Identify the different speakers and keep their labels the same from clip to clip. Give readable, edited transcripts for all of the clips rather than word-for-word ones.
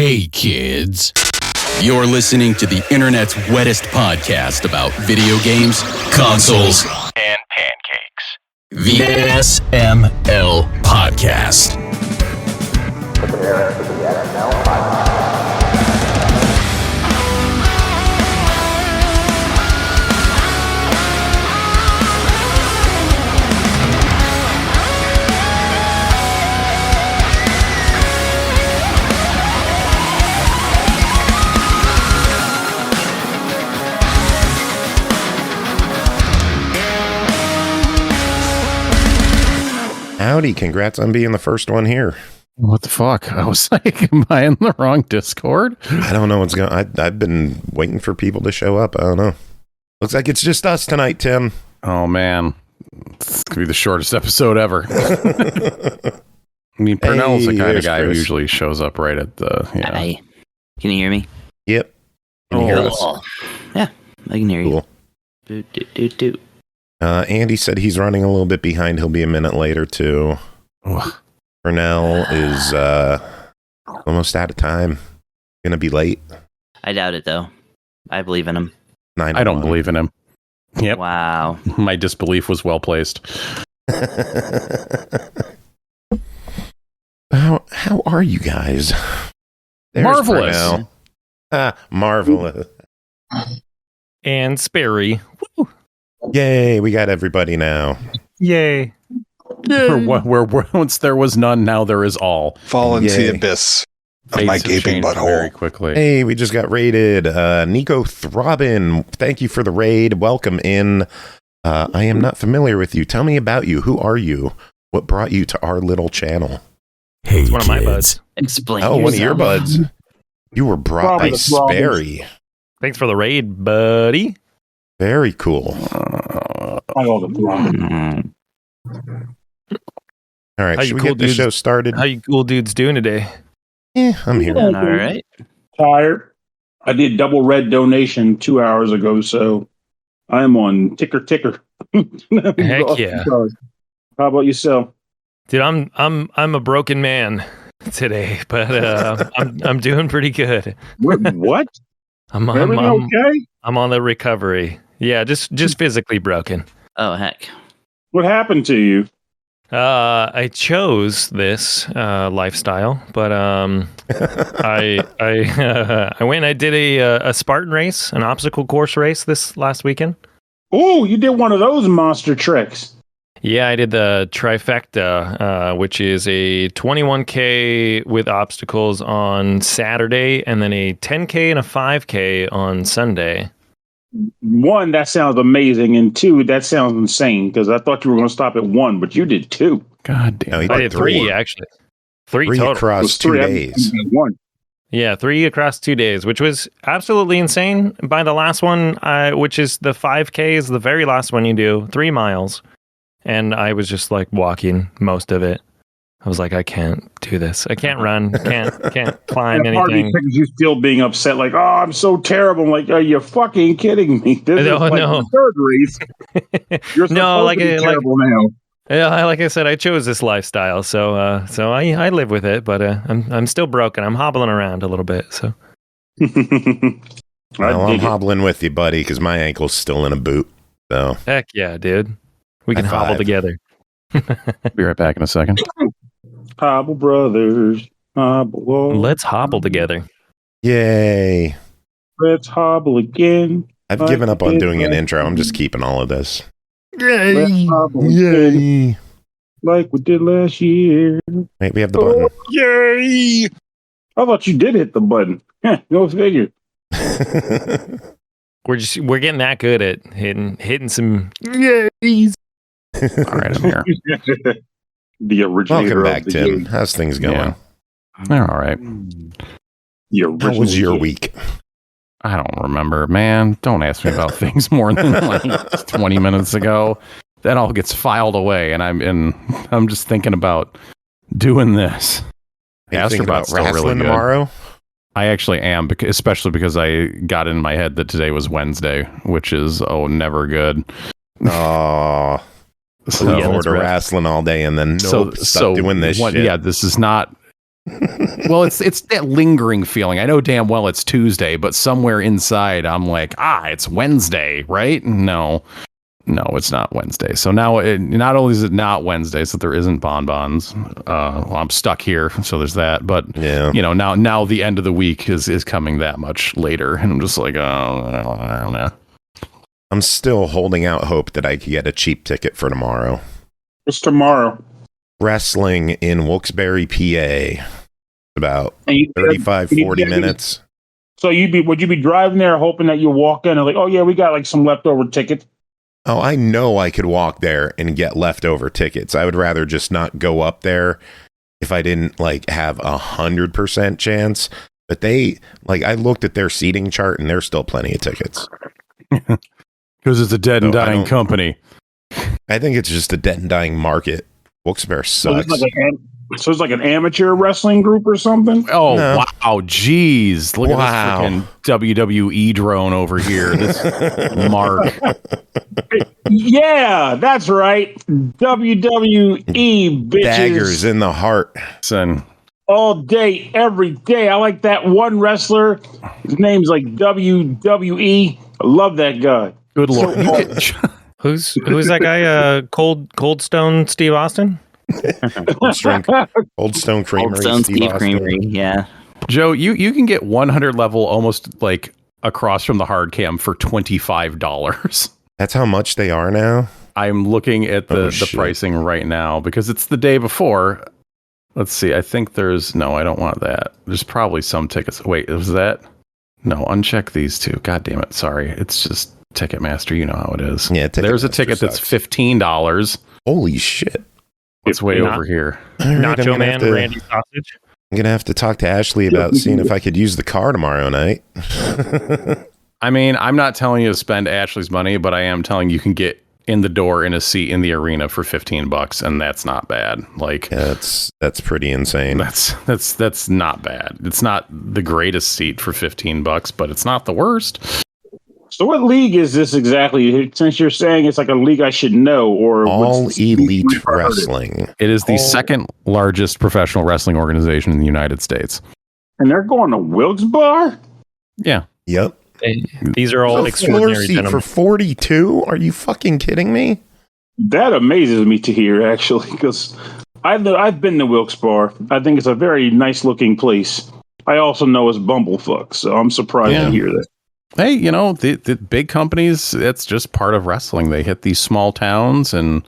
Speaker 1: Hey kids, you're listening to the internet's wettest podcast about video games, consoles, and pancakes. The SML Podcast. Prepare for the SML Podcast.
Speaker 2: Howdy, congrats on being the first one here.
Speaker 3: What the fuck? I was like, am I in the wrong Discord?
Speaker 2: I don't know what's going on. I've been waiting for people to show up. I don't know. Looks like it's just us tonight, Tim.
Speaker 3: Oh, man. It's going to be the shortest episode ever. I mean, Pernell's the kind of guy who usually shows up right at the...
Speaker 4: Hi. Can you hear me?
Speaker 2: Yep. Can you hear us?
Speaker 4: Yeah, I can hear
Speaker 2: you.
Speaker 4: Cool. Do.
Speaker 2: Andy said he's running a little bit behind. He'll be a minute later, too. Pernell is almost out of time. Gonna be late.
Speaker 4: I doubt it, though. I believe in him.
Speaker 3: I don't believe in him. Yep.
Speaker 4: Wow.
Speaker 3: My disbelief was well placed.
Speaker 2: How are you guys? There's
Speaker 3: Marvelous.
Speaker 2: Marvelous.
Speaker 5: And Sperry. Woo.
Speaker 2: Yay, we got everybody now.
Speaker 5: Yay.
Speaker 3: Where once there was none, now there is all.
Speaker 6: Fall into the abyss of my gaping butthole.
Speaker 3: Very quickly.
Speaker 2: Hey, we just got raided. Nico Throbbin, thank you for the raid. Welcome in. I am not familiar with you. Tell me about you. Who are you? What brought you to our little channel?
Speaker 1: Hey,
Speaker 5: it's one of my buds.
Speaker 4: Explain.
Speaker 2: Oh,
Speaker 4: yourself.
Speaker 2: one of your buds. You were brought by Sperry.
Speaker 5: Thanks for the raid, buddy.
Speaker 2: Very cool.
Speaker 7: All
Speaker 2: right, should we get the show started?
Speaker 5: How you cool dudes doing today?
Speaker 2: I'm here.
Speaker 4: All right.
Speaker 7: Tired. I did double red donation 2 hours ago, so I'm on ticker.
Speaker 5: Heck yeah.
Speaker 7: How about yourself?
Speaker 5: Dude, I'm a broken man today, but I'm doing pretty good.
Speaker 7: What?
Speaker 5: I'm
Speaker 7: okay?
Speaker 5: I'm on the recovery. Yeah, just physically broken.
Speaker 4: Oh, heck.
Speaker 7: What happened to you?
Speaker 5: I chose this lifestyle, but I went and I did a Spartan race, an obstacle course race this last weekend.
Speaker 7: Oh, you did one of those monster tricks.
Speaker 5: Yeah, I did the trifecta, which is a 21K with obstacles on Saturday, and then a 10K and a 5K on Sunday.
Speaker 7: One, that sounds amazing, and two, that sounds insane, because I thought you were going to stop at one, but you did two.
Speaker 3: God damn.
Speaker 2: No,
Speaker 5: I did three, actually. Three total.
Speaker 2: Across 2 days.
Speaker 7: One.
Speaker 5: Yeah, 3 across 2 days, which was absolutely insane. By the last one, which is the 5K, is the very last one you do, 3 miles. And I was just like walking most of it. I was like, I can't do this. I can't run. Can't climb anything.
Speaker 7: You still being upset, like, oh, I'm so terrible. I'm like, are you fucking kidding me? This is like the third race. You're supposed to be terrible now.
Speaker 5: Yeah, like I said, I chose this lifestyle, so I live with it. But I'm still broken. I'm hobbling around a little bit. So
Speaker 2: I'm hobbling with you, buddy, because my ankle's still in a boot. So
Speaker 5: heck yeah, dude. We can hobble together.
Speaker 3: Be right back in a second.
Speaker 7: Hobble brothers. Hobble.
Speaker 5: Let's hobble together.
Speaker 2: Yay.
Speaker 7: Let's hobble again.
Speaker 2: I've given up on doing an intro. I'm just keeping all of this.
Speaker 7: Yay. Yay. Like we did last year.
Speaker 2: Wait, we have the button.
Speaker 7: Yay. I thought you did hit the button. Go figure.
Speaker 5: We're getting that good at hitting some yays.
Speaker 3: All right, I'm here.
Speaker 7: The originator.
Speaker 2: Welcome back, Tim. How's things going?
Speaker 3: Yeah. They're all right.
Speaker 2: How was your week?
Speaker 3: I don't remember, man. Don't ask me about things more than like 20 minutes ago. That all gets filed away, and I'm just thinking about doing this.
Speaker 2: Thinking about wrestling tomorrow?
Speaker 3: I actually am, especially because I got in my head that today was Wednesday, which is never good.
Speaker 2: Oh. So order wrestling all day and then stop doing this shit.
Speaker 3: Yeah, this is not Well, it's that lingering feeling. I know damn well it's Tuesday, but somewhere inside I'm like, it's Wednesday, right? No, it's not Wednesday. So now not only is it not Wednesday, so there isn't bonbons. Well, I'm stuck here, so there's that. But
Speaker 2: Yeah.
Speaker 3: Now the end of the week is coming that much later, and I'm just like, I don't know.
Speaker 2: I'm still holding out hope that I could get a cheap ticket for tomorrow.
Speaker 7: It's tomorrow.
Speaker 2: Wrestling in Wilkes-Barre, PA. About 35, 40 minutes.
Speaker 7: So would you be driving there hoping that you walk in and like, oh yeah, we got like some leftover tickets?
Speaker 2: Oh, I know I could walk there and get leftover tickets. I would rather just not go up there if I didn't like have 100% chance. But I looked at their seating chart and there's still plenty of tickets.
Speaker 3: Because it's a dead and dying company.
Speaker 2: I think it's just a dead and dying market. Wilkes-Barre sucks.
Speaker 7: So it's like an amateur wrestling group or something?
Speaker 3: Oh, no. Wow. Jeez. Look at this freaking WWE drone over here. This Mark.
Speaker 7: Yeah, that's right. WWE, bitches.
Speaker 2: Daggers in the heart.
Speaker 3: Son.
Speaker 7: All day, every day. I like that one wrestler. His name's like WWE. I love that guy.
Speaker 3: Good Lord.
Speaker 5: Who's that guy? Cold Stone Steve Austin?
Speaker 2: Old Stone Creamery.
Speaker 4: Old Stone Steve Creamery, yeah.
Speaker 3: Joe, you can get 100 level almost like across from the hard cam for $25.
Speaker 2: That's how much they are now?
Speaker 3: I'm looking at the pricing right now because it's the day before. Let's see. I think no, I don't want that. There's probably some tickets. Wait, was that? No, uncheck these two. God damn it. Sorry. It's just Ticketmaster. You know how it is.
Speaker 2: Yeah,
Speaker 3: there's a ticket that's $15.
Speaker 2: Holy shit.
Speaker 3: It's way over here.
Speaker 2: Right,
Speaker 5: Nacho Man, Randy Sausage.
Speaker 2: I'm going to have to talk to Ashley about seeing if I could use the car tomorrow night.
Speaker 3: I mean, I'm not telling you to spend Ashley's money, but I am telling you can get in the door in a seat in the arena for $15, and that's not bad. Like,
Speaker 2: yeah, that's pretty insane.
Speaker 3: That's not bad. It's not the greatest seat for $15, but it's not the worst.
Speaker 7: So what league is this exactly? Since you're saying it's like a league I should know, or
Speaker 2: All Elite Wrestling.
Speaker 3: It is the second largest professional wrestling organization in the United States.
Speaker 7: And they're going to Wilkes-Barre?
Speaker 3: Yeah.
Speaker 2: Yep.
Speaker 5: These are all extraordinary
Speaker 2: floor seat
Speaker 5: gentlemen.
Speaker 2: for 42? Are you fucking kidding me?
Speaker 7: That amazes me to hear, actually, because I've been to Wilkes-Barre. I think it's a very nice looking place. I also know it's bumblefuck, so I'm surprised to hear that.
Speaker 3: Hey, the big companies, it's just part of wrestling. They hit these small towns and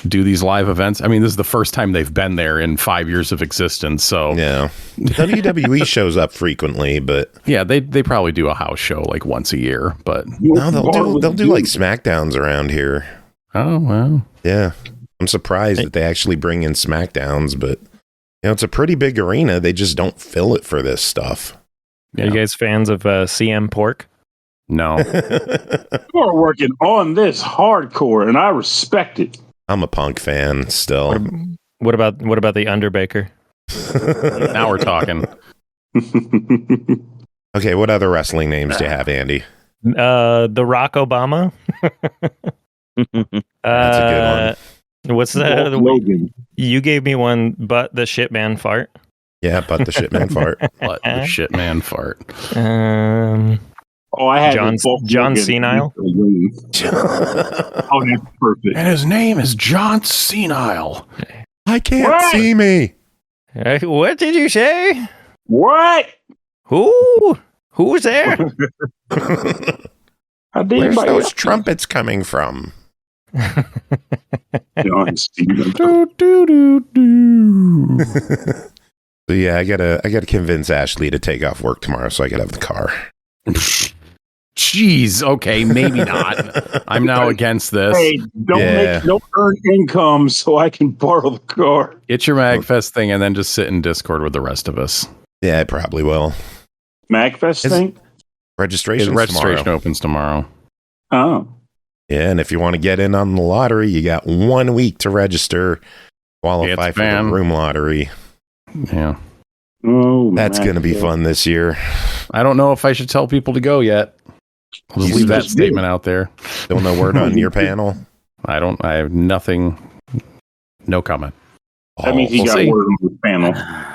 Speaker 3: do these live events. I mean, this is the first time they've been there in 5 years of existence. So
Speaker 2: yeah, WWE shows up frequently, but
Speaker 3: yeah, they probably do a house show like once a year. But
Speaker 2: no, they'll do like SmackDowns around here.
Speaker 3: Oh wow,
Speaker 2: yeah. I'm surprised that they actually bring in SmackDowns, but it's a pretty big arena. They just don't fill it for this stuff.
Speaker 5: Yeah. Are you guys fans of CM Pork?
Speaker 3: No.
Speaker 7: You are working on this hardcore, and I respect it.
Speaker 2: I'm a Punk fan still.
Speaker 5: What about the Underbaker?
Speaker 3: Now we're talking.
Speaker 2: Okay, what other wrestling names do you have, Andy?
Speaker 5: The Rock Obama.
Speaker 2: That's a good one.
Speaker 5: What's the you gave me one, but the shit man fart.
Speaker 2: Yeah, but the shit man fart.
Speaker 3: But the shit man fart.
Speaker 7: I had
Speaker 5: John Senile.
Speaker 7: Oh, that's perfect.
Speaker 3: And his name is John Senile.
Speaker 2: I can't see me.
Speaker 5: What did you say?
Speaker 7: What?
Speaker 5: Who was there?
Speaker 2: Where's those trumpets coming from?
Speaker 7: John Senile.
Speaker 2: So yeah, I gotta convince Ashley to take off work tomorrow so I can have the car.
Speaker 3: Jeez, okay, maybe not. I'm now against this.
Speaker 7: Hey, don't earn income so I can borrow the car.
Speaker 3: Get your MagFest thing and then just sit in Discord with the rest of us.
Speaker 2: Yeah, I probably will.
Speaker 7: MagFest thing?
Speaker 2: Registration
Speaker 3: opens tomorrow.
Speaker 7: Oh.
Speaker 2: Yeah, and if you want to get in on the lottery, you got 1 week to register, qualify for the room lottery.
Speaker 3: Yeah.
Speaker 7: Oh,
Speaker 2: that's going to be fun this year.
Speaker 3: I don't know if I should tell people to go yet. I'll just leave that statement out there.
Speaker 2: Still no word on your panel?
Speaker 3: I have nothing. No comment.
Speaker 7: That means he
Speaker 3: we'll
Speaker 7: got
Speaker 3: see.
Speaker 7: word on the panel.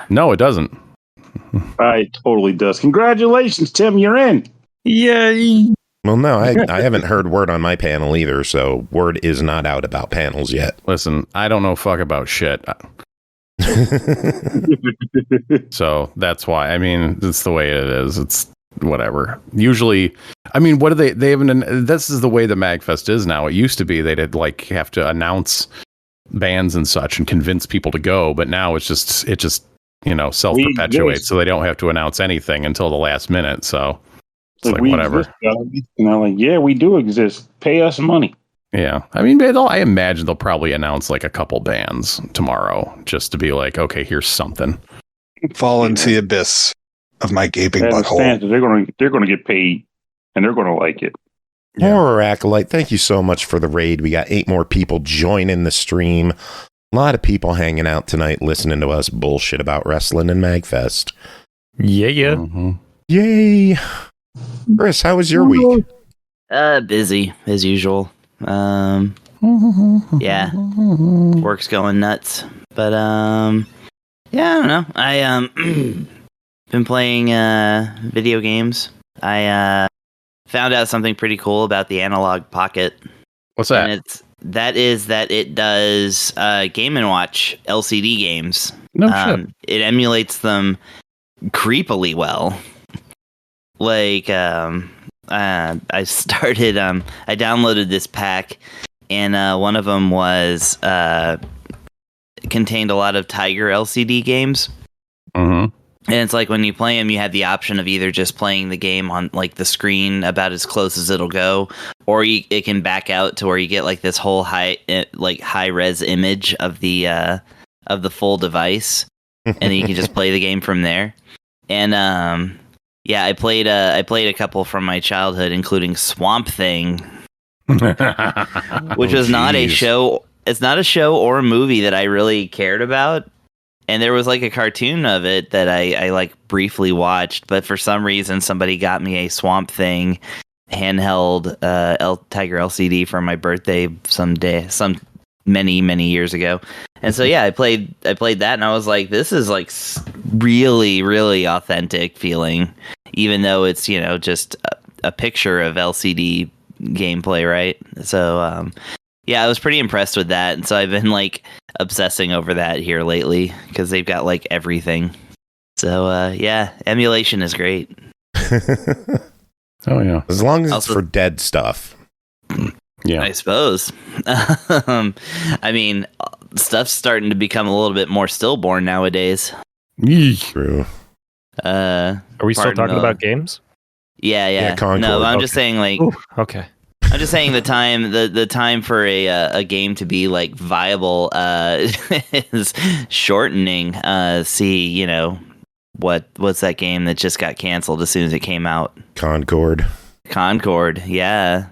Speaker 3: No, it doesn't.
Speaker 7: It totally does. Congratulations, Tim. You're in.
Speaker 5: Yay!
Speaker 2: Well, no, I haven't heard word on my panel either, so word is not out about panels yet.
Speaker 3: Listen, I don't know fuck about shit. So that's why. I mean, it's the way it is. It's whatever. Usually, I mean, what do they haven't? This is the way the MagFest is now. It used to be they'd like have to announce bands and such and convince people to go, but now it just self-perpetuates, so they don't have to announce anything until the last minute. So it's like whatever.
Speaker 7: Exist, like, yeah, we do exist. Pay us money.
Speaker 3: Yeah, I mean, I imagine they'll probably announce like a couple bands tomorrow just to be like, okay, here's something.
Speaker 6: Fall into the abyss of my gaping butthole.
Speaker 7: They're gonna get paid, and they're gonna like it.
Speaker 2: Yeah. Horror Acolyte, thank you so much for the raid. We got 8 more people joining the stream. A lot of people hanging out tonight listening to us bullshit about wrestling and MagFest.
Speaker 5: Yeah.
Speaker 3: Mm-hmm.
Speaker 2: Yay! Chris, how was your week?
Speaker 4: Busy as usual. Yeah, work's going nuts. But yeah, I don't know. I been playing video games. I found out something pretty cool about the Analog Pocket.
Speaker 3: What's that?
Speaker 4: And it does Game & Watch LCD games.
Speaker 3: No shit.
Speaker 4: It emulates them creepily well. Like, I started, I downloaded this pack, and one of them was, contained a lot of Tiger LCD games.
Speaker 3: Mm-hmm.
Speaker 4: And it's like when you play them, you have the option of either just playing the game on like the screen about as close as it'll go, or it can back out to where you get like this whole high res image of the full device, and then you can just play the game from there. And yeah, I played a couple from my childhood, including Swamp Thing, which was not a show. It's not a show or a movie that I really cared about. And there was like a cartoon of it that I like briefly watched, but for some reason somebody got me a Swamp Thing handheld Tiger LCD for my birthday many years ago. And so yeah, I played that, and I was like, this is like really, really authentic feeling, even though it's, you know, just a picture of LCD gameplay, right? So yeah, I was pretty impressed with that, and so I've been like obsessing over that here lately because they've got like everything. So yeah, emulation is great.
Speaker 3: Oh yeah,
Speaker 2: as long as it's for dead stuff.
Speaker 3: Yeah,
Speaker 4: I suppose. I mean, stuff's starting to become a little bit more stillborn nowadays.
Speaker 2: True.
Speaker 5: Are we still talking about games?
Speaker 4: Yeah. No, I'm just saying like.
Speaker 5: Ooh, okay.
Speaker 4: I'm just saying the time for a game to be like viable is shortening. See, you know, what's that game that just got canceled as soon as it came out? Concord, yeah.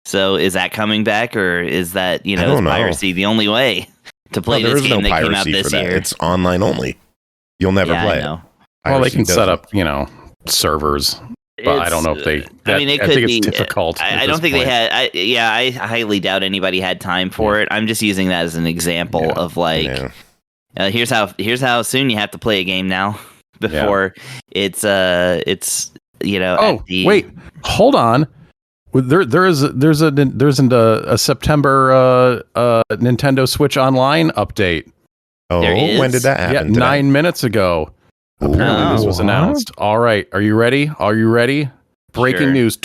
Speaker 4: So is that coming back, or is that, you know, is piracy the only way to play this game that came out this year?
Speaker 2: It's online only. You'll never play it.
Speaker 3: Well, they can set up, you know, servers. But I don't know if they.
Speaker 4: I mean, it could
Speaker 3: think
Speaker 4: be
Speaker 3: it's difficult.
Speaker 4: I don't think they had. I highly doubt anybody had time for it. I'm just using that as an example of like, here's how soon you have to play a game now before it's you know.
Speaker 3: Oh wait, hold on. There's a September Nintendo Switch Online update.
Speaker 2: Oh, when did that happen?
Speaker 3: Yeah, 9 minutes ago. Apparently this was announced. All right, are you ready? Breaking news.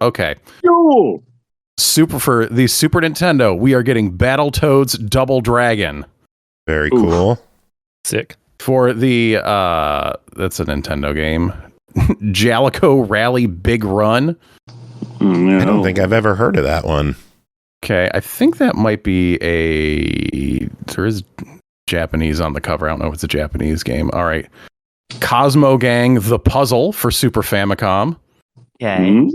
Speaker 3: Okay.
Speaker 7: Yo.
Speaker 3: For the Super Nintendo, we are getting Battletoads Double Dragon.
Speaker 2: Very cool.
Speaker 5: Sick.
Speaker 3: For the that's a Nintendo game. Jalico Rally Big Run.
Speaker 2: I don't think I've ever heard of that one.
Speaker 3: Okay, I think that might be there is Japanese on the cover. I don't know if it's a Japanese game. All right. Cosmo Gang The Puzzle for Super Famicom.
Speaker 4: Okay.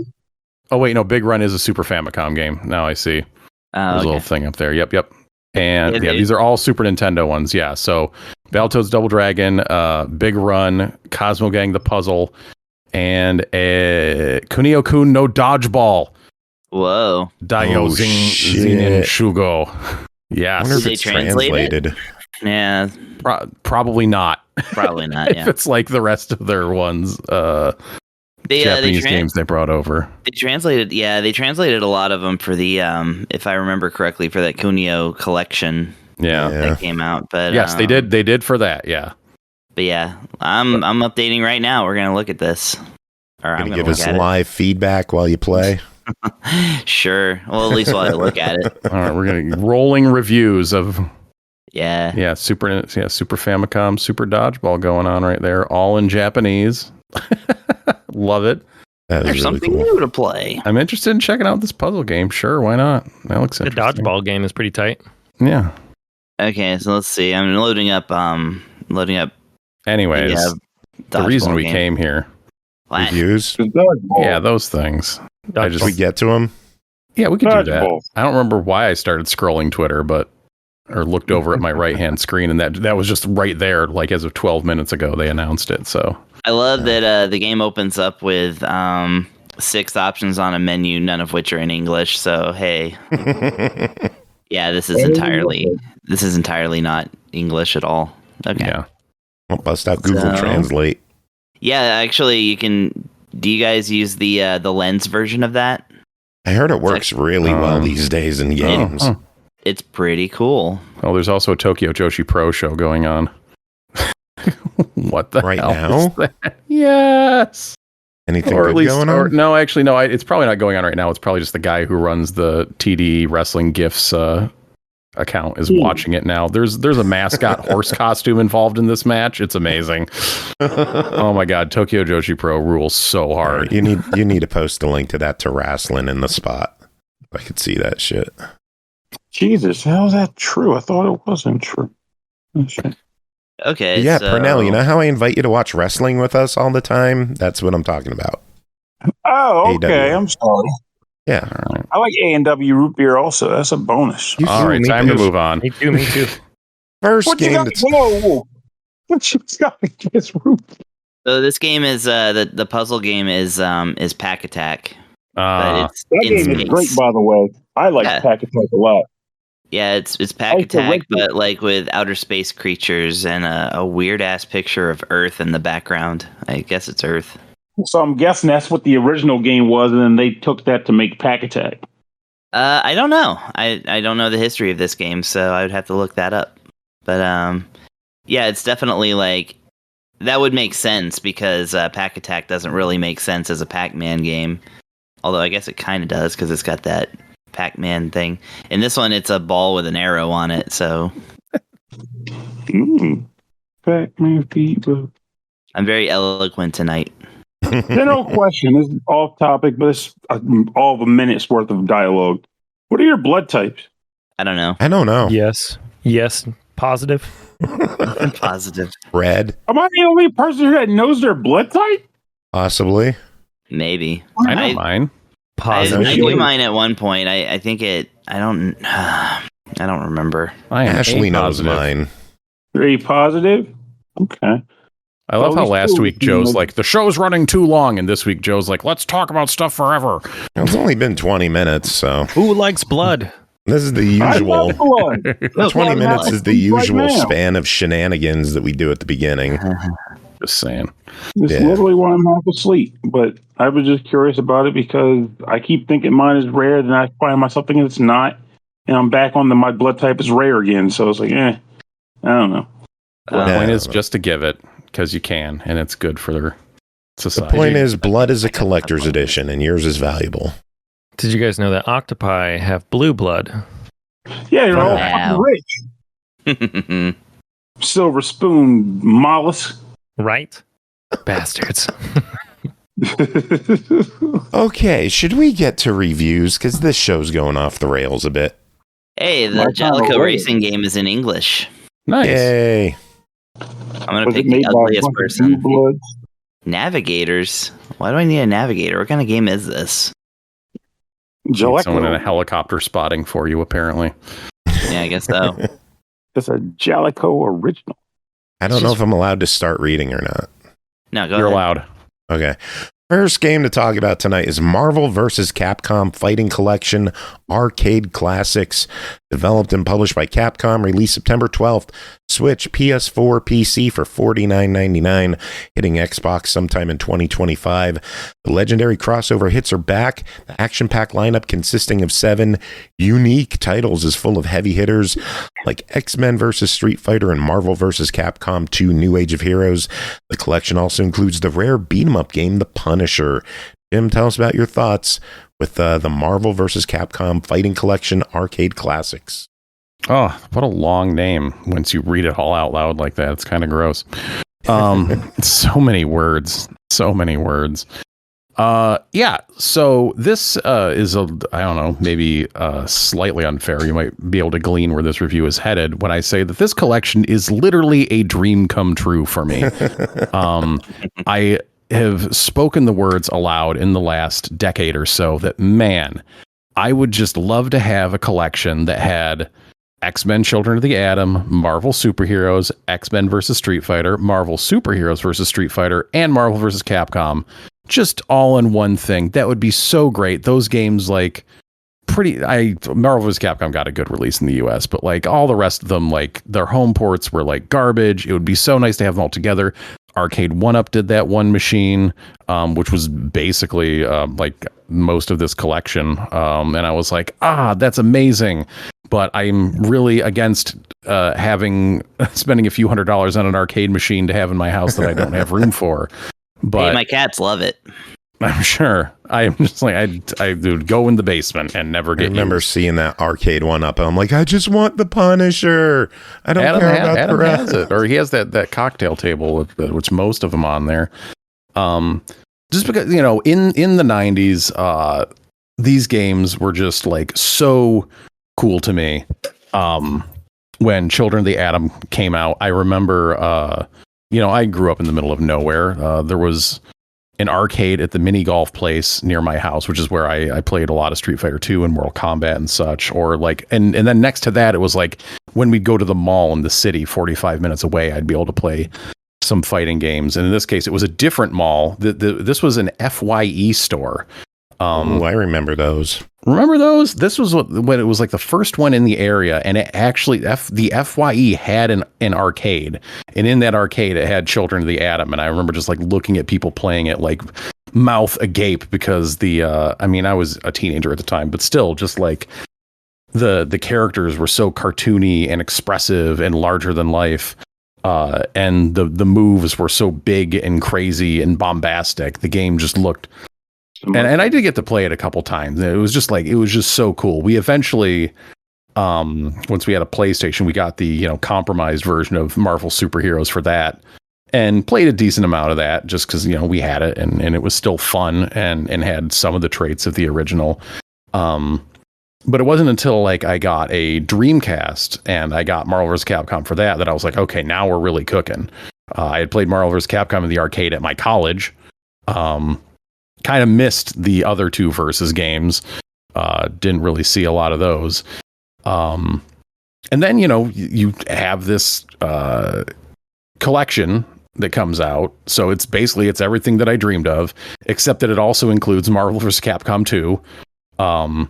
Speaker 3: Oh, wait, no, Big Run is a Super Famicom game. Now I see. There's a little thing up there. Yep. And these are all Super Nintendo ones. Yeah, so Battletoads Double Dragon, Big Run, Cosmo Gang The Puzzle, and Kunio-kun no Dodgeball.
Speaker 4: Whoa.
Speaker 3: Daio Zinin Shugo.
Speaker 2: I
Speaker 3: Yes.
Speaker 2: wonder if
Speaker 4: Did
Speaker 2: it's
Speaker 4: they translate it?
Speaker 2: translated.
Speaker 4: Yeah,
Speaker 3: Probably not.
Speaker 4: probably not.
Speaker 3: If
Speaker 4: Yeah,
Speaker 3: it's like the rest of their ones, Japanese games they brought over.
Speaker 4: They translated. Yeah, they translated a lot of them for the if I remember correctly, for that Kumiho collection
Speaker 3: Yeah.
Speaker 4: that came out. But
Speaker 3: Yes, they did. They did for that. Yeah.
Speaker 4: But yeah, I'm updating right now. We're gonna look at this. Or I'm
Speaker 2: Gonna
Speaker 4: gonna
Speaker 2: give
Speaker 4: look
Speaker 2: us
Speaker 4: at
Speaker 2: live feedback while you play.
Speaker 4: it. Sure. Well, at least while I look at it.
Speaker 3: All right, we're gonna rolling reviews of
Speaker 4: Yeah.
Speaker 3: Super Famicom, Super Dodgeball going on right there, all in Japanese. Love it.
Speaker 2: That
Speaker 4: There's
Speaker 2: is really
Speaker 4: something
Speaker 2: cool.
Speaker 4: new to play.
Speaker 3: I'm interested in checking out this puzzle game. Sure, why not? That looks
Speaker 5: The
Speaker 3: interesting.
Speaker 5: dodgeball game is pretty tight.
Speaker 3: Yeah.
Speaker 4: Okay, so let's see. I'm loading up.
Speaker 3: Anyways, the reason we came here.
Speaker 4: What?
Speaker 2: Reviews.
Speaker 3: Yeah, those things.
Speaker 2: Should we get to them?
Speaker 3: Yeah, we could do that.
Speaker 7: Dodgeball.
Speaker 3: I don't remember why I started scrolling Twitter, or looked over at my right hand screen, and that was just right there, like as of 12 minutes ago they announced it. So
Speaker 4: I love that the game opens up with 6 options on a menu, none of which are in English. So hey, yeah, this is entirely not English at all. Okay.
Speaker 3: yeah.
Speaker 2: I'll bust out Google
Speaker 4: So-
Speaker 2: Translate.
Speaker 4: Yeah, actually, you can. Do you guys use the lens version of that?
Speaker 2: I heard it works really well these days in games.
Speaker 3: Oh.
Speaker 4: It's pretty cool.
Speaker 3: Oh, there's also a Tokyo Joshi Pro show going on. What the
Speaker 2: Right
Speaker 3: hell
Speaker 2: now?
Speaker 3: is that? Yes.
Speaker 2: Anything
Speaker 3: Or at
Speaker 2: good
Speaker 3: least,
Speaker 2: going
Speaker 3: or,
Speaker 2: on?
Speaker 3: no, actually, no. It's probably not going on right now. It's probably just the guy who runs the TD Wrestling Gifts account is watching it now. There's a mascot horse costume involved in this match. It's amazing. Oh my god, Tokyo Joshi Pro rules so hard.
Speaker 2: You need to post a link to that to wrestling in the spot. I could see that shit.
Speaker 7: Jesus, how is that true? I thought it wasn't true. Oh, shit.
Speaker 4: Okay.
Speaker 2: Yeah,
Speaker 4: so,
Speaker 2: Pernell, you know how I invite you to watch wrestling with us all the time? That's what I'm talking about.
Speaker 7: Oh, okay.
Speaker 2: AW.
Speaker 7: I'm sorry.
Speaker 2: Yeah.
Speaker 3: All right,
Speaker 7: I like A&W root beer also. That's a bonus.
Speaker 3: all right,
Speaker 5: me
Speaker 3: time to
Speaker 5: too.
Speaker 3: move on.
Speaker 5: Me too.
Speaker 2: First
Speaker 7: What you
Speaker 2: game
Speaker 7: got?
Speaker 2: that's
Speaker 7: Whoa. What you got against root?
Speaker 4: So this game is the puzzle game is Pack Attack, but it's
Speaker 7: That
Speaker 4: in
Speaker 7: game
Speaker 4: space.
Speaker 7: is great, by the way. I like
Speaker 4: Yeah.
Speaker 7: Pack Attack a lot.
Speaker 4: Yeah, it's Pack
Speaker 7: like the
Speaker 4: Attack,
Speaker 7: regular-
Speaker 4: but like with outer space creatures and a weird ass picture of Earth in the background. I guess it's Earth.
Speaker 7: So I'm guessing that's what the original game was, and then they took that to make Pack Attack.
Speaker 4: I don't know. I don't know the history of this game, so I would have to look that up. But yeah, it's definitely like that would make sense because Pack Attack doesn't really make sense as a Pac-Man game. Although I guess it kind of does because it's got that Pac-Man thing. In this one, it's a ball with an arrow on it. So
Speaker 7: Pac-Man fever.
Speaker 4: I'm very eloquent tonight.
Speaker 7: No question. This is off topic, but it's all of a minute's worth of dialogue. What are your blood types?
Speaker 4: I don't know.
Speaker 2: I don't know.
Speaker 5: Yes. Positive.
Speaker 4: Positive.
Speaker 2: Red,
Speaker 7: Am I the only person that knows their blood type?
Speaker 2: possibly.
Speaker 4: Maybe.
Speaker 3: I know mine.
Speaker 4: I
Speaker 5: Positive.
Speaker 4: knew mine at one point. I think it. I don't remember.
Speaker 3: I am
Speaker 2: Ashley
Speaker 3: A
Speaker 2: knows
Speaker 3: positive.
Speaker 2: mine.
Speaker 7: Are you positive? Okay.
Speaker 3: I love how
Speaker 7: Well,
Speaker 3: last
Speaker 7: still-
Speaker 3: week Joe's like, the show's running too long, and this week Joe's like, let's talk about stuff forever.
Speaker 2: It's only been 20 minutes, so
Speaker 5: Who likes blood?
Speaker 2: this is the
Speaker 7: I
Speaker 2: usual.
Speaker 7: love blood.
Speaker 2: 20 minutes is the
Speaker 7: Right
Speaker 2: usual
Speaker 7: now.
Speaker 2: span of shenanigans that we do at the beginning.
Speaker 3: Just saying.
Speaker 7: It's
Speaker 2: Yeah.
Speaker 7: literally when I'm half asleep. But I was just curious about it because I keep thinking mine is rare, then I find myself thinking it's not, and I'm back on my blood type is rare again. So it's like, I don't know.
Speaker 3: The
Speaker 2: Yeah.
Speaker 3: point is just to give it because you can, and it's good for
Speaker 2: The
Speaker 3: society.
Speaker 2: point is, blood is a collector's edition, and yours is valuable.
Speaker 5: Did you guys know that octopi have blue blood?
Speaker 7: Yeah, you're all
Speaker 4: Wow.
Speaker 7: fucking rich. Silver spoon mollusk.
Speaker 5: Right? Bastards.
Speaker 2: Okay, should we get to reviews? Because this show's going off the rails a bit.
Speaker 4: Hey, the
Speaker 7: My God,
Speaker 4: Jellicoe
Speaker 7: wait.
Speaker 4: racing game is in English.
Speaker 3: Nice.
Speaker 2: Yay.
Speaker 4: I'm gonna
Speaker 7: Was
Speaker 4: pick
Speaker 7: it made
Speaker 4: the
Speaker 7: by
Speaker 4: ugliest
Speaker 7: fucking
Speaker 4: person.
Speaker 7: Blue Bloods?
Speaker 4: Navigators. Why do I need a navigator? What kind of game is this?
Speaker 3: Someone in a
Speaker 7: Jellicoe.
Speaker 3: helicopter spotting for you, apparently.
Speaker 4: Yeah, I guess so.
Speaker 7: It's a Jellicoe original.
Speaker 2: I don't know if I'm allowed to start reading or not.
Speaker 4: No, go
Speaker 3: You're
Speaker 4: ahead.
Speaker 3: allowed.
Speaker 2: Okay. First game to talk about tonight is Marvel vs. Capcom Fighting Collection Arcade Classics. Developed and published by Capcom, released September 12th. Switch, PS4, PC for $49.99, hitting Xbox sometime in 2025. The legendary crossover hits are back. The action-packed lineup consisting of 7 unique titles is full of heavy hitters like X-Men vs. Street Fighter and Marvel vs. Capcom 2 New Age of Heroes. The collection also includes the rare beat-em-up game, The Punisher. Jim, tell us about your thoughts with the Marvel vs. Capcom Fighting Collection Arcade Classics.
Speaker 3: Oh, what a long name. Once you read it all out loud like that, it's kind of gross. So many words. Yeah, so this is I don't know, maybe slightly unfair. You might be able to glean where this review is headed when I say that this collection is literally a dream come true for me. I have spoken the words aloud in the last decade or so that, man, I would just love to have a collection that had X-Men Children of the Atom, Marvel Superheroes, X-Men versus Street Fighter, Marvel Superheroes versus Street Fighter, and Marvel versus Capcom, just all in one thing. That would be so great. Those games, like, Marvel vs. Capcom got a good release in the US, but like all the rest of them, like their home ports were like garbage. It would be so nice to have them all together. Arcade 1-Up did that one machine, which was basically like most of this collection. And I was like, that's amazing. But I'm really against spending a few $100s on an arcade machine to have in my house that I don't have room for. But
Speaker 4: hey, my cats love it.
Speaker 3: I'm sure. I'm just like, I would go in the basement and never get
Speaker 2: I remember
Speaker 3: used.
Speaker 2: seeing that Arcade 1-Up, and I'm like, I just want the Punisher. I don't care about
Speaker 3: Adam
Speaker 2: the rest.
Speaker 3: has it, or he has that cocktail table, which most of them on there. Just because, in the 90s, these games were just like so cool to me. When Children of the Atom came out, I remember, I grew up in the middle of nowhere. There was an arcade at the mini golf place near my house, which is where I played a lot of Street Fighter 2 and Mortal Kombat and such. Or like, and then next to that, it was like when we'd go to the mall in the city, 45 minutes away, I'd be able to play some fighting games. And in this case, it was a different mall. This was an FYE store.
Speaker 2: I remember those.
Speaker 3: Remember those? This was when it was like the first one in the area, and it actually the FYE had an arcade, and in that arcade it had Children of the Atom, and I remember just like looking at people playing it like mouth agape because I was a teenager at the time, but still just like the characters were so cartoony and expressive and larger than life. And the moves were so big and crazy and bombastic. The game just looked. And I did get to play it a couple times. It was just so cool. We eventually, once we had a PlayStation, we got the compromised version of Marvel Superheroes for that, and played a decent amount of that just because we had it and it was still fun and had some of the traits of the original. But it wasn't until like I got a Dreamcast and I got Marvel vs. Capcom for that I was like, okay, now we're really cooking. I had played Marvel vs. Capcom in the arcade at my college. Kind of missed the other two Versus games. Didn't really see a lot of those. And then, you have this collection that comes out. So it's everything that I dreamed of, except that it also includes Marvel vs. Capcom 2,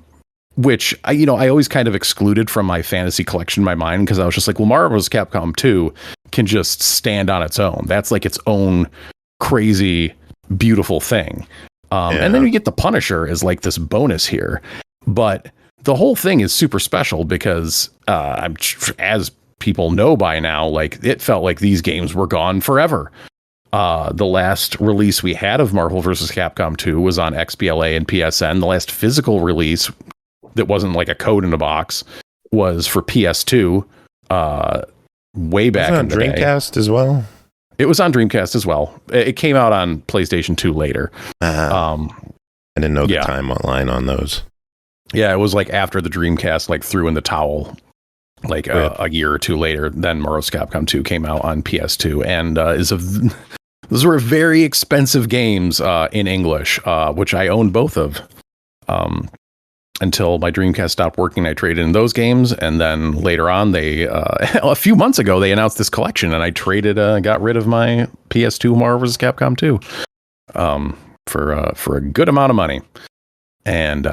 Speaker 3: which I always kind of excluded from my fantasy collection in my mind because I was just like, well, Marvel vs. Capcom 2 can just stand on its own. That's like its own crazy, beautiful thing. And then you get the Punisher as like this bonus here, but the whole thing is super special because as people know by now, like it felt like these games were gone forever. The last release we had of Marvel vs. Capcom 2 was on XBLA and PSN. The last physical release that wasn't like a code in a box was for PS2 way back in the
Speaker 2: Dreamcast as well.
Speaker 3: It was on Dreamcast as well. It came out on PlayStation 2 later.
Speaker 2: I didn't know the timeline on those.
Speaker 3: Yeah, it was like after the Dreamcast like threw in the towel, like a year or two later. Then Marvel vs. Capcom 2 came out on PS2, and those were very expensive games in English, which I owned both of. Until my Dreamcast stopped working, I traded in those games, and then later on, they a few months ago they announced this collection, and I got rid of my PS2 Marvel vs. Capcom 2 for a good amount of money, and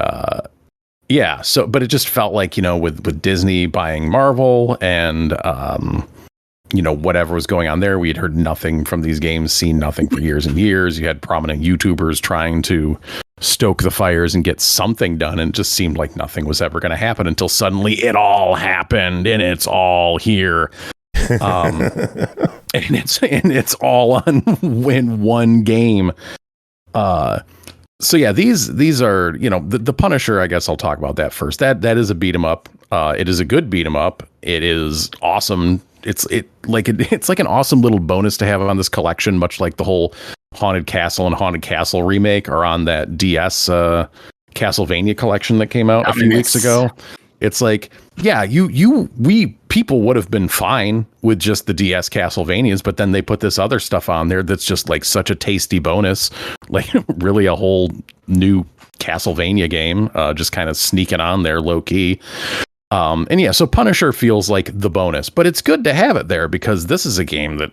Speaker 3: Yeah. So, but it just felt like, with Disney buying Marvel and, whatever was going on there, we had heard nothing from these games, seen nothing for years and years. You had prominent YouTubers trying to stoke the fires and get something done, and it just seemed like nothing was ever going to happen until suddenly it all happened, and it's all here. And it's all on in one game. So yeah, these are, the Punisher, I guess I'll talk about that first. That is a beat 'em up. It is a good beat 'em up. It is awesome. It's like an awesome little bonus to have on this collection, much like the whole Haunted Castle and Haunted Castle remake are on that DS Castlevania collection that came out a few weeks ago. It's like, yeah, we people would have been fine with just the DS Castlevanias, but then they put this other stuff on there that's just like such a tasty bonus, like really a whole new Castlevania game, just kind of sneaking on there low key. And yeah, so Punisher feels like the bonus, but it's good to have it there because this is a game that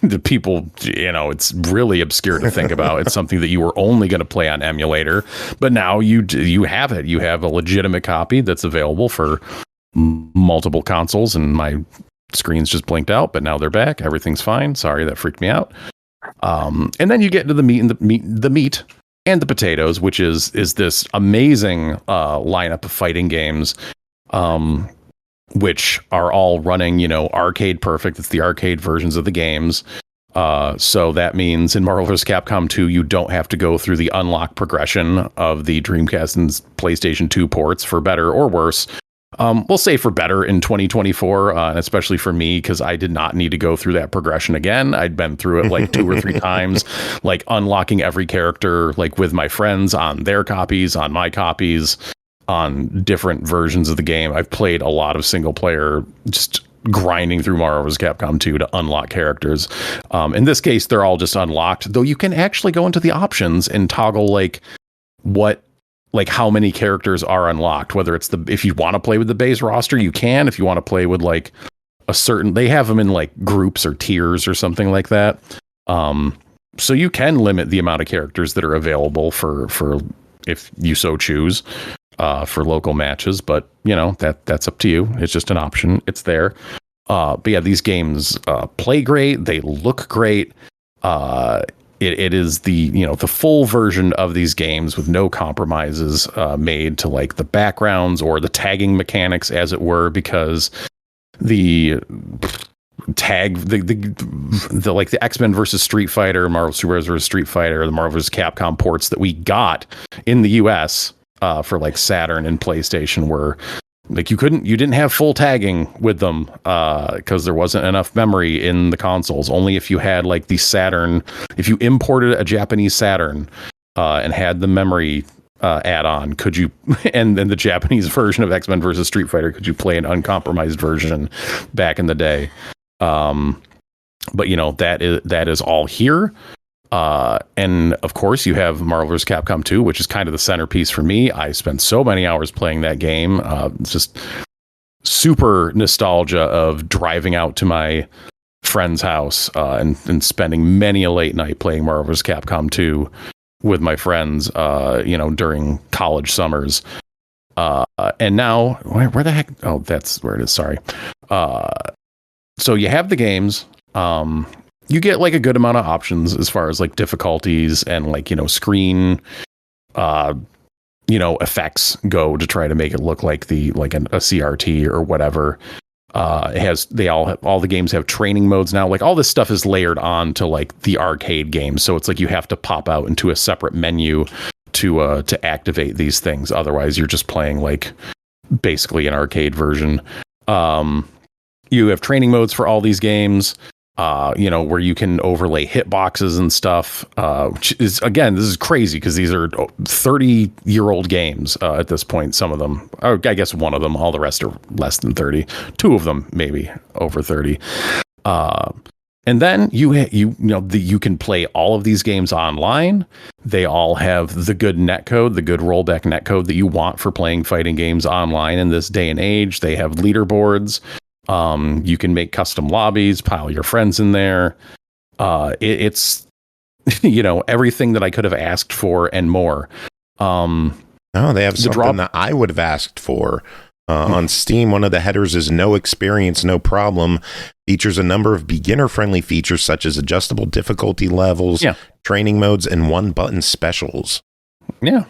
Speaker 3: the people, it's really obscure to think about. It's something that you were only going to play on emulator, but now you have it. You have a legitimate copy that's available for multiple consoles, and my screens just blinked out, but now they're back. Everything's fine. Sorry, that freaked me out. And then you get into the meat and the potatoes, which is this amazing lineup of fighting games, which are all running, arcade perfect. It's the arcade versions of the games. So that means in Marvel vs. Capcom 2, you don't have to go through the unlock progression of the Dreamcast and PlayStation 2 ports, for better or worse. We'll say for better in 2024, and especially for me, because I did not need to go through that progression again. I'd been through it like 2 or 3 times, like unlocking every character, like with my friends on their copies, on my copies, on different versions of the game. I've played a lot of single player, just grinding through Marvel vs. Capcom 2 to unlock characters. In this case, they're all just unlocked, though you can actually go into the options and toggle how many characters are unlocked, whether it's if you want to play with the base roster, you can. If you want to play with like they have them in like groups or tiers or something like that. So you can limit the amount of characters that are available for if you so choose, for local matches, but that's up to you. It's just an option. It's there. But yeah, these games play great. They look great. It is the full version of these games with no compromises made to like the backgrounds or the tagging mechanics, as it were, because the tag the like the X-Men versus Street Fighter, Marvel Super Heroes versus Street Fighter, the Marvel vs. Capcom ports that we got in the US for like Saturn and PlayStation were like you didn't have full tagging with them because there wasn't enough memory in the consoles. Only if you had like the Saturn, if you imported a Japanese Saturn and had the memory add-on, could you, and then the Japanese version of X-Men versus Street Fighter, could you play an uncompromised version back in the day. But that is all here. And of course you have Marvel vs. Capcom 2, which is kind of the centerpiece for me. I spent so many hours playing that game. Just super nostalgia of driving out to my friend's house and spending many a late night playing Marvel vs. Capcom 2 with my friends, during college summers. And now where the heck? Oh, that's where it is. Sorry. So you have the games. You get like a good amount of options as far as like difficulties and like, screen, effects go to try to make it look like a CRT or whatever. All the games have training modes now. Like all this stuff is layered on to like the arcade games. So it's like you have to pop out into a separate menu to activate these things. Otherwise you're just playing like basically an arcade version. You have training modes for all these games. Where you can overlay hitboxes and stuff, which is, again, this is crazy because these are 30-year-old games at this point. Some of them, I guess one of them, all the rest are less than 30. 2 of them maybe over 30. And then you can play all of these games online. They all have the good netcode, the good rollback netcode that you want for playing fighting games online in this day and age. They have leaderboards. You can make custom lobbies, pile your friends in there. It's everything that I could have asked for and more.
Speaker 2: Oh, they have something that I would have asked for. On Steam, one of the headers is no experience, no problem. Features a number of beginner-friendly features such as adjustable difficulty levels, training modes, and one-button specials.
Speaker 3: Yeah.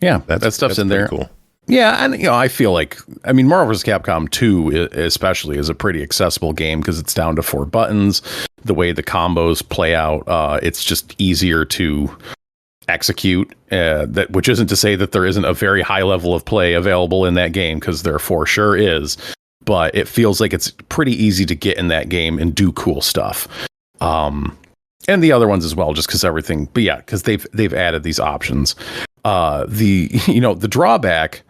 Speaker 3: That stuff's in there.
Speaker 2: Cool.
Speaker 3: Yeah, and I feel like, Marvel vs. Capcom 2 especially is a pretty accessible game because it's down to 4 buttons. The way the combos play out, it's just easier to execute, which isn't to say that there isn't a very high level of play available in that game, because there for sure is, but it feels like it's pretty easy to get in that game and do cool stuff. And the other ones as well, just because everything, but yeah, because they've added these options. The drawback,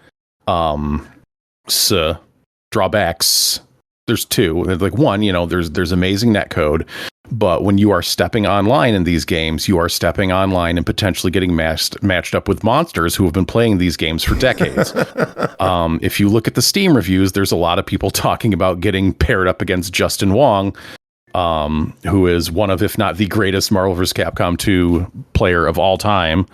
Speaker 3: drawbacks, there's 2. Like, one, there's amazing netcode, but when you are stepping online in these games, you are stepping online and potentially getting matched up with monsters who have been playing these games for decades. If you look at the Steam reviews, there's a lot of people talking about getting paired up against Justin Wong, who is one of, if not the greatest Marvel vs. Capcom 2 player of all time,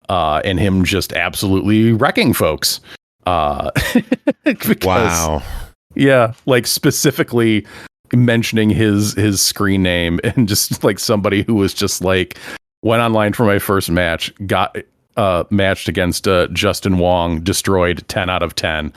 Speaker 3: and him just absolutely wrecking folks.
Speaker 2: Wow.
Speaker 3: Yeah, like specifically mentioning his screen name, and just like somebody who was just like, went online for my first match, got matched against Justin Wong, destroyed 10 out of 10.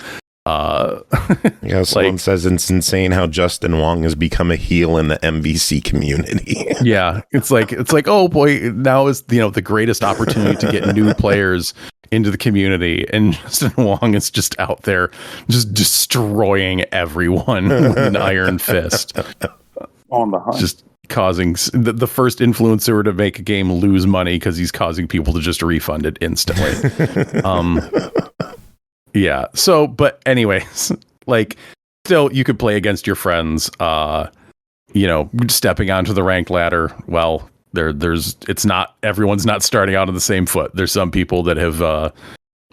Speaker 2: Someone says it's insane how Justin Wong has become a heel in the MVC community.
Speaker 3: Yeah, it's like, oh boy, now is the greatest opportunity to get new players into the community, and Justin Wong is just out there just destroying everyone with an iron fist
Speaker 7: on the hunt,
Speaker 3: just causing the first influencer to make a game lose money because he's causing people to just refund it instantly. Yeah, so but anyways, like, still you could play against your friends, stepping onto the ranked ladder. Well, everyone's not starting out on the same foot. There's some people that have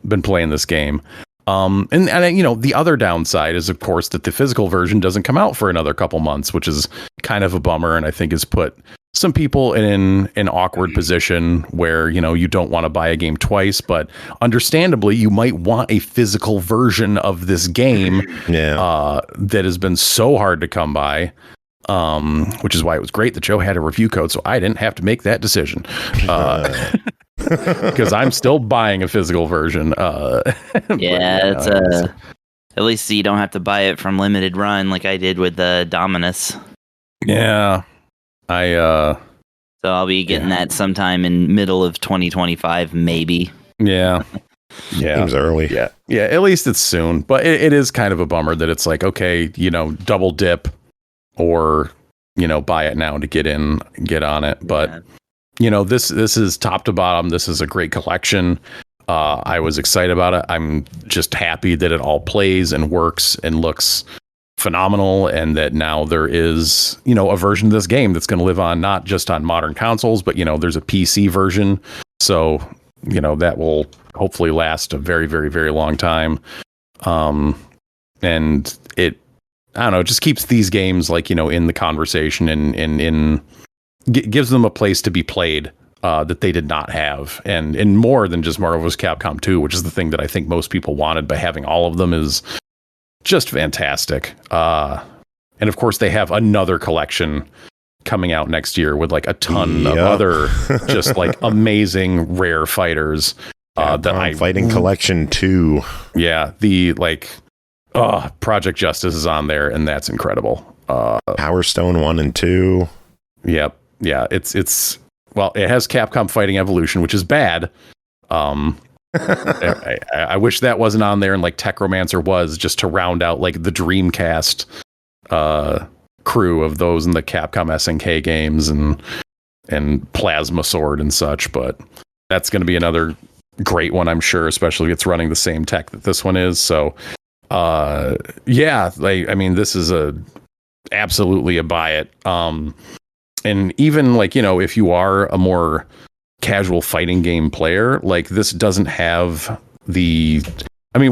Speaker 3: been playing this game. And the other downside is, of course, that the physical version doesn't come out for another couple months, which is kind of a bummer, and I think has put some people in an awkward position where, you don't want to buy a game twice, but understandably, you might want a physical version of this game that has been so hard to come by. Which is why it was great that Joe had a review code, so I didn't have to make that decision. Because I'm still buying a physical version.
Speaker 4: It's at least you don't have to buy it from limited run like I did with the Dominus.
Speaker 3: Yeah, so
Speaker 4: I'll be getting that sometime in middle of 2025, maybe.
Speaker 3: Yeah.
Speaker 2: Seems early.
Speaker 3: Yeah. At least it's soon, but it is kind of a bummer that it's like, okay, double dip. Or, buy it now to get on it. But, this is top to bottom. This is a great collection. I was excited about it. I'm just happy that it all plays and works and looks phenomenal. And that now there is, a version of this game that's going to live on, not just on modern consoles, but, there's a PC version. So, that will hopefully last a very, very, very long time. And I don't know, it just keeps these games in the conversation and gives them a place to be played that they did not have. And more than just Marvel vs. Capcom 2, which is the thing that I think most people wanted by having all of them, is just fantastic. And of course, they have another collection coming out next year with a ton of other just amazing rare fighters.
Speaker 2: Fighting Collection 2.
Speaker 3: Yeah, Project Justice is on there, and that's incredible.
Speaker 2: Power Stone 1 and 2.
Speaker 3: Yep. Yeah, it has Capcom Fighting Evolution, which is bad. I wish that wasn't on there, and Techromancer was, just to round out the Dreamcast crew of those in the Capcom SNK games and Plasma Sword and such, but that's going to be another great one, I'm sure, especially if it's running the same tech that this one is. So this is absolutely a buy it. And even if you are a more casual fighting game player, this doesn't have I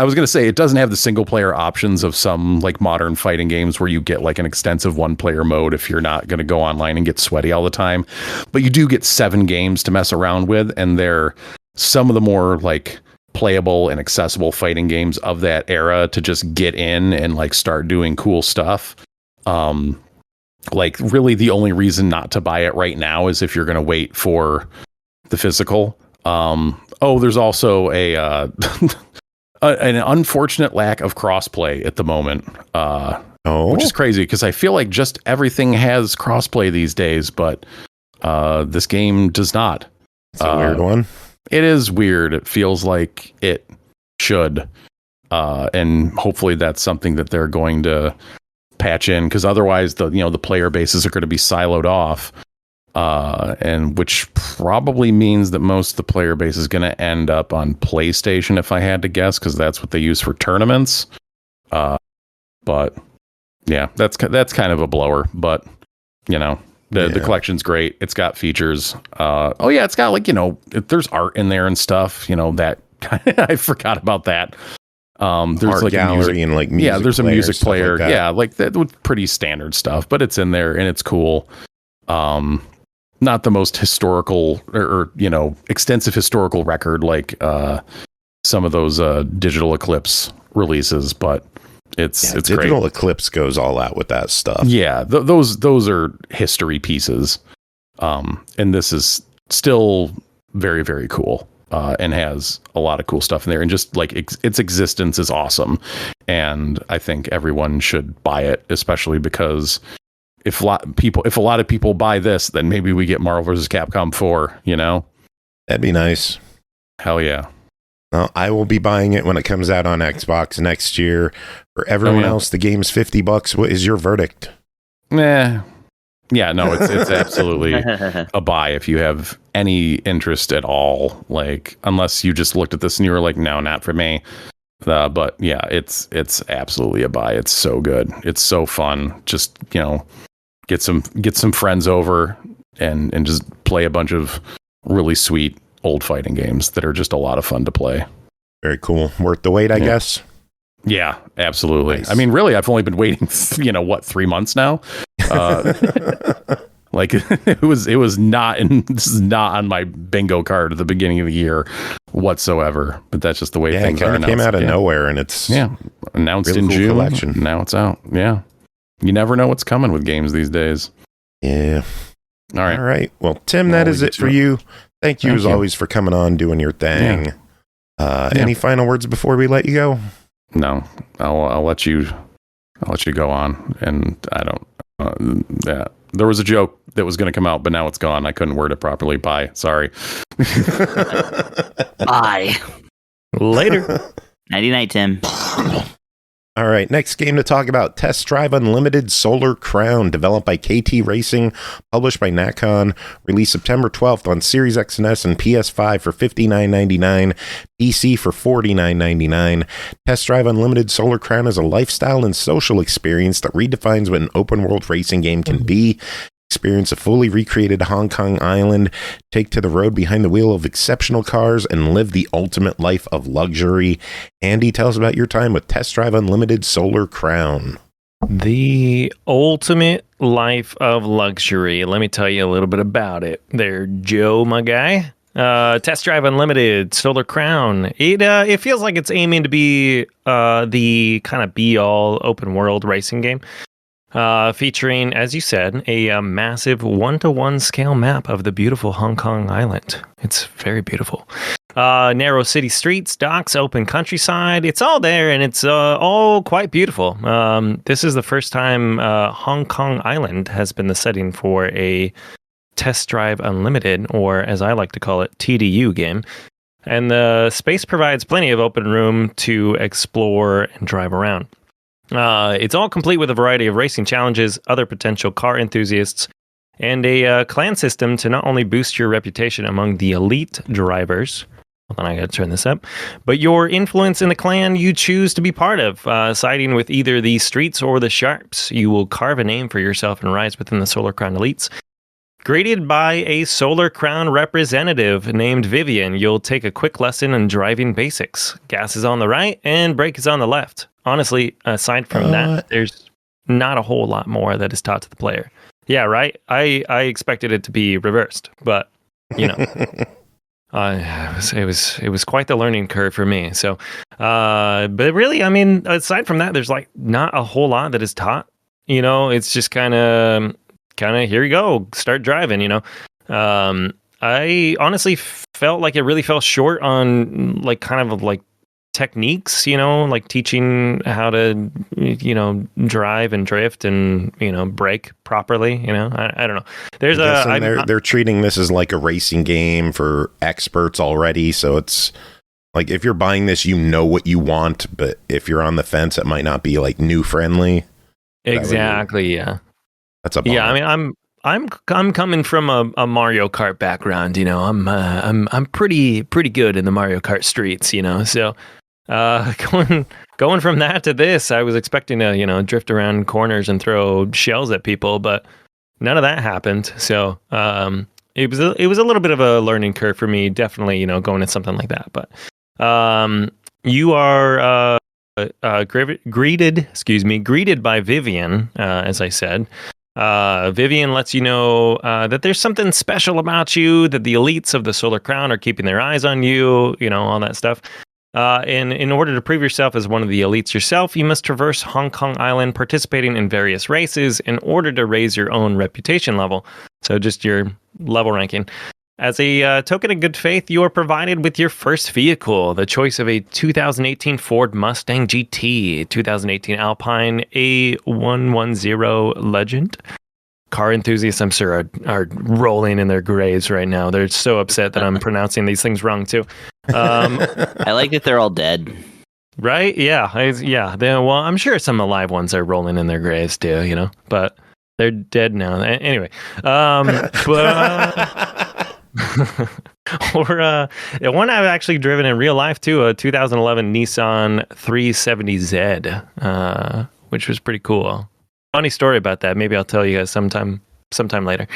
Speaker 3: was going to say it doesn't have the single player options of some modern fighting games where you get an extensive one player mode if you're not going to go online and get sweaty all the time. But you do get 7 games to mess around with, and they're some of the more playable and accessible fighting games of that era to just get in and like start doing cool stuff. Like really the only reason not to buy it right now is if you're going to wait for the physical. There's also an unfortunate lack of crossplay at the moment, which is crazy because I feel like just everything has crossplay these days, but this game does not.
Speaker 2: It's a weird one.
Speaker 3: It is weird. It feels like it should, and hopefully that's something that they're going to patch in, because otherwise the player bases are going to be siloed off, and which probably means that most of the player base is going to end up on PlayStation, if I had to guess, because that's what they use for tournaments. But yeah, that's kind of a blower, but the collection's great. It's got features. It's got there's art in there and stuff, that I forgot about that. There's
Speaker 2: art
Speaker 3: like
Speaker 2: gallery
Speaker 3: a music,
Speaker 2: and like music
Speaker 3: there's a music player.
Speaker 2: Like that.
Speaker 3: Like that with pretty standard stuff, but it's in there and it's cool. Not the most historical or extensive historical record like some of those Digital Eclipse releases, but it's great.
Speaker 2: Digital Eclipse goes all out with that stuff.
Speaker 3: Yeah, those are history pieces, and this is still very, very cool, and has a lot of cool stuff in there, and just like its existence is awesome, and I think everyone should buy it, especially because if a lot of people buy this, then maybe we get Marvel vs. Capcom 4.
Speaker 2: That'd be nice.
Speaker 3: Hell yeah.
Speaker 2: Well, I will be buying it when it comes out on Xbox next year. For everyone else, the game's $50. What is your verdict?
Speaker 3: Yeah, no, it's absolutely a buy if you have any interest at all. Like, unless you just looked at this and you were like, no, not for me. But yeah, it's absolutely a buy. It's so good. It's so fun. Just get some friends over and just play a bunch of really sweet old fighting games that are just a lot of fun to play.
Speaker 2: Very cool. Worth the wait, I guess.
Speaker 3: Yeah, absolutely.
Speaker 2: Nice.
Speaker 3: I mean, really, I've only been waiting, 3 months now. Like it was not this is not on my bingo card at the beginning of the year whatsoever. But that's just the way things are.
Speaker 2: It came out of nowhere, and it's
Speaker 3: announced
Speaker 2: really
Speaker 3: in
Speaker 2: cool
Speaker 3: June.
Speaker 2: Collection.
Speaker 3: Now it's out. Yeah, you never know what's coming with games these days.
Speaker 2: Yeah.
Speaker 3: All right.
Speaker 2: Well, Tim, that is it for you. Thank you always for coming on, doing your thing. Any final words before we let you go?
Speaker 3: No, I'll let you go on. And I don't. There was a joke that was going to come out, but now it's gone. I couldn't word it properly. Bye. Sorry.
Speaker 4: Bye.
Speaker 5: Later.
Speaker 4: Nighty night, Tim.
Speaker 2: All right, next game to talk about, Test Drive Unlimited Solar Crown, developed by KT Racing, published by Nacon, released September 12th on Series X and S and PS5 for $59.99, PC for $49.99. Test Drive Unlimited Solar Crown is a lifestyle and social experience that redefines what an open-world racing game can be. Experience a fully recreated Hong Kong island, take to the road behind the wheel of exceptional cars, and live the ultimate life of luxury. Andy, tell us about your time with Test Drive Unlimited Solar Crown.
Speaker 5: The ultimate life of luxury. Let me tell you a little bit about it there, Joe, my guy. Test Drive Unlimited Solar Crown. It feels like it's aiming to be the kind of be-all open-world racing game. Featuring, as you said, a massive 1-to-1 scale map of the beautiful Hong Kong island. It's very beautiful. Narrow city streets, docks, open countryside. It's all there, and it's all quite beautiful. This is the first time Hong Kong Island has been the setting for a Test Drive Unlimited, or as I like to call it, TDU game. And the space provides plenty of open room to explore and drive around. It's all complete with a variety of racing challenges, other potential car enthusiasts, and a clan system to not only boost your reputation among the elite drivers. Hold on, I gotta turn this up. But your influence in the clan you choose to be part of, siding with either the streets or the sharps. You will carve a name for yourself and rise within the Solar Crown elites. Graded by a Solar Crown representative named Vivian, you'll take a quick lesson in driving basics. Gas is on the right and brake is on the left. Honestly, aside from that, there's not a whole lot more that is taught to the player. Yeah, right? I expected it to be reversed, but, It was quite the learning curve for me. So, but really, I mean, aside from that, there's like not a whole lot that is taught. It's just kind of here you go, start driving. I honestly felt like it really fell short on like kind of like techniques, like teaching how to, drive and drift and, brake properly. I don't know.
Speaker 2: They're treating this as like a racing game for experts already. So it's like, if you're buying this, what you want, but if you're on the fence, it might not be like new friendly.
Speaker 5: Exactly. Yeah.
Speaker 2: That's a bummer.
Speaker 5: Yeah. I mean, I'm coming from a Mario Kart background, I'm pretty good in the Mario Kart streets, so going from that to this, I was expecting to drift around corners and throw shells at people, but none of that happened. So it was a little bit of a learning curve for me, definitely, going to something like that. But you are greeted by Vivian, as I said. Vivian lets you know that there's something special about you, that the elites of the Solar Crown are keeping their eyes on you, all that stuff. And in order to prove yourself as one of the elites yourself, you must traverse Hong Kong Island, participating in various races in order to raise your own reputation level. So just your level ranking. As a token of good faith, you are provided with your first vehicle, the choice of a 2018 Ford Mustang GT, 2018 Alpine A110 Legend. Car enthusiasts, I'm sure, are rolling in their graves right now. They're so upset that I'm pronouncing these things wrong, too.
Speaker 4: I like that they're all dead.
Speaker 5: Right? Yeah. Well, I'm sure some alive ones are rolling in their graves, too, but they're dead now. Anyway. Or one I've actually driven in real life, too, a 2011 Nissan 370Z, which was pretty cool. Funny story about that. Maybe I'll tell you guys sometime later.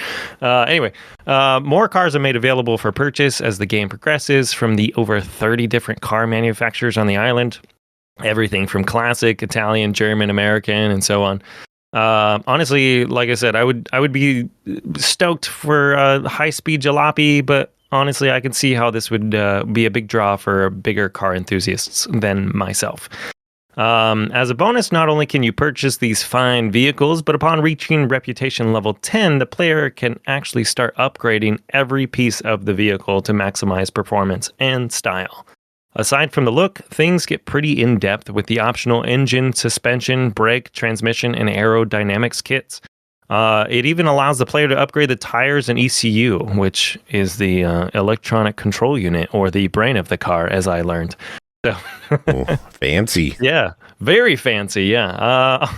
Speaker 5: Anyway, more cars are made available for purchase as the game progresses from the over 30 different car manufacturers on the island. Everything from classic, Italian, German, American, and so on. Honestly, like I said, I would be stoked for high-speed jalopy, but honestly, I can see how this would be a big draw for bigger car enthusiasts than myself. As a bonus, not only can you purchase these fine vehicles, but upon reaching reputation level 10, the player can actually start upgrading every piece of the vehicle to maximize performance and style. Aside from the look, things get pretty in-depth with the optional engine, suspension, brake, transmission, and aerodynamics kits. It even allows the player to upgrade the tires and ECU, which is the electronic control unit, or the brain of the car, as I learned. So,
Speaker 2: fancy.
Speaker 5: Yeah, very fancy. Yeah.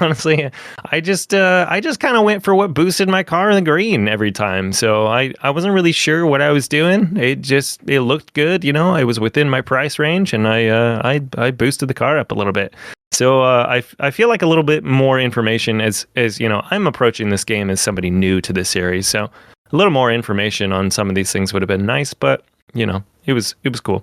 Speaker 5: Honestly, I just kind of went for what boosted my car in the green every time. So I wasn't really sure what I was doing. It looked good. It was within my price range, and I boosted the car up a little bit. So I feel like a little bit more information as I'm approaching this game as somebody new to this series. So a little more information on some of these things would have been nice, but it was cool.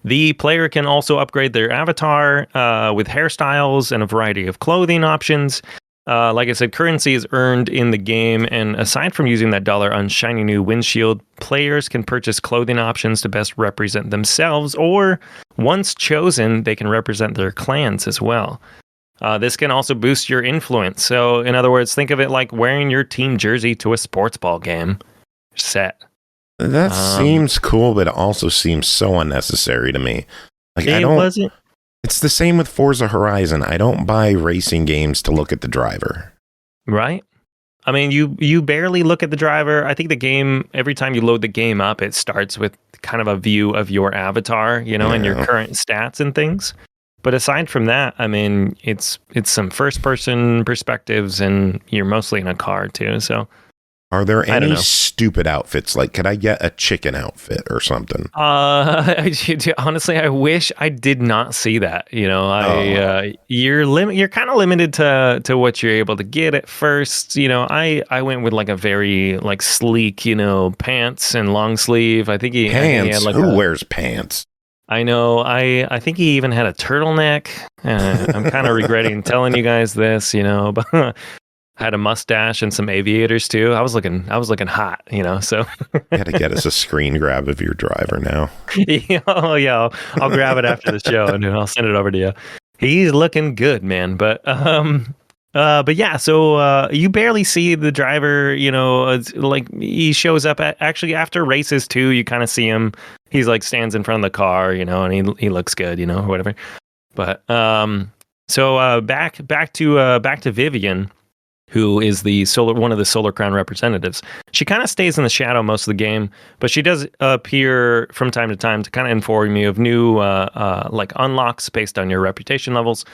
Speaker 5: The player can also upgrade their avatar with hairstyles and a variety of clothing options. Like I said, currency is earned in the game, and aside from using that dollar on shiny new windshield, players can purchase clothing options to best represent themselves, or once chosen, they can represent their clans as well. This can also boost your influence. So, in other words, think of it like wearing your team jersey to a sports ball game. Set.
Speaker 2: That seems cool, but it also seems so unnecessary to me. Like,
Speaker 5: wasn't.
Speaker 2: It's the same with Forza Horizon. I don't buy racing games to look at the driver.
Speaker 5: Right? I mean, you barely look at the driver. I think the game, every time you load the game up, it starts with kind of a view of your avatar, and your current stats and things. But aside from that, I mean, it's some first-person perspectives, and you're mostly in a car, too, so...
Speaker 2: Are there any stupid outfits? Like, could I get a chicken outfit or something?
Speaker 5: Honestly, I wish I did not see that. You're kind of limited to what you're able to get at first. I went with like a very like sleek, pants and long sleeve. I think he had like
Speaker 2: who wears pants?
Speaker 5: I know. I think he even had a turtleneck. I'm kind of regretting telling you guys this, but. had a mustache and some aviators too. I was looking hot, so.
Speaker 2: You got to get us a screen grab of your driver now.
Speaker 5: Oh yeah, I'll grab it after the show and I'll send it over to you. He's looking good, man. But yeah, so you barely see the driver, it's like he shows up actually after races too. You kind of see him. He's like stands in front of the car, and he looks good, or whatever. But so back to Vivian, who is one of the Solar Crown representatives. She kind of stays in the shadow most of the game, but she does appear from time to time to kind of inform you of new like unlocks based on your reputation levels.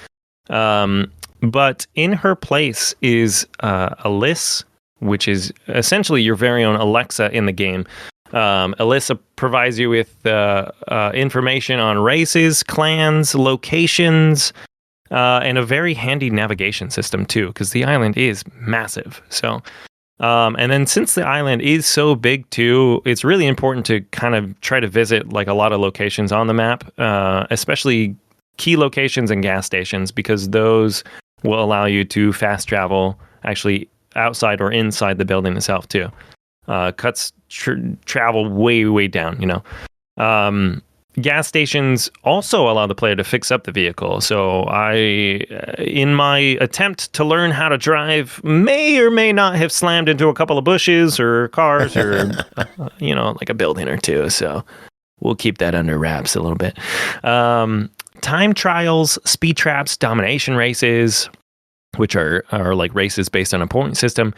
Speaker 5: But in her place is Alyssa, which is essentially your very own Alexa in the game. Alyssa provides you with information on races, clans, locations, and a very handy navigation system too, because the island is massive. So, and then since the island is so big too, it's really important to kind of try to visit like a lot of locations on the map, especially key locations and gas stations, because those will allow you to fast travel actually outside or inside the building itself too. Cuts travel way down, Gas stations also allow the player to fix up the vehicle. So in my attempt to learn how to drive, may or may not have slammed into a couple of bushes or cars or, like a building or two. So we'll keep that under wraps a little bit. Time trials, speed traps, domination races, which are like races based on a point system.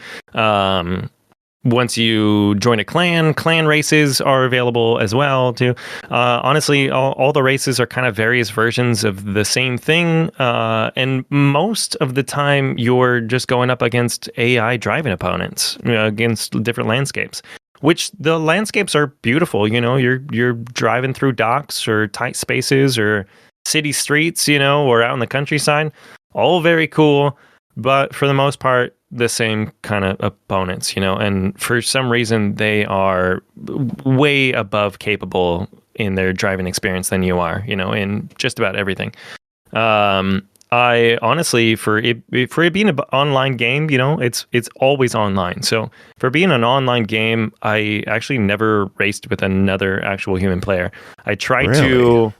Speaker 5: Once you join a clan races are available as well too. Honestly, all the races are kind of various versions of the same thing. And most of the time you're just going up against AI driving opponents, against different landscapes, which the landscapes are beautiful. You're driving through docks or tight spaces or city streets, or out in the countryside. All very cool. But for the most part, the same kind of opponents, and for some reason they are way above capable in their driving experience than you are, in just about everything. I honestly, for it being an online game, it's always online. So for being an online game, I actually never raced with another actual human player. I tried to.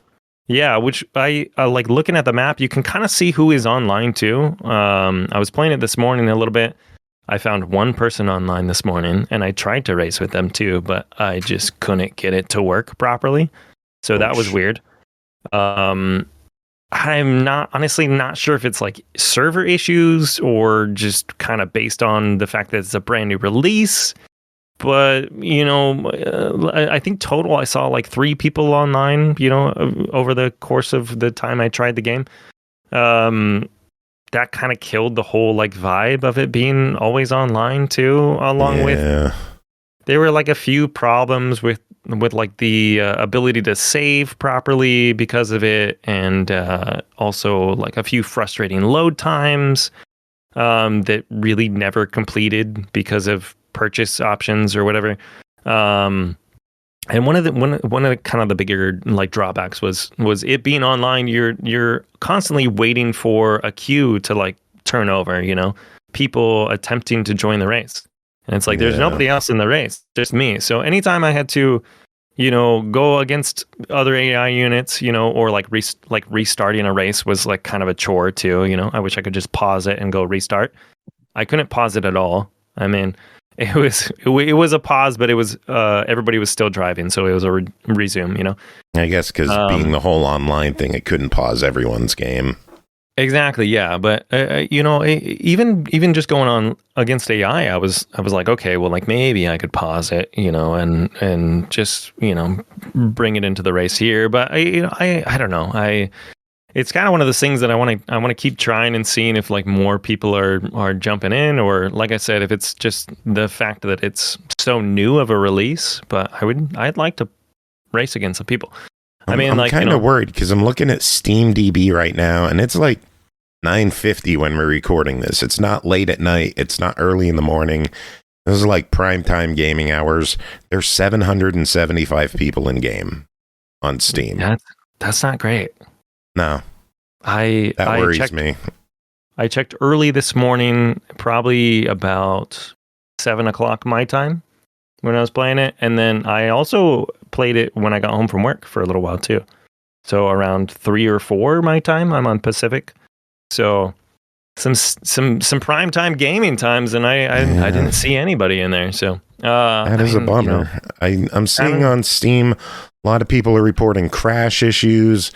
Speaker 5: Yeah, which I like looking at the map, you can kind of see who is online too. I was playing it this morning a little bit. I found one person online this morning and I tried to race with them too, but I just couldn't get it to work properly. So that was weird. I'm honestly not sure if it's like server issues or just kind of based on the fact that it's a brand new release. But, I think total I saw like 3 people online, over the course of the time I tried the game. That kind of killed the whole like vibe of it being always online too, along with there were like a few problems with like the ability to save properly because of it. And also like a few frustrating load times that really never completed because of purchase options or whatever. And one of the kind of the bigger like drawbacks was it being online. You're constantly waiting for a queue to like turn over, people attempting to join the race. And it's like, there's nobody else in the race, just me. So anytime I had to, go against other AI units, or like restarting a race was like kind of a chore too. I wish I could just pause it and go restart. I couldn't pause it at all. I mean, it was a pause, but it was everybody was still driving, so it was a resume.
Speaker 2: I guess because being the whole online thing, it couldn't pause everyone's game.
Speaker 5: Exactly, yeah. But even just going on against AI, I was like, okay, well, like maybe I could pause it, and just bring it into the race here. But I don't know. It's kind of one of those things that I want to keep trying and seeing if like more people are jumping in, or like I said, if it's just the fact that it's so new of a release. But I'd like to race against some people. I'm kind of worried because I'm looking at
Speaker 2: SteamDB right now, and it's like 9:50 when we're recording this. It's not late at night. It's not early in the morning. Those are like prime time gaming hours. There's 775 people in game on Steam.
Speaker 5: That's not great.
Speaker 2: No, that worries me.
Speaker 5: I checked early this morning, probably about 7 o'clock my time when I was playing it. And then I also played it when I got home from work for a little while too. So around 3 or 4 my time, I'm on Pacific. So some prime time gaming times, and I didn't see anybody in there. So
Speaker 2: that is a bummer. I'm seeing on Steam, a lot of people are reporting crash issues.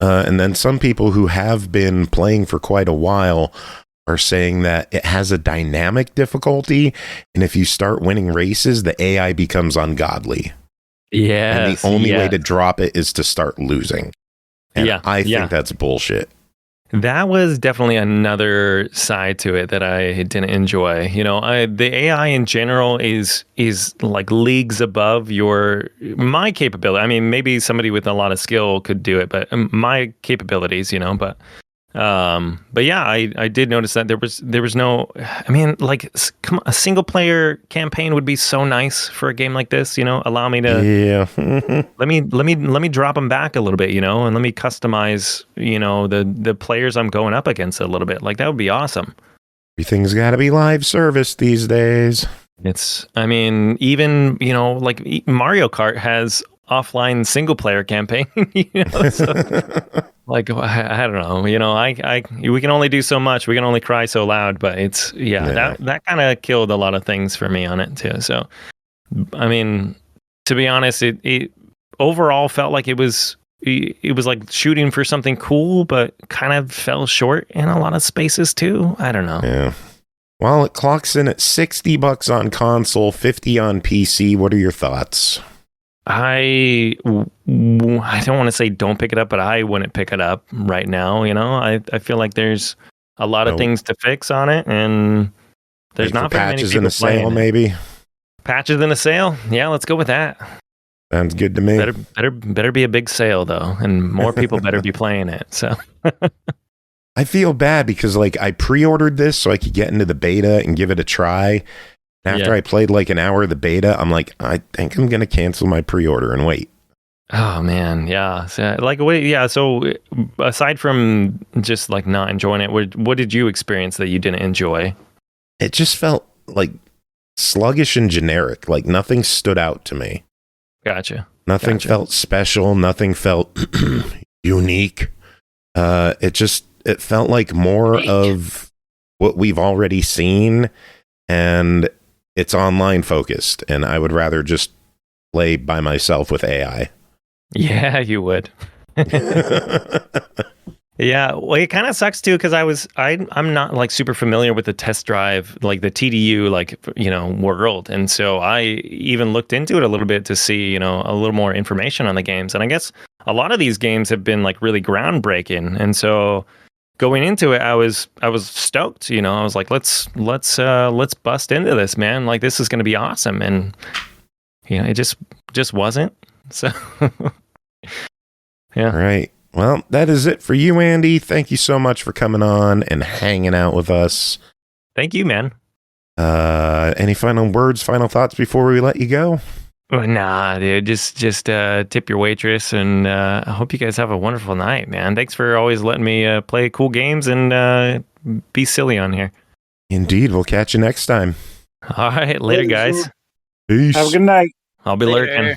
Speaker 2: And then some people who have been playing for quite a while are saying that it has a dynamic difficulty. And if you start winning races, the AI becomes ungodly.
Speaker 5: Yeah.
Speaker 2: And the only way to drop it is to start losing. And I think that's bullshit.
Speaker 5: That was definitely another side to it that I didn't enjoy. You know, the AI in general is like leagues above my capability. I mean, maybe somebody with a lot of skill could do it, but my capabilities, you know, but yeah, I did notice that there was no, I mean, like a single player campaign would be so nice for a game like this, you know, allow me to, let me drop them back a little bit, you know, and let me customize, you know, the players I'm going up against a little bit. Like that would be awesome.
Speaker 2: Everything's got to be live service these days.
Speaker 5: I mean, even, you know, like Mario Kart has offline single player campaign, you know, so, like I don't know, you know, we can only do so much, we can only cry so loud, but it's that kind of killed a lot of things for me on it too. So I mean, to be honest, it overall felt like it was like shooting for something cool, but kind of fell short in a lot of spaces too. I don't know.
Speaker 2: Yeah. Well, it clocks in at $60 on console, $50 on PC. What are your thoughts?
Speaker 5: I don't want to say don't pick it up, but I wouldn't pick it up right now. You know, I feel like there's a lot of things to fix on it, and there's not very many people playing it.
Speaker 2: Maybe
Speaker 5: patches in a sale. Yeah, let's go with that.
Speaker 2: Sounds good to me.
Speaker 5: Better be a big sale though, and more people better be playing it. So
Speaker 2: I feel bad because like I pre-ordered this so I could get into the beta and give it a try. After I played like an hour of the beta, I'm like, I think I'm going to cancel my pre-order and wait.
Speaker 5: Oh man, yeah. So, like, wait, yeah. So, aside from just like not enjoying it, what did you experience that you didn't enjoy?
Speaker 2: It just felt like sluggish and generic. Like nothing stood out to me.
Speaker 5: Gotcha.
Speaker 2: Nothing felt special. Nothing felt unique. It felt like more of what we've already seen, and it's online focused, and I would rather just play by myself with AI.
Speaker 5: Yeah, you would. Yeah, well, it kind of sucks too because I'm not like super familiar with the test drive, like the TDU, like, you know, world, and so I even looked into it a little bit to see, you know, a little more information on the games, and I guess a lot of these games have been like really groundbreaking, and so going into it, I was stoked. You know, I was like, let's bust into this, man. Like this is going to be awesome, and you know, it just wasn't. So, yeah.
Speaker 2: All right. Well, that is it for you, Andy. Thank you so much for coming on and hanging out with us.
Speaker 5: Thank you, man.
Speaker 2: Any final words, final thoughts before we let you go?
Speaker 5: Nah, dude. Just tip your waitress, and I hope you guys have a wonderful night, man. Thanks for always letting me play cool games and be silly on here.
Speaker 2: Indeed. We'll catch you next time.
Speaker 5: All right, later, guys.
Speaker 2: Peace.
Speaker 7: Have a good night.
Speaker 5: I'll be lurking.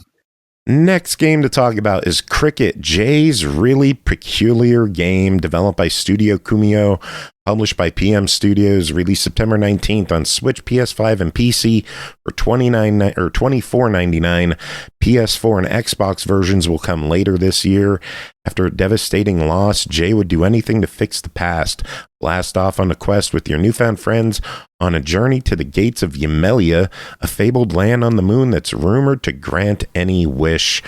Speaker 2: Next game to talk about is Cricket, Jay's Really Peculiar Game, developed by Studio Kumiho, published by PM Studios, released September 19th on Switch, PS5, and PC for $24.99. PS4 and Xbox versions will come later this year. After a devastating loss, Jay would do anything to fix the past. Blast off on a quest with your newfound friends on a journey to the gates of Yemelia, a fabled land on the moon that's rumored to grant any wish.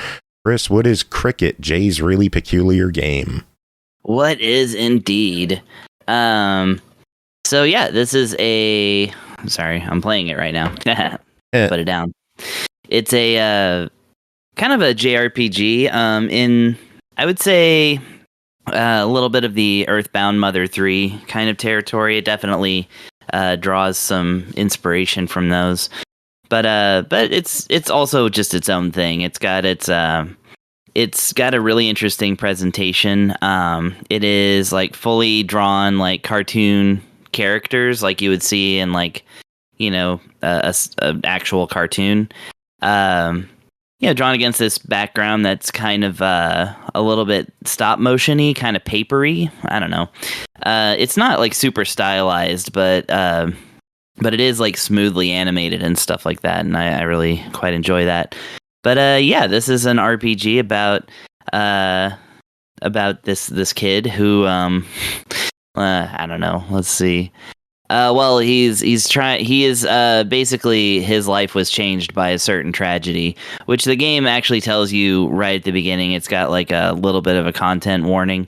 Speaker 2: Chris, what is Cricket, Jay's Really Peculiar Game?
Speaker 4: What is indeed? So yeah, this is I'm sorry, I'm playing it right now. Put it down. It's a kind of a JRPG in, I would say, a little bit of the Earthbound Mother 3 kind of territory. It definitely draws some inspiration from those. But it's also just its own thing. It's got its it's got a really interesting presentation. It is like fully drawn like cartoon characters like you would see in like, you know, a actual cartoon. Drawn against this background that's kind of a little bit stop motion-y, kind of papery. I don't know. It's not like super stylized, but it is like smoothly animated and stuff like that, and I really quite enjoy that. But this is an RPG about this kid who I don't know. Let's see. Well, he's trying. He is basically his life was changed by a certain tragedy, which the game actually tells you right at the beginning. It's got like a little bit of a content warning.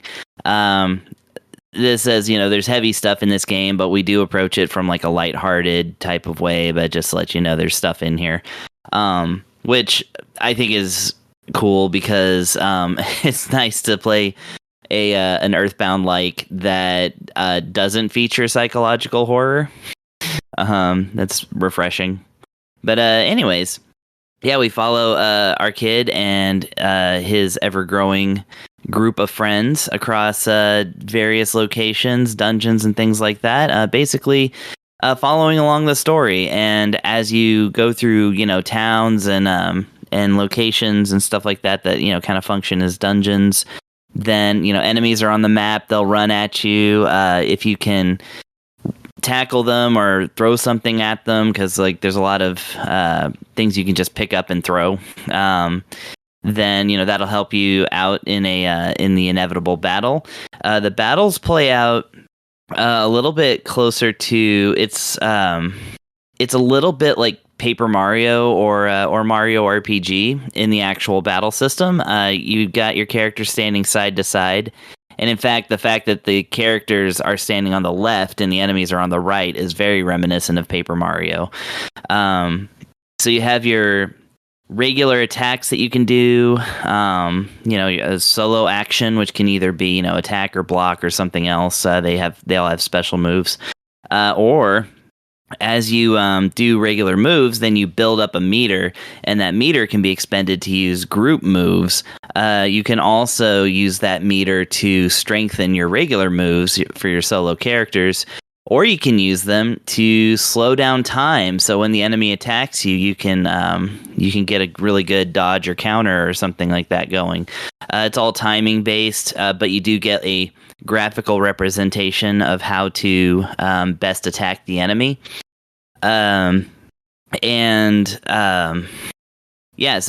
Speaker 4: This says, you know, there's heavy stuff in this game, but we do approach it from like a lighthearted type of way. But just to let you know, there's stuff in here, which I think is cool because it's nice to play an Earthbound like that doesn't feature psychological horror. That's refreshing. But anyways, yeah, we follow our kid and his ever-growing group of friends across various locations, dungeons, and things like that. Basically, following along the story. And as you go through, you know, towns and locations and stuff like that, you know, kind of function as dungeons, then, you know, enemies are on the map. They'll run at you. If you can tackle them or throw something at them, because like there's a lot of things you can just pick up and throw, then, you know, that'll help you out in the inevitable battle. The battles play out a little bit closer to it's a little bit like Paper Mario or Mario RPG in the actual battle system. You got your characters standing side to side, and in fact, the fact that the characters are standing on the left and the enemies are on the right is very reminiscent of Paper Mario. So you have your regular attacks that you can do, you know, a solo action, which can either be, you know, attack or block or something else. They all have special moves, or as you do regular moves, then you build up a meter, and that meter can be expended to use group moves. You can also use that meter to strengthen your regular moves for your solo characters, or you can use them to slow down time. So when the enemy attacks you, you can get a really good dodge or counter or something like that going. It's all timing based, but you do get a graphical representation of how to best attack the enemy. So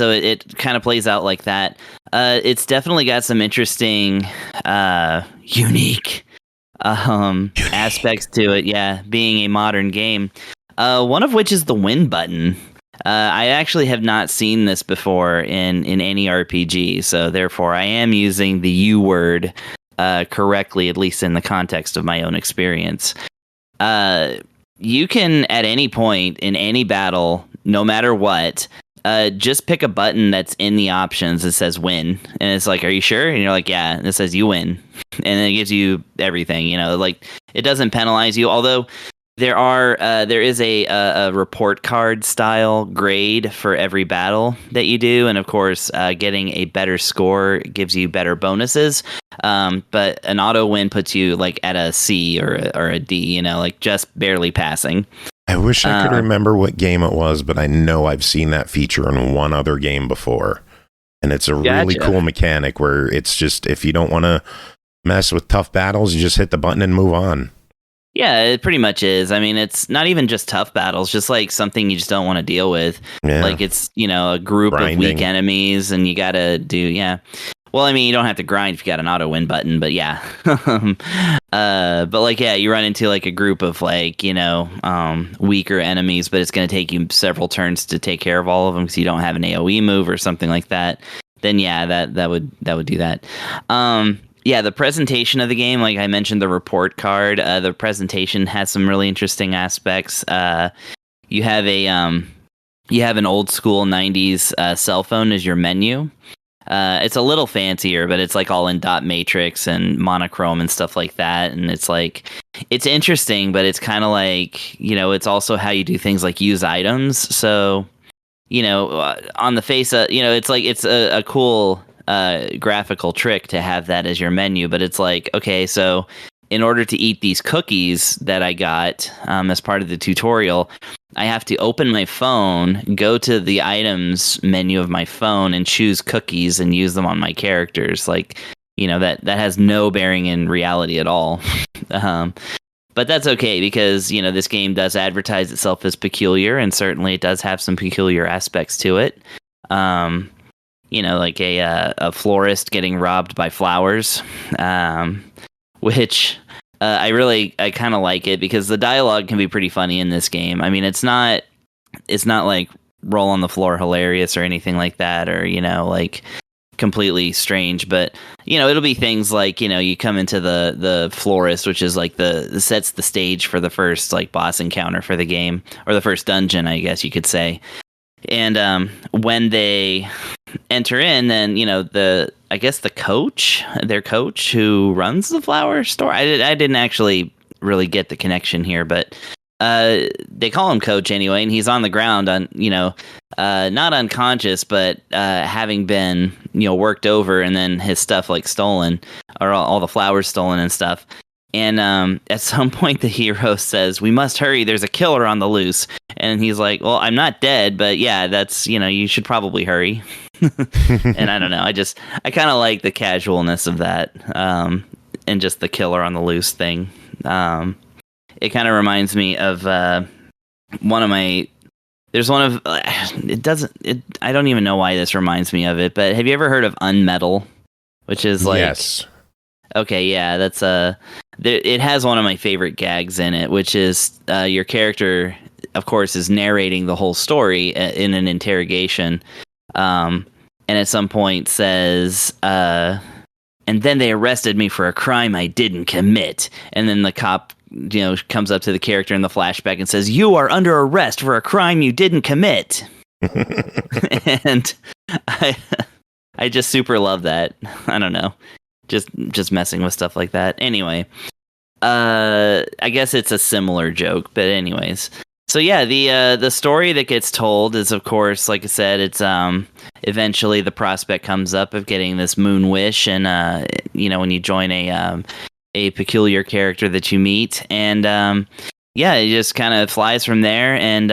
Speaker 4: it kind of plays out like that. It's definitely got some interesting, unique aspects to it. Yeah, being a modern game. One of which is the win button. I actually have not seen this before in any RPG, so therefore I am using the U word correctly, at least in the context of my own experience. You can, at any point in any battle, no matter what, just pick a button that's in the options that says win. And it's like, are you sure? And you're like, yeah. And it says you win. And then it gives you everything, you know, like it doesn't penalize you. Although there is a report card style grade for every battle that you do. And of course, getting a better score gives you better bonuses. But an auto win puts you like at a C or a D, you know, like just barely passing.
Speaker 2: I wish I could remember what game it was, but I know I've seen that feature in one other game before. And it's a really cool mechanic where it's just, if you don't want to mess with tough battles, you just hit the button and move on.
Speaker 4: Yeah, it pretty much is. I mean, it's not even just tough battles, just like something you just don't want to deal with. Yeah. Like it's, you know, a group of weak enemies and you got to do, yeah. Well, I mean, you don't have to grind if you got an auto win button, but yeah. But like, yeah, you run into like a group of like, you know, weaker enemies, but it's going to take you several turns to take care of all of them because you don't have an AoE move or something like that. Then yeah, that would do that. Yeah, the presentation of the game, like I mentioned, the report card, the presentation has some really interesting aspects. You have an old school 90s cell phone as your menu. It's a little fancier, but it's like all in dot matrix and monochrome and stuff like that. And it's like, it's interesting, but it's kind of like, you know, it's also how you do things like use items. So, you know, on the face of, you know, it's like, it's a cool graphical trick to have that as your menu, but it's like, okay, so in order to eat these cookies that I got as part of the tutorial, I have to open my phone, go to the items menu of my phone, and choose cookies and use them on my characters. Like, that has no bearing in reality at all. But that's okay, because, this game does advertise itself as peculiar, and certainly it does have some peculiar aspects to it. Like a florist getting robbed by flowers, which I kind of like it, because the dialogue can be pretty funny in this game. I mean, it's not like roll on the floor hilarious or anything like that, or like completely strange, but it'll be things like, you come into the florist, which is like sets the stage for the first like boss encounter for the game, or the first dungeon, I guess you could say. And when they enter in, then the coach who runs the flower store, I didn't actually really get the connection here, but they call him Coach anyway, and he's on the ground on not unconscious, but having been worked over, and then his stuff like stolen, or all the flowers stolen and stuff. And at some point, the hero says, "We must hurry. There's a killer on the loose." And he's like, "Well, I'm not dead, but yeah, that's you should probably hurry." And I don't know. I kind of like the casualness of that, and just the killer on the loose thing. It kind of reminds me of one of my. There's one of it doesn't. I don't even know why this reminds me of it. But have you ever heard of Unmetal? Which is like,
Speaker 2: yes.
Speaker 4: Okay, yeah, that's it has one of my favorite gags in it, which is your character, of course, is narrating the whole story in an interrogation, and at some point says, "And then they arrested me for a crime I didn't commit." And then the cop, comes up to the character in the flashback and says, "You are under arrest for a crime you didn't commit." And I just super love that. I don't know. Just messing with stuff like that. Anyway, I guess it's a similar joke, but anyways. So yeah, the story that gets told is, of course, like I said, it's eventually the prospect comes up of getting this moon wish, and when you join a peculiar character that you meet, and yeah, it just kind of flies from there, and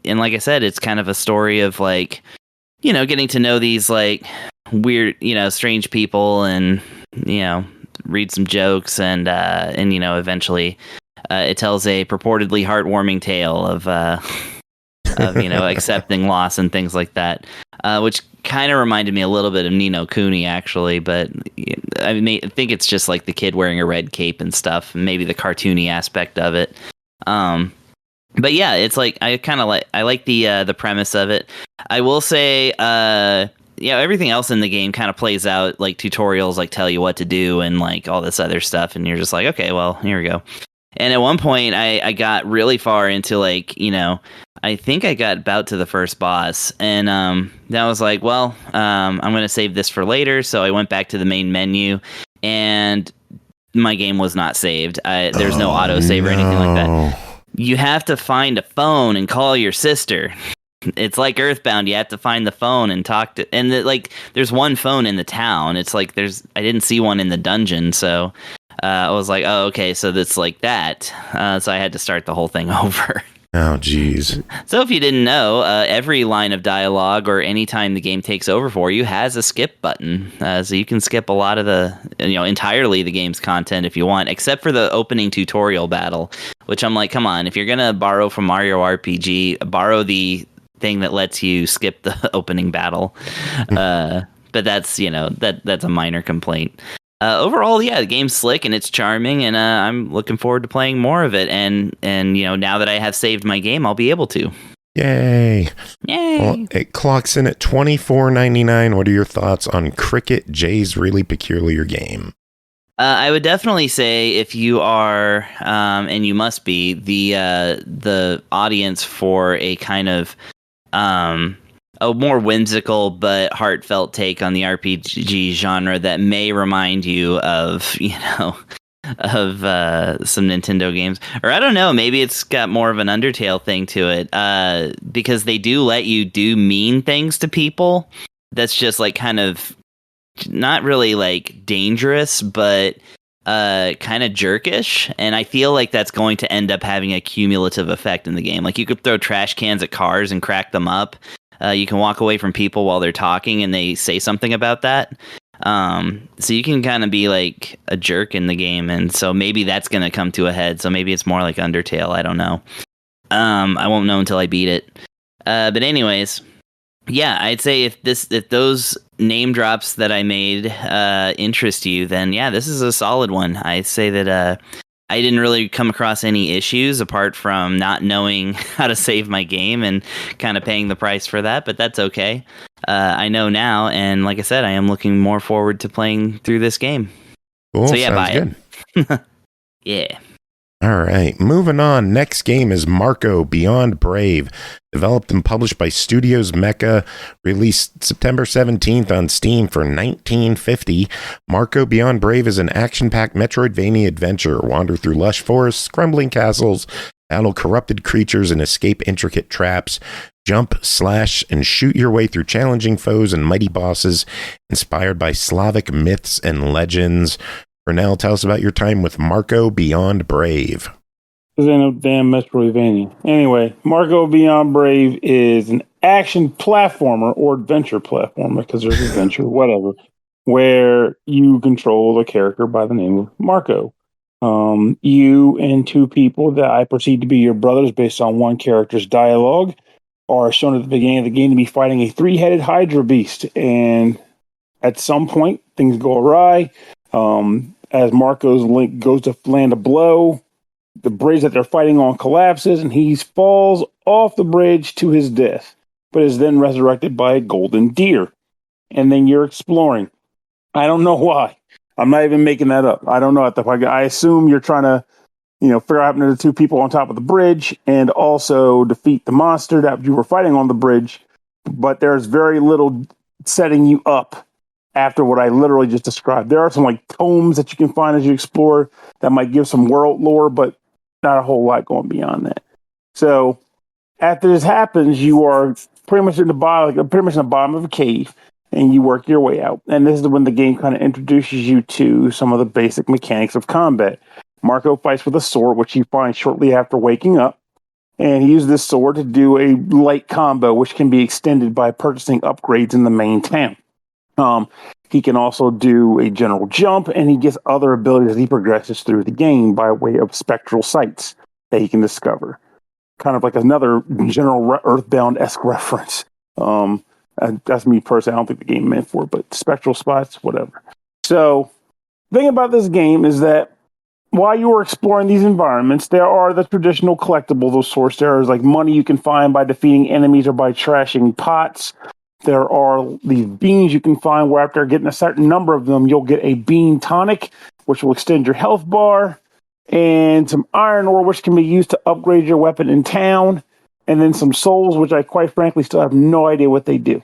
Speaker 4: like I said, it's kind of a story of like, getting to know these like weird, strange people, and read some jokes, and eventually it tells a purportedly heartwarming tale of accepting loss and things like that, which kind of reminded me a little bit of Ni no Kuni, actually, but I think it's just like the kid wearing a red cape and stuff, and maybe the cartoony aspect of it. But yeah, it's like I like the premise of it. I will say, everything else in the game kind of plays out like tutorials, like tell you what to do and like all this other stuff, and you're just like, okay, well, here we go. And at one point, I got really far into like, I think I got about to the first boss, and then I was like, well, I'm going to save this for later. So I went back to the main menu, and my game was not saved. There's no autosave or anything like that. You have to find a phone and call your sister. It's like Earthbound. You have to find the phone and talk to, and there's one phone in the town. It's like I didn't see one in the dungeon, so I was like, oh, okay, so that's like that. So I had to start the whole thing over.
Speaker 2: Oh, geez.
Speaker 4: So if you didn't know, every line of dialogue or any time the game takes over for you has a skip button. So you can skip a lot of entirely the game's content if you want, except for the opening tutorial battle, which I'm like, come on, if you're going to borrow from Mario RPG, borrow the thing that lets you skip the opening battle. But that's, that's a minor complaint. Overall, yeah, the game's slick and it's charming, and I'm looking forward to playing more of it. And now that I have saved my game, I'll be able to.
Speaker 2: Yay! Well, it clocks in at $24.99. What are your thoughts on Cricket J's Really Peculiar Game?
Speaker 4: I would definitely say if you are, and you must be, the audience for a kind of a more whimsical but heartfelt take on the RPG genre that may remind you of, of some Nintendo games. Or I don't know, maybe it's got more of an Undertale thing to it, because they do let you do mean things to people. That's just like kind of not really like dangerous, but kind of jerkish, and I feel like that's going to end up having a cumulative effect in the game. Like you could throw trash cans at cars and crack them up. You can walk away from people while they're talking and they say something about that. So you can kind of be like a jerk in the game, and so maybe that's going to come to a head. So maybe it's more like Undertale. I don't know. I won't know until I beat it. But anyways, yeah, I'd say if those name drops that I made interest you, then yeah, this is a solid one. I'd say that I didn't really come across any issues apart from not knowing how to save my game and kind of paying the price for that, but that's okay. I know now, and like I said, I am looking more forward to playing through this game.
Speaker 2: Cool,
Speaker 4: so yeah, buy
Speaker 2: good.
Speaker 4: it. Yeah.
Speaker 2: All right, moving on. Next game is Marko Beyond Brave, developed and published by Studios Mechka, released September 17th on Steam for $19.50. Marko Beyond Brave is an action-packed Metroidvania adventure. Wander through lush forests, crumbling castles, battle corrupted creatures, and escape intricate traps. Jump, slash, and shoot your way through challenging foes and mighty bosses inspired by Slavic myths and legends. Pernell, tell us about your time with Marko Beyond Brave.
Speaker 7: This ain't no damn Metroidvania. Anyway, Marko Beyond Brave is an action platformer or adventure platformer, because there's adventure, whatever, where you control a character by the name of Marko. You and two people that I perceive to be your brothers based on one character's dialogue are shown at the beginning of the game to be fighting a three-headed Hydra beast. And at some point, things go awry. As Marko's link goes to land a blow, the bridge that they're fighting on collapses, and he falls off the bridge to his death, but is then resurrected by a golden deer. And then you're exploring. I don't know why. I'm not even making that up. I don't know. I assume you're trying to, figure out what happened to the two people on top of the bridge and also defeat the monster that you were fighting on the bridge. But there's very little setting you up after what I literally just described. There are some like tomes that you can find as you explore that might give some world lore, but not a whole lot going beyond that. So after this happens, you are pretty much in the bottom of a cave, and you work your way out. And this is when the game kind of introduces you to some of the basic mechanics of combat. Marko fights with a sword, which he finds shortly after waking up. And he uses this sword to do a light combo, which can be extended by purchasing upgrades in the main town. He can also do a general jump, and he gets other abilities as he progresses through the game by way of spectral sights that he can discover. Kind of like another general Earthbound-esque reference. That's me personally. I don't think the game meant for it, but spectral spots, whatever. So, the thing about this game is that while you are exploring these environments, there are the traditional collectibles of sorts. There is like money you can find by defeating enemies or by trashing pots. There are these beans you can find where after getting a certain number of them, you'll get a bean tonic, which will extend your health bar, and some iron ore, which can be used to upgrade your weapon in town, and then some souls, which I quite frankly still have no idea what they do.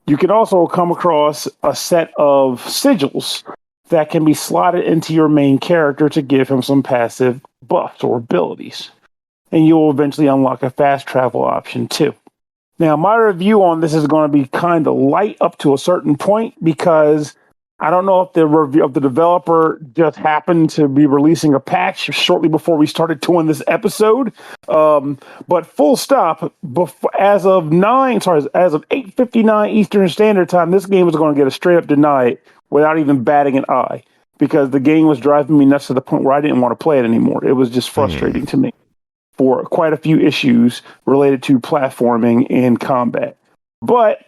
Speaker 7: You can also come across a set of sigils that can be slotted into your main character to give him some passive buffs or abilities. And you will eventually unlock a fast travel option too. Now, my review on this is going to be kind of light up to a certain point because I don't know if the review of the developer just happened to be releasing a patch shortly before we started doing this episode. But full stop, as of 8:59 Eastern Standard Time, this game was going to get a straight up deny without even batting an eye because the game was driving me nuts to the point where I didn't want to play it anymore. It was just frustrating to me for quite a few issues related to platforming and combat. But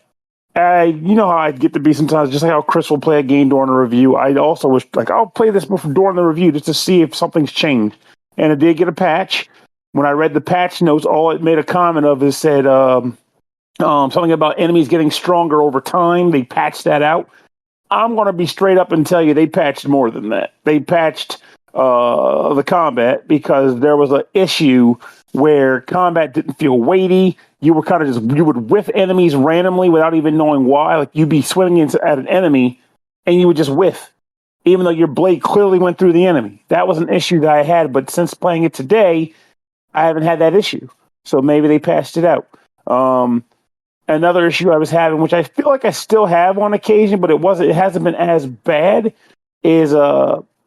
Speaker 7: you know how I get to be sometimes, just like how Chris will play a game during a review. I also was like, I'll play this before during the review just to see if something's changed. And it did get a patch. When I read the patch notes, all it made a comment of is said something about enemies getting stronger over time. They patched that out. I'm going to be straight up and tell you they patched more than that. They patched the combat because there was an issue where combat didn't feel weighty. You were kind of you would whiff enemies randomly without even knowing why. Like you'd be swinging at an enemy and you would just whiff, even though your blade clearly went through the enemy. That was an issue that I had, but since playing it today, I haven't had that issue. So maybe they patched it out. another issue I was having, which I feel like I still have on occasion, but it hasn't been as bad, is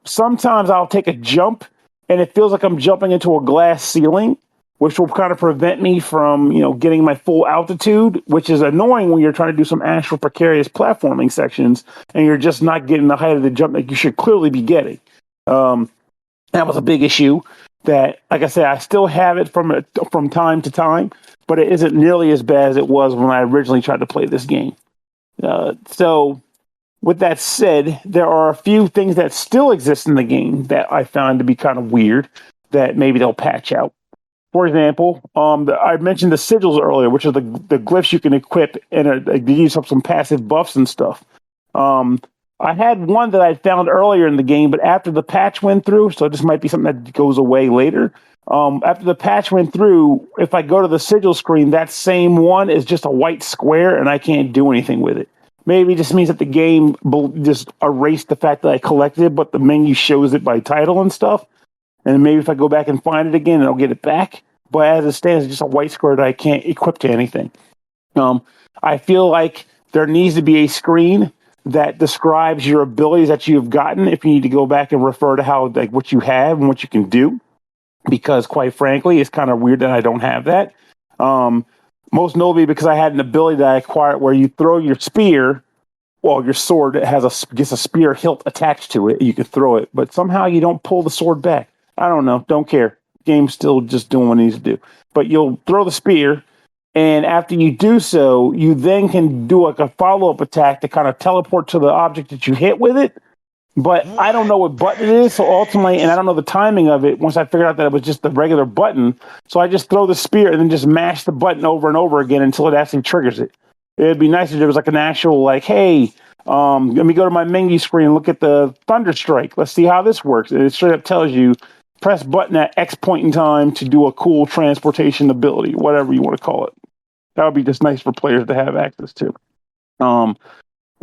Speaker 7: sometimes I'll take a jump and it feels like I'm jumping into a glass ceiling, which will kind of prevent me from, getting my full altitude, which is annoying when you're trying to do some actual precarious platforming sections and you're just not getting the height of the jump that you should clearly be getting. That was a big issue that, like I said, I still have it from time to time, but it isn't nearly as bad as it was when I originally tried to play this game. So with that said, there are a few things that still exist in the game that I found to be kind of weird that maybe they'll patch out. For example, I mentioned the sigils earlier, which are the glyphs you can equip and they use up some passive buffs and stuff. I had one that I found earlier in the game, but after the patch went through, so this might be something that goes away later. After the patch went through, if I go to the sigil screen, that same one is just a white square and I can't do anything with it. Maybe it just means that the game just erased the fact that I collected it, but the menu shows it by title and stuff. And maybe if I go back and find it again, I'll get it back. But as it stands, it's just a white square that I can't equip to anything. I feel like there needs to be a screen that describes your abilities that you've gotten if you need to go back and refer to how, like, what you have and what you can do. Because quite frankly, it's kind of weird that I don't have that. Most notably because I had an ability that I acquired where you throw your spear, well, your sword gets a spear hilt attached to it. You can throw it, but somehow you don't pull the sword back. I don't know. Don't care. Game's still just doing what it needs to do. But you'll throw the spear, and after you do so, you then can do like a follow-up attack to kind of teleport to the object that you hit with it. But I don't know what button it is, so ultimately, and I don't know the timing of it, once I figured out that it was just the regular button, so I just throw the spear and then just mash the button over and over again until it actually triggers it. It'd be nice if there was like an actual, like, hey, let me go to my menu screen and look at the Thunder Strike. Let's see how this works. And it straight up tells you, press button at X point in time to do a cool transportation ability, whatever you want to call it. That would be just nice for players to have access to.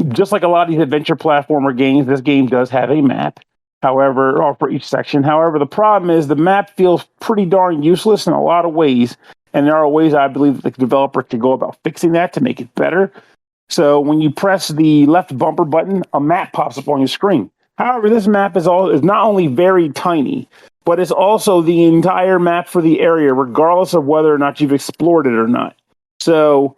Speaker 7: Just like a lot of these adventure platformer games, this game does have a map. However, or for each section. However, the problem is the map feels pretty darn useless in a lot of ways. And there are ways I believe that the developer could go about fixing that to make it better. So when you press the left bumper button, a map pops up on your screen. However, this map is not only very tiny, but it's also the entire map for the area, regardless of whether or not you've explored it or not. So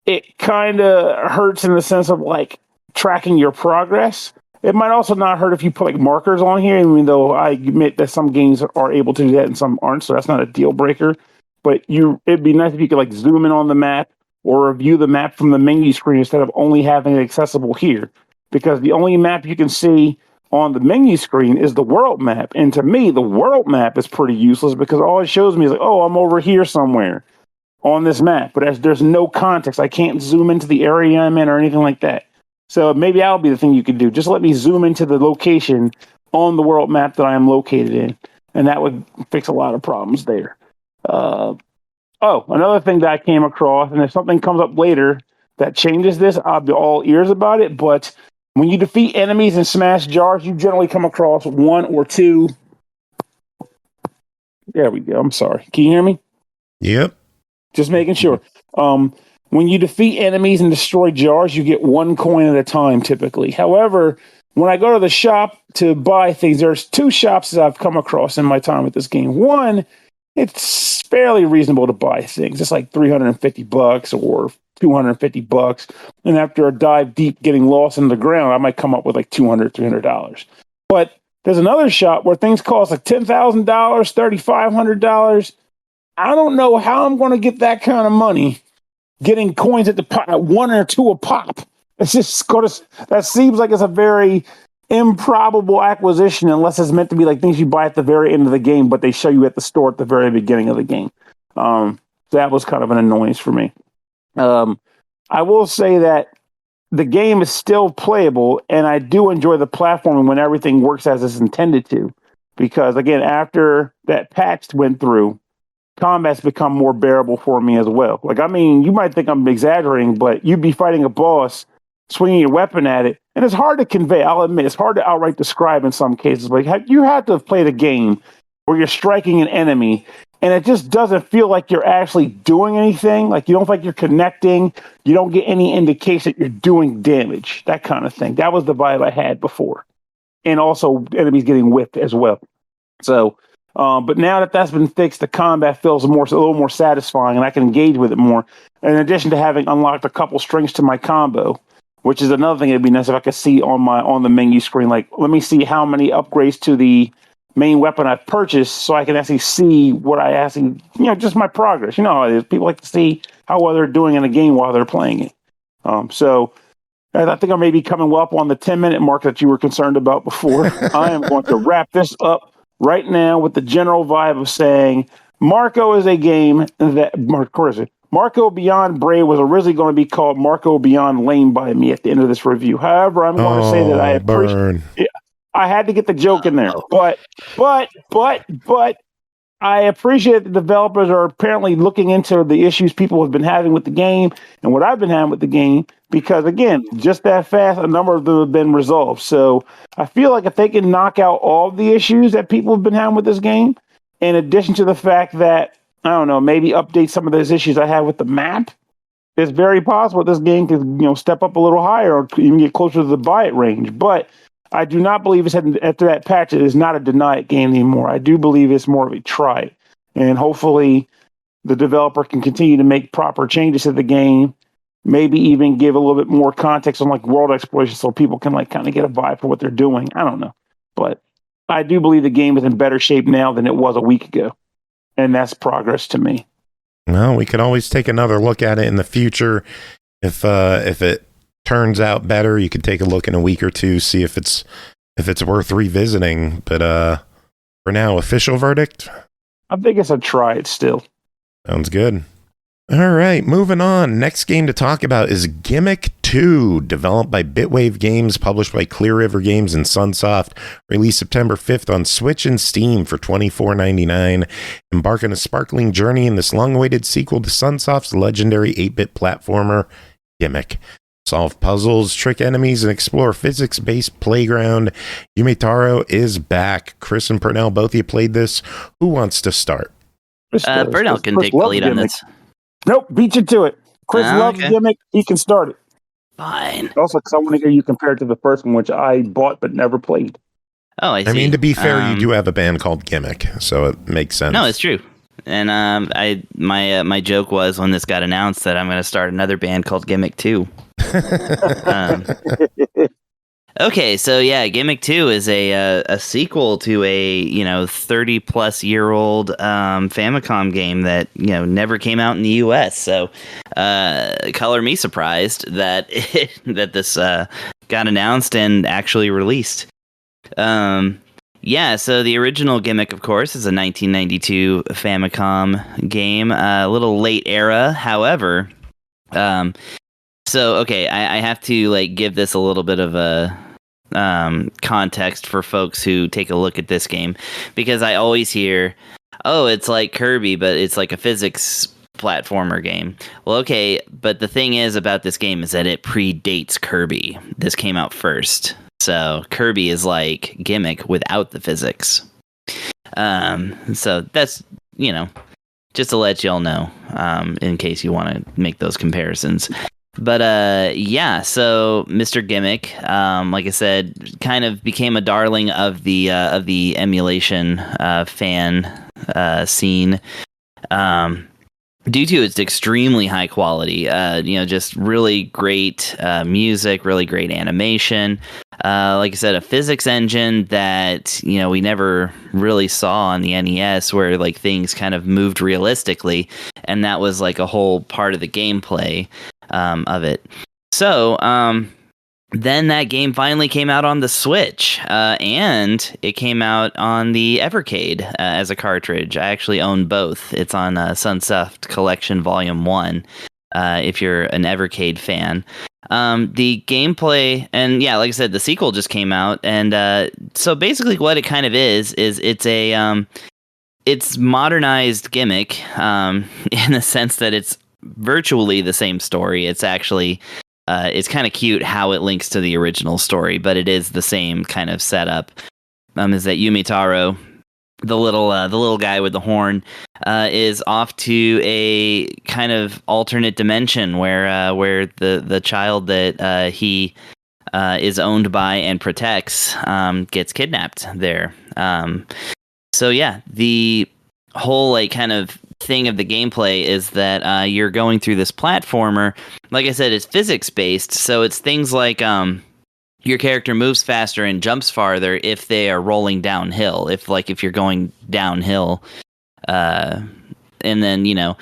Speaker 7: it kind of hurts in the sense of like tracking your progress. It might also not hurt if you put like markers on here, even though I admit that some games are able to do that and some aren't, so that's not a deal breaker. But it'd be nice if you could like zoom in on the map or review the map from the menu screen instead of only having it accessible here. Because the only map you can see on the menu screen is the world map. And to me, the world map is pretty useless because all it shows me is like, oh, I'm over here somewhere on this map. But there's no context. I can't zoom into the area I'm in or anything like that. So maybe that'll be the thing you could do. Just let me zoom into the location on the world map that I am located in. And that would fix a lot of problems there. Another thing that I came across, and if something comes up later that changes this, I'll be all ears about it. But when you defeat enemies in smash jars, you generally come across one or two. There we go. I'm sorry. Can you hear me?
Speaker 2: Yep.
Speaker 7: Just making sure. When you defeat enemies and destroy jars, you get 1 coin at a time, typically. However, when I go to the shop to buy things, there's 2 shops that I've come across in my time with this game. One, it's fairly reasonable to buy things. It's like $350 or $250. And after a dive deep getting lost in the ground, I might come up with like $200, $300. But there's another shop where things cost like $10,000, $3,500. I don't know how I'm going to get that kind of money getting coins at at 1 or 2 a pop. It's just that seems like it's a very improbable acquisition unless it's meant to be like things you buy at the very end of the game, but they show you at the store at the very beginning of the game. That was kind of an annoyance for me. I will say that the game is still playable, and I do enjoy the platforming when everything works as it's intended to. Because again, after that patch went through, combat's become more bearable for me as well. Like, I mean, you might think I'm exaggerating, but you'd be fighting a boss, swinging your weapon at it, and it's hard to convey. I'll admit, it's hard to outright describe in some cases. But you have to have played a game where you're striking an enemy, and it just doesn't feel like you're actually doing anything. Like you don't feel like you're connecting. You don't get any indication that you're doing damage, that kind of thing. That was the vibe I had before. And also enemies getting whipped as well. So, but now that that's been fixed, the combat feels a little more satisfying, and I can engage with it more. In addition to having unlocked a couple strings to my combo, which is another thing that'd be nice if I could see on the menu screen. Like, let me see how many upgrades to the main weapon I've purchased, so I can actually see what I actually, just my progress. You know how it is. People like to see how well they're doing in a game while they're playing it. So I think I may be coming well up on the 10-minute mark that you were concerned about before. I am going to wrap this up right now with the general vibe of saying Marko is a game that, Marko Beyond Brave was originally going to be called Marko Beyond Lame by me at the end of this review. However, I'm going to say that I appreciate it. I had to get the joke in there, but I appreciate the developers are apparently looking into the issues people have been having with the game and what I've been having with the game, because again, just that fast, a number of them have been resolved. So I feel like if they can knock out all of the issues that people have been having with this game, in addition to the fact that, I don't know, maybe update some of those issues I have with the map, it's very possible this game could, step up a little higher or even get closer to the buy it range. But I do not believe it's after that patch, it is not a deny it game anymore. I do believe it's more of a try it. And hopefully the developer can continue to make proper changes to the game, maybe even give a little bit more context on like world exploration so people can like kind of get a vibe for what they're doing. I don't know. But I do believe the game is in better shape now than it was a week ago. And that's progress to me.
Speaker 2: Well, we could always take another look at it in the future. If it turns out better, you could take a look in a week or two, see if it's worth revisiting. But for now, official verdict?
Speaker 7: I think it's a try it still.
Speaker 2: Sounds good. All right, moving on. Next game to talk about is Gimmick 2, developed by Bitwave Games, published by Clear River Games and Sunsoft, released September 5th on Switch and Steam for $24.99. Embark on a sparkling journey in this long-awaited sequel to Sunsoft's legendary 8-bit platformer, Gimmick. Solve puzzles, trick enemies, and explore a physics-based playground. Yumitaro is back. Chris and Pernell, both of you played this. Who wants to start?
Speaker 4: Pernell can take the lead on this.
Speaker 7: Nope, beat you to it. Chris loves Gimmick. He can start it.
Speaker 4: Fine.
Speaker 7: Also, because I want to hear you compare it to the first one, which I bought but never played.
Speaker 4: Oh, I see.
Speaker 2: I mean, to be fair, you do have a band called Gimmick, so it makes sense.
Speaker 4: No, it's true. And my joke was when this got announced that I'm going to start another band called Gimmick 2. Okay, so yeah, Gimmick 2 is a sequel to a 30-plus-year-old Famicom game that never came out in the U.S. So, color me surprised that that this got announced and actually released. Yeah, so the original Gimmick, of course, is a 1992 Famicom game, a little late era. However, so okay, I have to give this a little bit of a context for folks who take a look at this game, because I always hear, oh, it's like Kirby, but it's like a physics platformer game. Well, okay, but the thing is about this game is that it predates Kirby. This came out first. So Kirby is like Gimmick without the physics. So that's, just to let y'all know, in case you want to make those comparisons. But yeah, so Mr. Gimmick, like I said, kind of became a darling of the emulation fan scene. Due to its extremely high quality, just really great music, really great animation. Like I said, a physics engine that, we never really saw on the NES, where things kind of moved realistically. And that was a whole part of the gameplay of it. So, then that game finally came out on the Switch, and it came out on the Evercade as a cartridge. I actually own both. It's on SUNSOFT Collection Volume 1, if you're an Evercade fan. The gameplay, and yeah, like I said, the sequel just came out, and so basically what it kind of is it's a it's modernized Gimmick, in the sense that it's virtually the same story. It's actually it's kind of cute how it links to the original story, but it is the same kind of setup. Is that Yumitaro, the little guy with the horn, is off to a kind of alternate dimension where the child that he is owned by and protects gets kidnapped there. So yeah, the whole like kind of thing of the gameplay is that you're going through this platformer. Like I said, it's physics based, so it's things like your character moves faster and jumps farther if they are rolling downhill. If you're going downhill, and then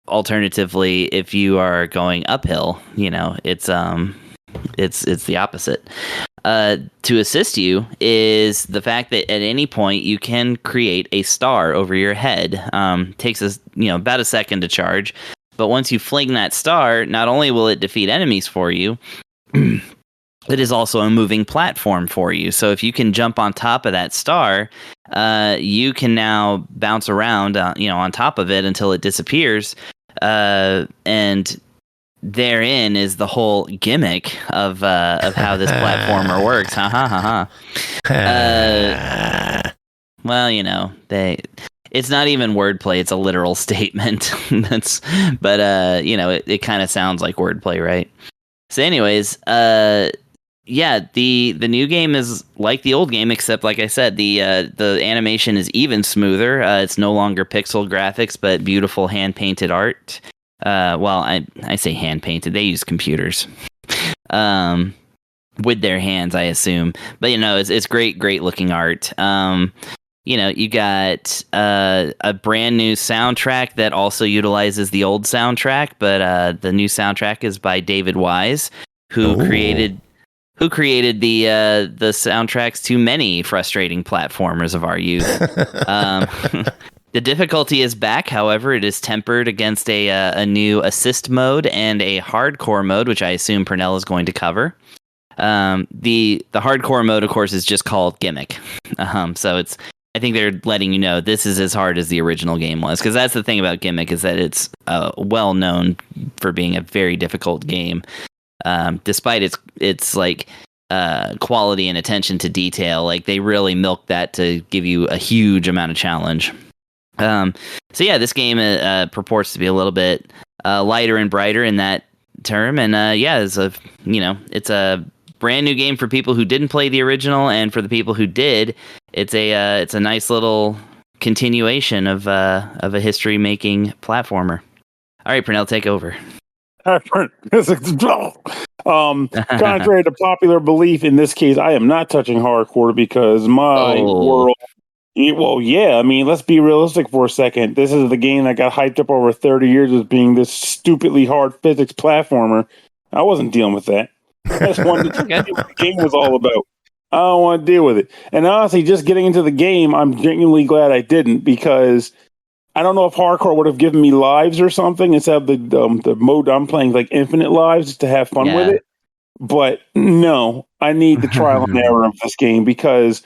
Speaker 4: alternatively, if you are going uphill, it's the opposite. To assist you is the fact that at any point you can create a star over your head. Takes us about a second to charge, but once you fling that star, not only will it defeat enemies for you, it is also a moving platform for you. So if you can jump on top of that star, you can now bounce around on top of it until it disappears, and therein is the whole gimmick of how this platformer works. Well, it's not even wordplay; it's a literal statement. It kind of sounds like wordplay, right? So, anyways, the new game is like the old game, except like I said, the animation is even smoother. It's no longer pixel graphics, but beautiful hand painted art. Well, I say hand painted. They use computers, with their hands, I assume. But it's great looking art. You got a brand new soundtrack that also utilizes the old soundtrack, but the new soundtrack is by David Wise, who created the soundtracks to many frustrating platformers of our youth. The difficulty is back, however, it is tempered against a new assist mode and a hardcore mode, which I assume Pernell is going to cover. The hardcore mode, of course, is just called Gimmick. So I think they're letting you know this is as hard as the original game was, because that's the thing about Gimmick, is that it's well known for being a very difficult game, despite its like quality and attention to detail. Like they really milk that to give you a huge amount of challenge. So yeah, this game purports to be a little bit lighter and brighter in that term, and it's a brand new game for people who didn't play the original, and for the people who did, it's a nice little continuation of a history making platformer. All right, Pernell, take over.
Speaker 7: Contrary to popular belief, in this case, I am not touching hardcore because my world. Well, yeah. I mean, let's be realistic for a second. This is the game that got hyped up over 30 years as being this stupidly hard physics platformer. I wasn't dealing with that. I just wanted to see what the game was all about. I don't want to deal with it. And honestly, just getting into the game, I'm genuinely glad I didn't, because I don't know if hardcore would have given me lives or something instead of the mode I'm playing, like infinite lives, just to have fun with it. But no, I need the trial and error of this game, because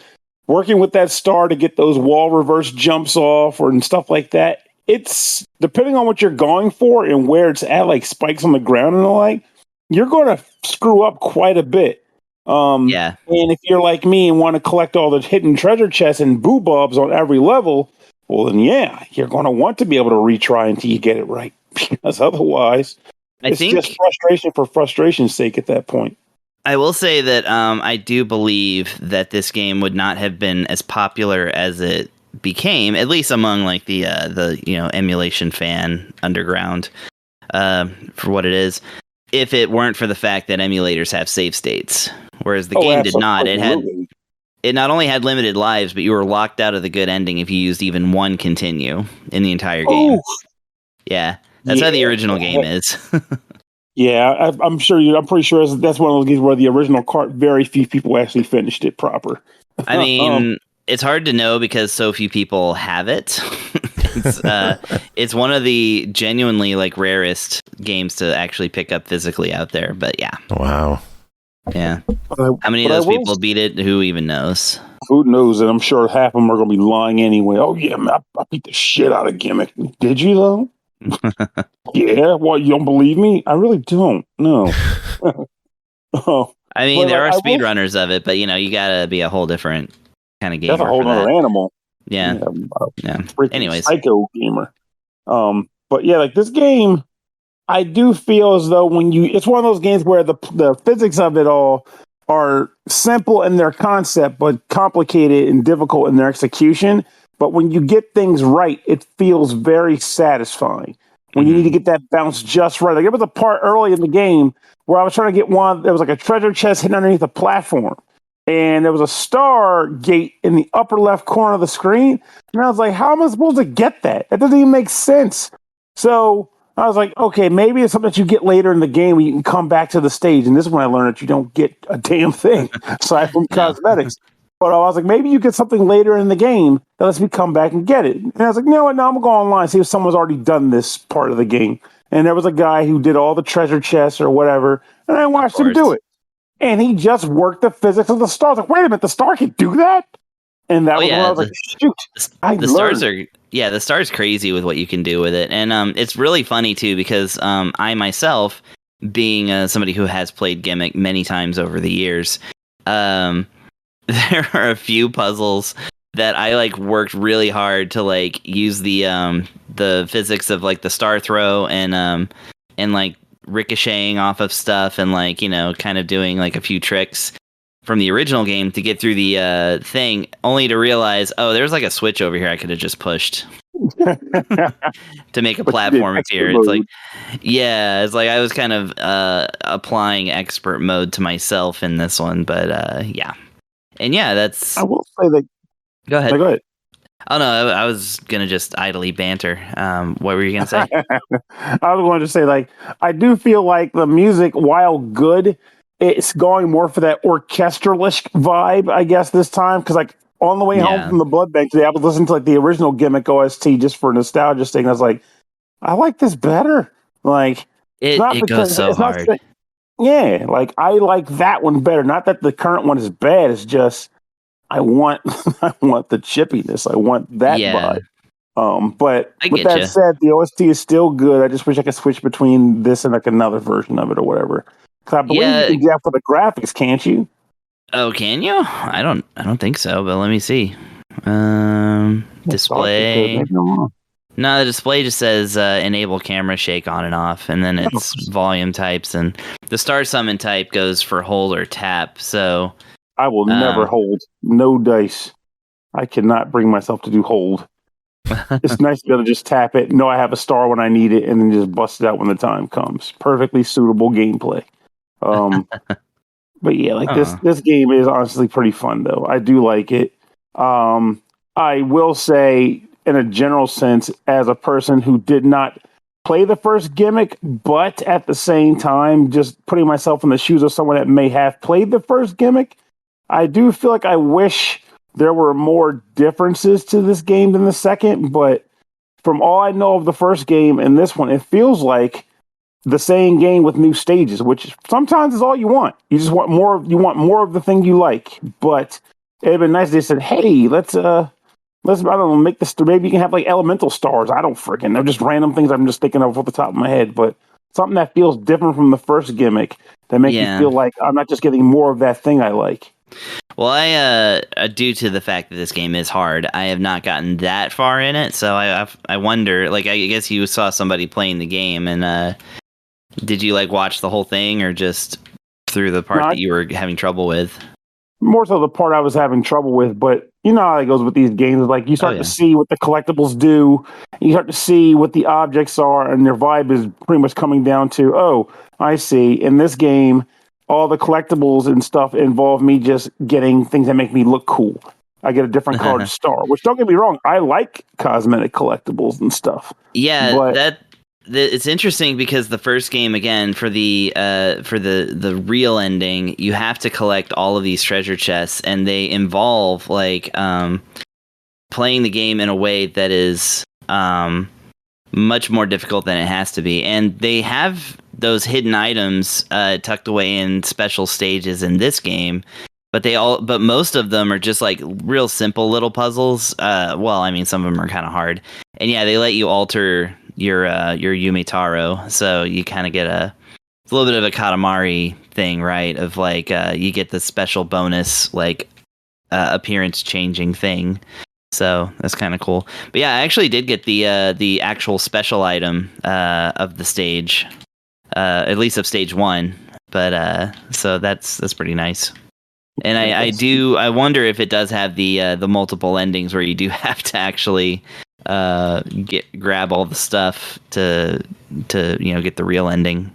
Speaker 7: working with that star to get those wall reverse jumps off and stuff like that, it's depending on what you're going for and where it's at, like spikes on the ground and the like, you're going to screw up quite a bit. And if you're like me and want to collect all the hidden treasure chests and boobobs on every level, well, then you're going to want to be able to retry until you get it right, because otherwise, it's just frustration for frustration's sake at that point.
Speaker 4: I will say that I do believe that this game would not have been as popular as it became, at least among like the emulation fan underground, for what it is, if it weren't for the fact that emulators have save states, whereas the game did not. It not only had limited lives, but you were locked out of the good ending if you used even one continue in the entire game. Yeah, that's how the original game is.
Speaker 7: Yeah, I'm pretty sure that's one of those games where the original cart, very few people actually finished it proper.
Speaker 4: I mean, it's hard to know because so few people have it. It's one of the genuinely like rarest games to actually pick up physically out there. But yeah.
Speaker 2: Wow.
Speaker 4: Yeah. How many of those people beat it? Who even knows?
Speaker 7: Who knows? And I'm sure half of them are going to be lying anyway. Oh yeah, man, I beat the shit out of Gimmick. Did you though? Yeah, well, you don't believe me? I really don't. No.
Speaker 4: I mean, there are speedrunners of it, but you gotta be a whole different kind of gamer.
Speaker 7: That's a whole other animal.
Speaker 4: Yeah.
Speaker 7: Freaking
Speaker 4: Anyways,
Speaker 7: psycho gamer. But yeah, like this game, I do feel as though it's one of those games where the physics of it all are simple in their concept, but complicated and difficult in their execution. But when you get things right, it feels very satisfying. When you need to get that bounce just right. Like there was a part early in the game where I was trying to get there was like a treasure chest hidden underneath a platform. And there was a star gate in the upper left corner of the screen. And I was like, how am I supposed to get that? That doesn't even make sense. So I was like, okay, maybe it's something that you get later in the game when you can come back to the stage. And this is when I learned that you don't get a damn thing aside from cosmetics. But I was like, maybe you get something later in the game that lets me come back and get it. And I was like, no, I'm going to go online, see if someone's already done this part of the game. And there was a guy who did all the treasure chests or whatever. And I watched him do it. And he just worked the physics of the star. I was like, wait a minute, the star can do that? And that was when I was like, shoot.
Speaker 4: The stars are the star's crazy with what you can do with it. And it's really funny too, because I myself, being somebody who has played Gimmick many times over the years, there are a few puzzles that I like worked really hard to like use the physics of like the star throw and like ricocheting off of stuff and like, you know, kind of doing like a few tricks from the original game to get through the thing, only to realize, oh, there's like a switch over here I could have just pushed to make a platform appear. It's like, yeah, it's like I was kind of applying expert mode to myself in this one, but yeah. And yeah, that's...
Speaker 7: I will say that...
Speaker 4: Go ahead.
Speaker 7: No, go ahead.
Speaker 4: Oh, no, I was going to just idly banter. What were you going to say?
Speaker 7: I was going to say, like, I do feel like the music, while good, it's going more for that orchestral-ish vibe, I guess, this time. Because, like, on the way home from the blood bank today, I was listening to, like, the original Gimmick OST just for nostalgia sake. And I was like, I like this better. Like,
Speaker 4: it goes so hard.
Speaker 7: Yeah, like, I like that one better. Not that the current one is bad. It's just... I want the chippiness. I want that vibe. But with that said, the OST is still good. I just wish I could switch between this and like another version of it or whatever. Because I believe you can do that for the graphics, can't you?
Speaker 4: Oh, can you? I don't think so. But let me see. Display. No, the display just says enable camera shake on and off, and then it's volume types, and the star summon type goes for hold or tap. So.
Speaker 7: I will never hold. No dice. I cannot bring myself to do hold. It's nice to be able to just tap it, know I have a star when I need it, and then just bust it out when the time comes. Perfectly suitable gameplay. But yeah, like this game is honestly pretty fun, though. I do like it. I will say, in a general sense, as a person who did not play the first Gimmick, but at the same time, just putting myself in the shoes of someone that may have played the first Gimmick, I do feel like I wish there were more differences to this game than the second, but from all I know of the first game and this one, it feels like the same game with new stages, which sometimes is all you want. You just want more. You want more of the thing you like. But it'd been nice if they said, "Hey, let's I don't know, make this. Maybe you can have like elemental stars. I don't freaking. They're just random things I'm just thinking of off the top of my head, but something that feels different from the first Gimmick that makes me feel like I'm not just getting more of that thing I like."
Speaker 4: Well, I due to the fact that this game is hard, I have not gotten that far in it. So I wonder, like, I guess you saw somebody playing the game, and did you like watch the whole thing, or just through the part that you were having trouble with?
Speaker 7: More so the part I was having trouble with, but you know how it goes with these games. Like you start to see what the collectibles do, you start to see what the objects are, and their vibe is pretty much coming down to, oh, I see. In this game, all the collectibles and stuff involve me just getting things that make me look cool. I get a different colored star, which don't get me wrong, I like cosmetic collectibles and stuff.
Speaker 4: Yeah, but it's interesting because the first game, again, for the real ending, you have to collect all of these treasure chests, and they involve like playing the game in a way that is much more difficult than it has to be, and they have those hidden items tucked away in special stages in this game, but most of them are just like real simple little puzzles. Well, I mean, some of them are kind of hard, and yeah, they let you alter your Yumitaro, so you kind of get a little bit of a Katamari thing, right? Of like you get the special bonus like appearance changing thing. So that's kind of cool. But yeah, I actually did get the actual special item of the stage, at least of stage 1. But so that's pretty nice. And I wonder if it does have the multiple endings where you do have to actually grab all the stuff to get the real ending.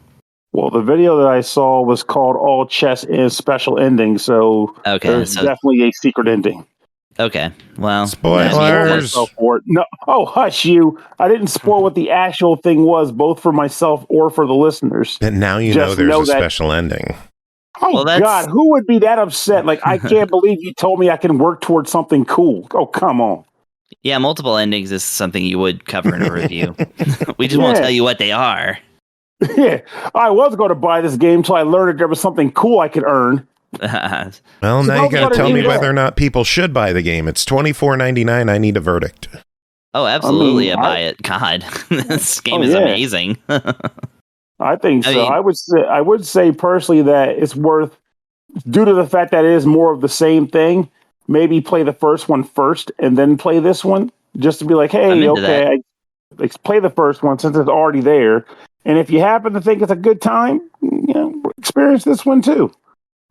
Speaker 7: Well, the video that I saw was called "All Chess is Special Ending," so there's definitely a secret ending.
Speaker 4: Okay, well,
Speaker 2: spoilers.
Speaker 7: No, hush you! I didn't spoil what the actual thing was, both for myself or for the listeners.
Speaker 2: And now you know there's a special ending.
Speaker 7: Oh, God, who would be that upset? Like, I can't believe you told me I can work towards something cool. Oh, come on.
Speaker 4: Yeah, multiple endings is something you would cover in a review. We just won't tell you what they are.
Speaker 7: Yeah, I was going to buy this game until I learned that there was something cool I could earn.
Speaker 2: Well, now you got to tell me whether or not people should buy the game. It's $24.99. I need a verdict.
Speaker 4: Oh, absolutely, I buy it. God, this game is amazing.
Speaker 7: I think so. I would say personally that it's worth, due to the fact that it is more of the same thing, maybe play the first one first and then play this one, just to be like, hey, okay, play the first one since it's already there. And if you happen to think it's a good time, experience this one too,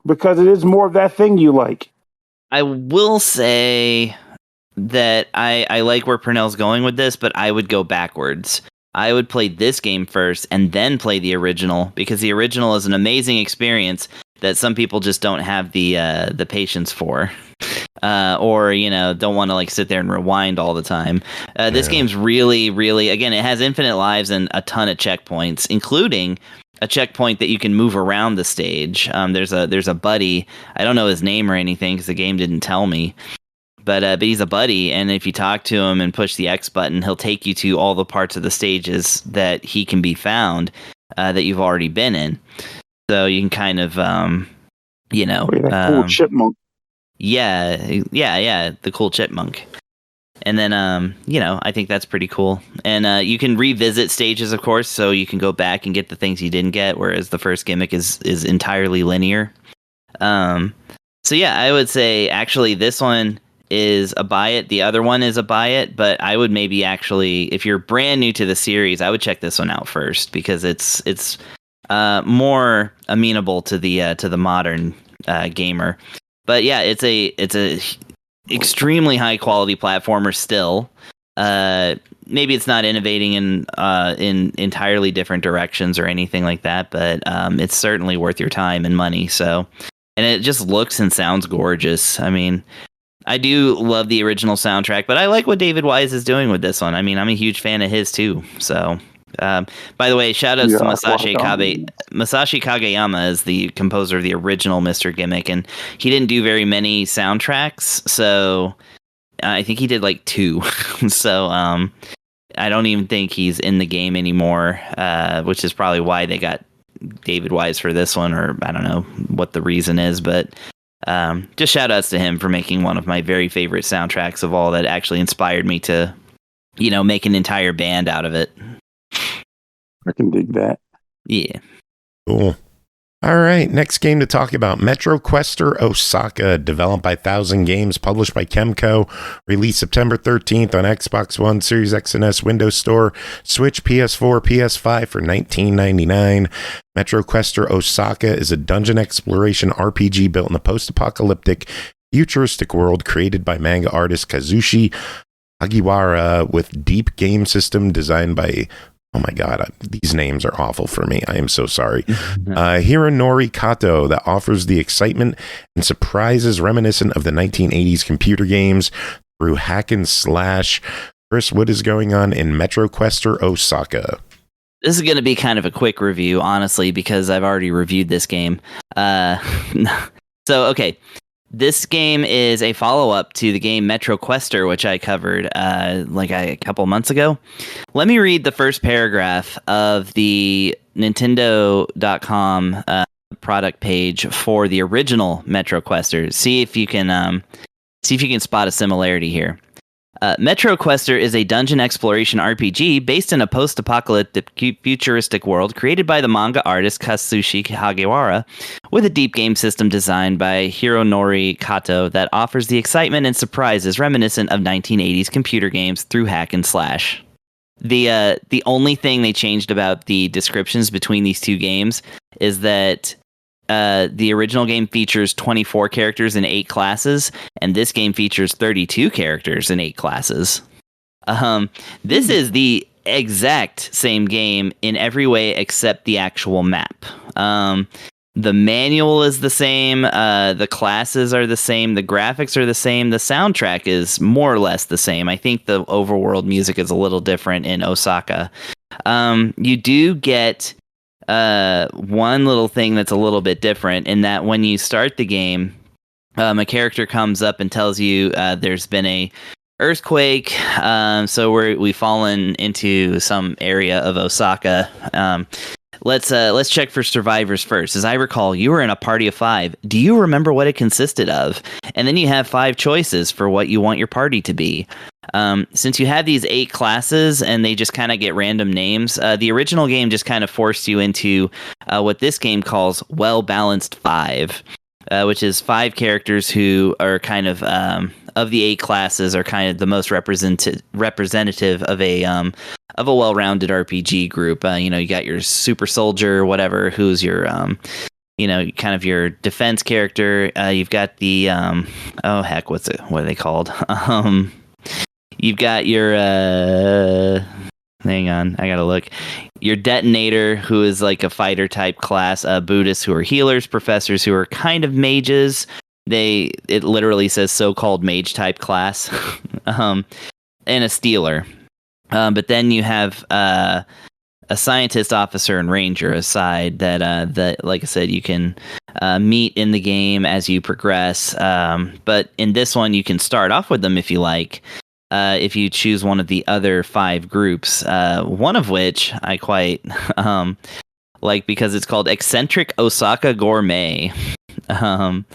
Speaker 7: because it is more of that thing you like.
Speaker 4: I will say that I like where Pernell's going with this, but I would go backwards. I would play this game first and then play the original, because the original is an amazing experience that some people just don't have the patience for, or don't want to like sit there and rewind all the time. This game's really, really, again, it has infinite lives and a ton of checkpoints, including a checkpoint that you can move around the stage. There's a buddy. I don't know his name or anything because the game didn't tell me. But he's a buddy, and if you talk to him and push the X button, he'll take you to all the parts of the stages that he can be found that you've already been in. So you can kind of,
Speaker 7: cool chipmunk.
Speaker 4: Yeah, the cool chipmunk. And then, I think that's pretty cool. And you can revisit stages, of course, so you can go back and get the things you didn't get, whereas the first Gimmick is entirely linear. So yeah, I would say actually this one is a buy it. The other one is a buy it, but I would maybe actually, if you're brand new to the series, I would check this one out first, because it's more amenable to the modern gamer. But yeah, it's a extremely high quality platformer still. Maybe it's not innovating in entirely different directions or anything like that, but it's certainly worth your time and money. So, and it just looks and sounds gorgeous. I mean, I do love the original soundtrack, but I like what David Wise is doing with this one. I mean, I'm a huge fan of his too. So, by the way, shout outs to Masashi Kageyama is the composer of the original Mr. Gimmick, and he didn't do very many soundtracks, so I think he did like 2. So, I don't even think he's in the game anymore, which is probably why they got David Wise for this one, or I don't know what the reason is, but just shout outs to him for making one of my very favorite soundtracks of all that actually inspired me to, make an entire band out of it.
Speaker 7: I can dig that.
Speaker 4: Yeah.
Speaker 2: Cool. All right, next game to talk about, Metro Quester OSAKA, developed by 1000 Games, published by KEMCO, released September 13th on Xbox One, Series X and S, Windows Store, Switch, PS4, PS5 for $19.99. Metro Quester OSAKA is a dungeon exploration RPG built in the post-apocalyptic futuristic world created by manga artist Kazushi Hagiwara, with deep game system designed by... Oh my God, these names are awful for me. I am so sorry. Hironori Kato, that offers the excitement and surprises reminiscent of the 1980s computer games through hack and slash. Chris, what is going on in Metro Quester OSAKA?
Speaker 4: This is going to be kind of a quick review, honestly, because I've already reviewed this game. Okay. This game is a follow-up to the game Metro Quester, which I covered a couple months ago. Let me read the first paragraph of the Nintendo.com product page for the original Metro Quester. See if you can spot a similarity here. Metro Quester is a dungeon exploration RPG based in a post-apocalyptic futuristic world created by the manga artist Kazushi Hagiwara, with a deep game system designed by Hironori Kato that offers the excitement and surprises reminiscent of 1980s computer games through hack and slash. The only thing they changed about the descriptions between these two games is that the original game features 24 characters and 8 classes, and this game features 32 characters and 8 classes. This is the exact same game in every way except the actual map. The manual is the same, the classes are the same, the graphics are the same, the soundtrack is more or less the same. I think the overworld music is a little different in OSAKA. You do get one little thing that's a little bit different in that when you start the game, a character comes up and tells you there's been a earthquake, so we've fallen into some area of Osaka. Let's check for survivors first. As I recall, you were in a party of 5. Do you remember what it consisted of? And then you have 5 choices for what you want your party to be. Since you have these 8 classes and they just kind of get random names, the original game just kind of forced you into what this game calls well-balanced 5, which is 5 characters who are kind of the 8 classes are kind of the most representative of a well-rounded RPG group. You got your super soldier, whatever, who's your kind of your defense character. You've got the what are they called? You've got your hang on, I gotta look. Your detonator, who is like a fighter type class. Buddhists, who are healers. Professors, who are kind of mages. It literally says so-called mage type class. And a stealer. But then you have a scientist, officer, and ranger aside that like I said, you can meet in the game as you progress. But in this one, you can start off with them if you like. If you choose one of the other 5 groups, one of which I quite like because it's called Eccentric Osaka Gourmet. And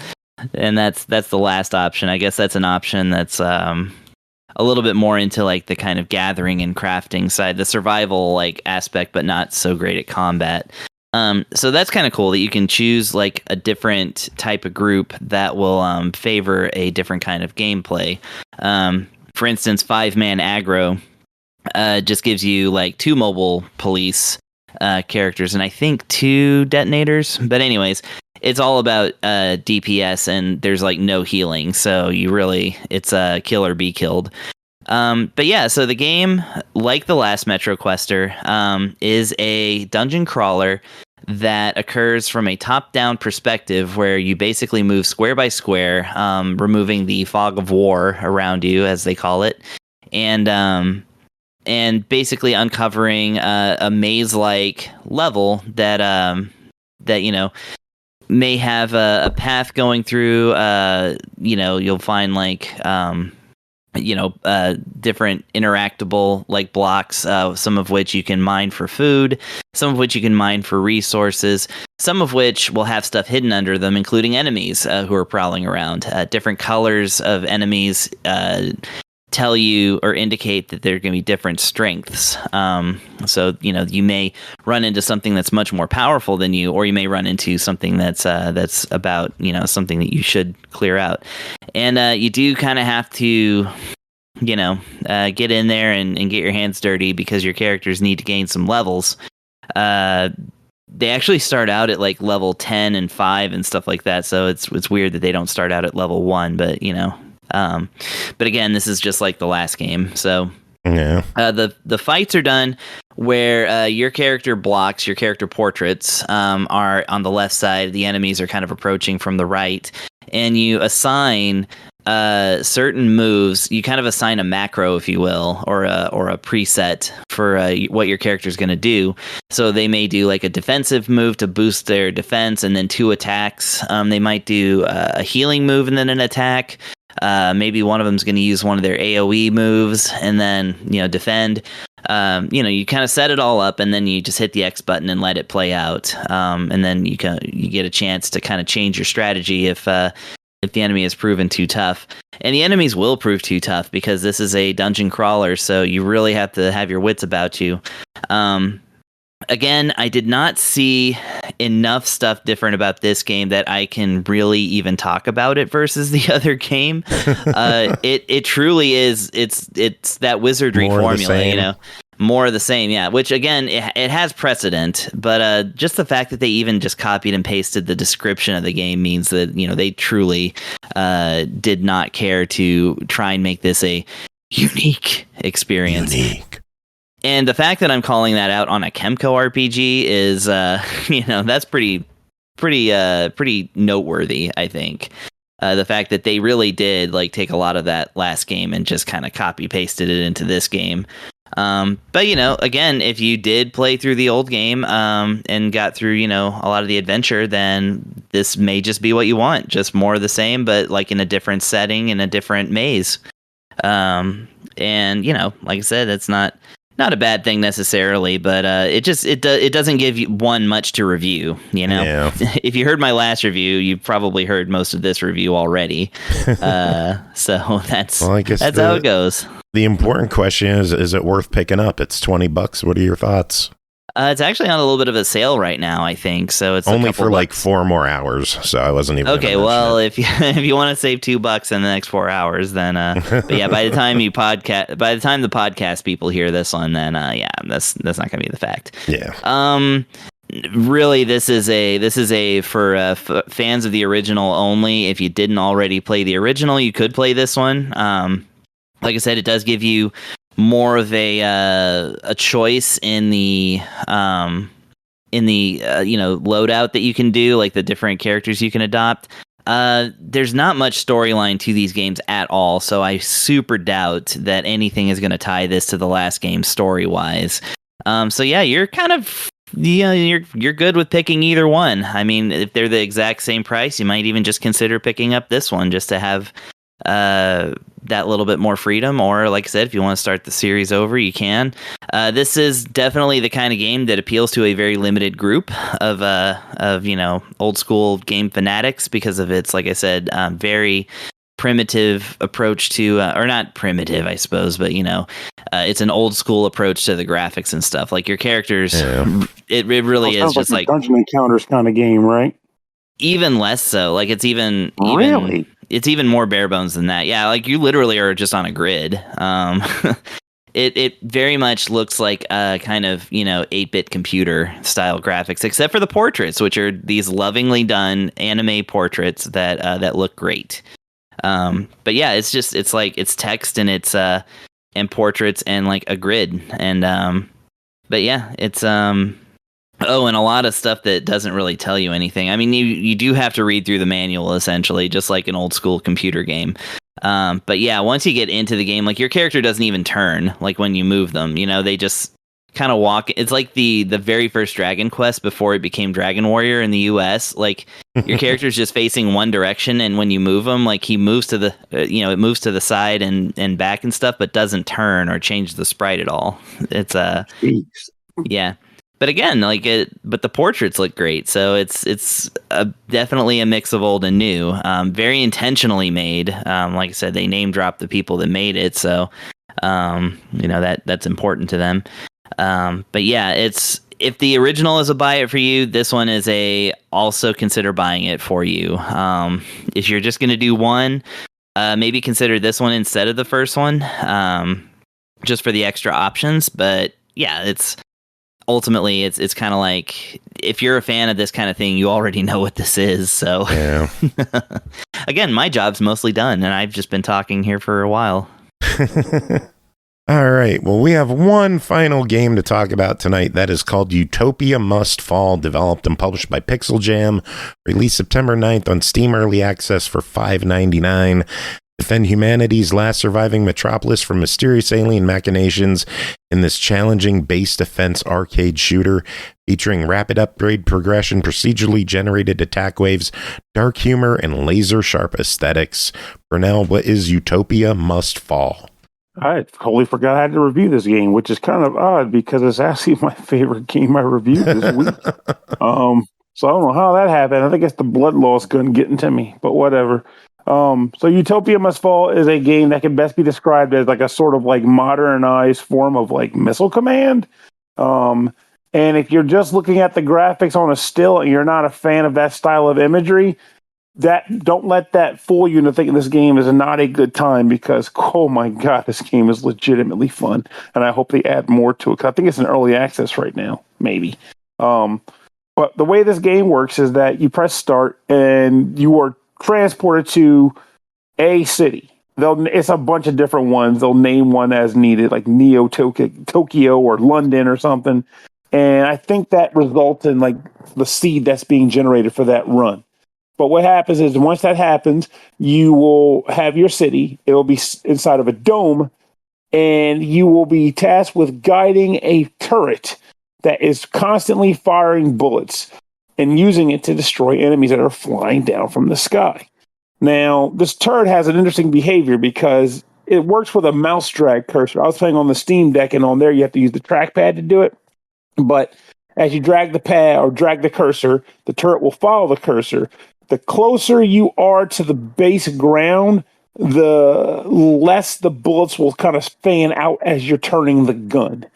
Speaker 4: that's the last option. I guess that's an option that's a little bit more into like the kind of gathering and crafting side, the survival like aspect, but not so great at combat. So that's kind of cool that you can choose like a different type of group that will favor a different kind of gameplay. For instance, 5-man aggro just gives you like 2 mobile police characters and I think 2 detonators. But anyways, it's all about DPS and there's like no healing. So it's a kill or be killed. But yeah, so the game, like the last Metro Quester, is a dungeon crawler that occurs from a top-down perspective where you basically move square by square, removing the fog of war around you, as they call it, and basically uncovering a maze-like level that may have a path going through. You'll find like different interactable like blocks, some of which you can mine for food, some of which you can mine for resources, some of which will have stuff hidden under them, including enemies who are prowling around. Different colors of enemies tell you or indicate that there are going to be different strengths. So, you may run into something that's much more powerful than you, or you may run into something that's about, something that you should clear out. And you do kind of have to, get in there and get your hands dirty because your characters need to gain some levels. They actually start out at like level 10 and 5 and stuff like that. So it's weird that they don't start out at level 1, but but again, this is just like the last game. So yeah, the fights are done where your character blocks, your character portraits are on the left side. The enemies are kind of approaching from the right, and you assign certain moves. You kind of assign a macro, if you will, or a preset for what your character is going to do. So they may do like a defensive move to boost their defense, and then 2 attacks. They might do a healing move and then an attack. Maybe one of them is going to use one of their AoE moves and then, defend. You kind of set it all up and then you just hit the X button and let it play out. And then you get a chance to kind of change your strategy if if the enemy is proven too tough. And the enemies will prove too tough because this is a dungeon crawler, so you really have to have your wits about you. Again, I did not see enough stuff different about this game that I can really even talk about it versus the other game. It truly is. It's that wizardry
Speaker 2: More
Speaker 4: formula, you know. More of the same, yeah. Which again, it has precedent, but just the fact that they even just copied and pasted the description of the game means that they truly did not care to try and make this a unique experience.
Speaker 2: Unique.
Speaker 4: And the fact that I'm calling that out on a KEMCO RPG is, that's pretty noteworthy, I think. The fact that they really did take a lot of that last game and just kind of copy pasted it into this game. But again, if you did play through the old game and got through a lot of the adventure, then this may just be what you want, just more of the same, but in a different setting, in a different maze. And like I said, it's not a bad thing necessarily, but it doesn't give you one much to review.
Speaker 2: Yeah.
Speaker 4: If you heard my last review, you probably heard most of this review already. So that's how it goes.
Speaker 2: The important question is it worth picking up? It's $20. What are your thoughts?
Speaker 4: It's actually on a little bit of a sale right now, I think. So it's
Speaker 2: only for $4 more hours. So I wasn't even
Speaker 4: okay. Well, if you want to save $2 in the next 4 hours, then but yeah, by the time the podcast people hear this one, then that's not going to be the fact.
Speaker 2: Yeah.
Speaker 4: Really, this is for fans of the original only. If you didn't already play the original, you could play this one. Like I said, it does give you more of a choice in the loadout that you can do, like the different characters you can adopt. There's not much storyline to these games at all, so I super doubt that anything is going to tie this to the last game story wise. So yeah, you're kind of you're good with picking either one. I mean, if they're the exact same price, you might even just consider picking up this one just to have that little bit more freedom, or like I said, if you want to start the series over, you can. This is definitely the kind of game that appeals to a very limited group of old school game fanatics because of its, like I said, very primitive approach to, or not primitive, I suppose, but it's an old school approach to the graphics and stuff. Like your characters, it really is just like
Speaker 7: Dungeon Encounters kind of game, right?
Speaker 4: Even less so. Like it's even
Speaker 7: really.
Speaker 4: It's even more bare bones than that. Yeah, like you literally are just on a grid. It very much looks like a kind of 8-bit computer style graphics, except for the portraits, which are these lovingly done anime portraits that look great. But yeah, it's text and it's and portraits and like a grid and but yeah, it's Oh, and a lot of stuff that doesn't really tell you anything. I mean, you do have to read through the manual, essentially, just like an old school computer game. But yeah, once you get into the game, like your character doesn't even turn, like when you move them, they just kind of walk. It's like the very first Dragon Quest before it became Dragon Warrior in the US. Like your character's just facing one direction, and when you move him, like he moves to the, it moves to the side and back and stuff, but doesn't turn or change the sprite at all. It's yeah. But again, but the portraits look great, so it's definitely a mix of old and new. Very intentionally made. Like I said, they name dropped the people that made it, so that's important to them. But yeah, if the original is a buy it for you, this one is also consider buying it for you. If you're just gonna do one, maybe consider this one instead of the first one, just for the extra options. But yeah, it's kind of like if you're a fan of this kind of thing, you already know what this is. So
Speaker 2: yeah.
Speaker 4: Again, my job's mostly done, and I've just been talking here for a while.
Speaker 2: All right. Well, we have one final game to talk about tonight. That is called Utopia Must Fall, developed and published by Pixeljam, released September 9th on Steam Early Access for $5.99. Defend humanity's last surviving metropolis from mysterious alien machinations in this challenging base defense arcade shooter featuring rapid upgrade progression, procedurally generated attack waves, dark humor, and laser-sharp aesthetics. Pernell, what is Utopia Must Fall?
Speaker 7: I totally forgot I had to review this game, which is kind of odd because it's actually my favorite game I reviewed this week. So I don't know how that happened. I think it's the blood loss gun getting to me, but whatever. So Utopia Must Fall is a game that can best be described as like a sort of like modernized form of like Missile Command. And if you're just looking at the graphics on a still and you're not a fan of that style of imagery, don't let that fool you into thinking this game is not a good time, because oh my god, this game is legitimately fun, and I hope they add more to it. 'Cause I think it's in early access right now, maybe. But the way this game works is that you press start and you are transported to a city. It's a bunch of different ones. They'll name one as needed, like Neo Tokyo or London or something. And I think that results in like the seed that's being generated for that run. But what happens is once that happens, you will have your city. It will be inside of a dome, and you will be tasked with guiding a turret that is constantly firing bullets and using it to destroy enemies that are flying down from the sky. Now, this turret has an interesting behavior because it works with a mouse drag cursor. I was playing on the Steam Deck, and on there you have to use the trackpad to do it. But as you drag the pad or drag the cursor, the turret will follow the cursor. The closer you are to the base ground, the less the bullets will kind of fan out as you're turning the gun.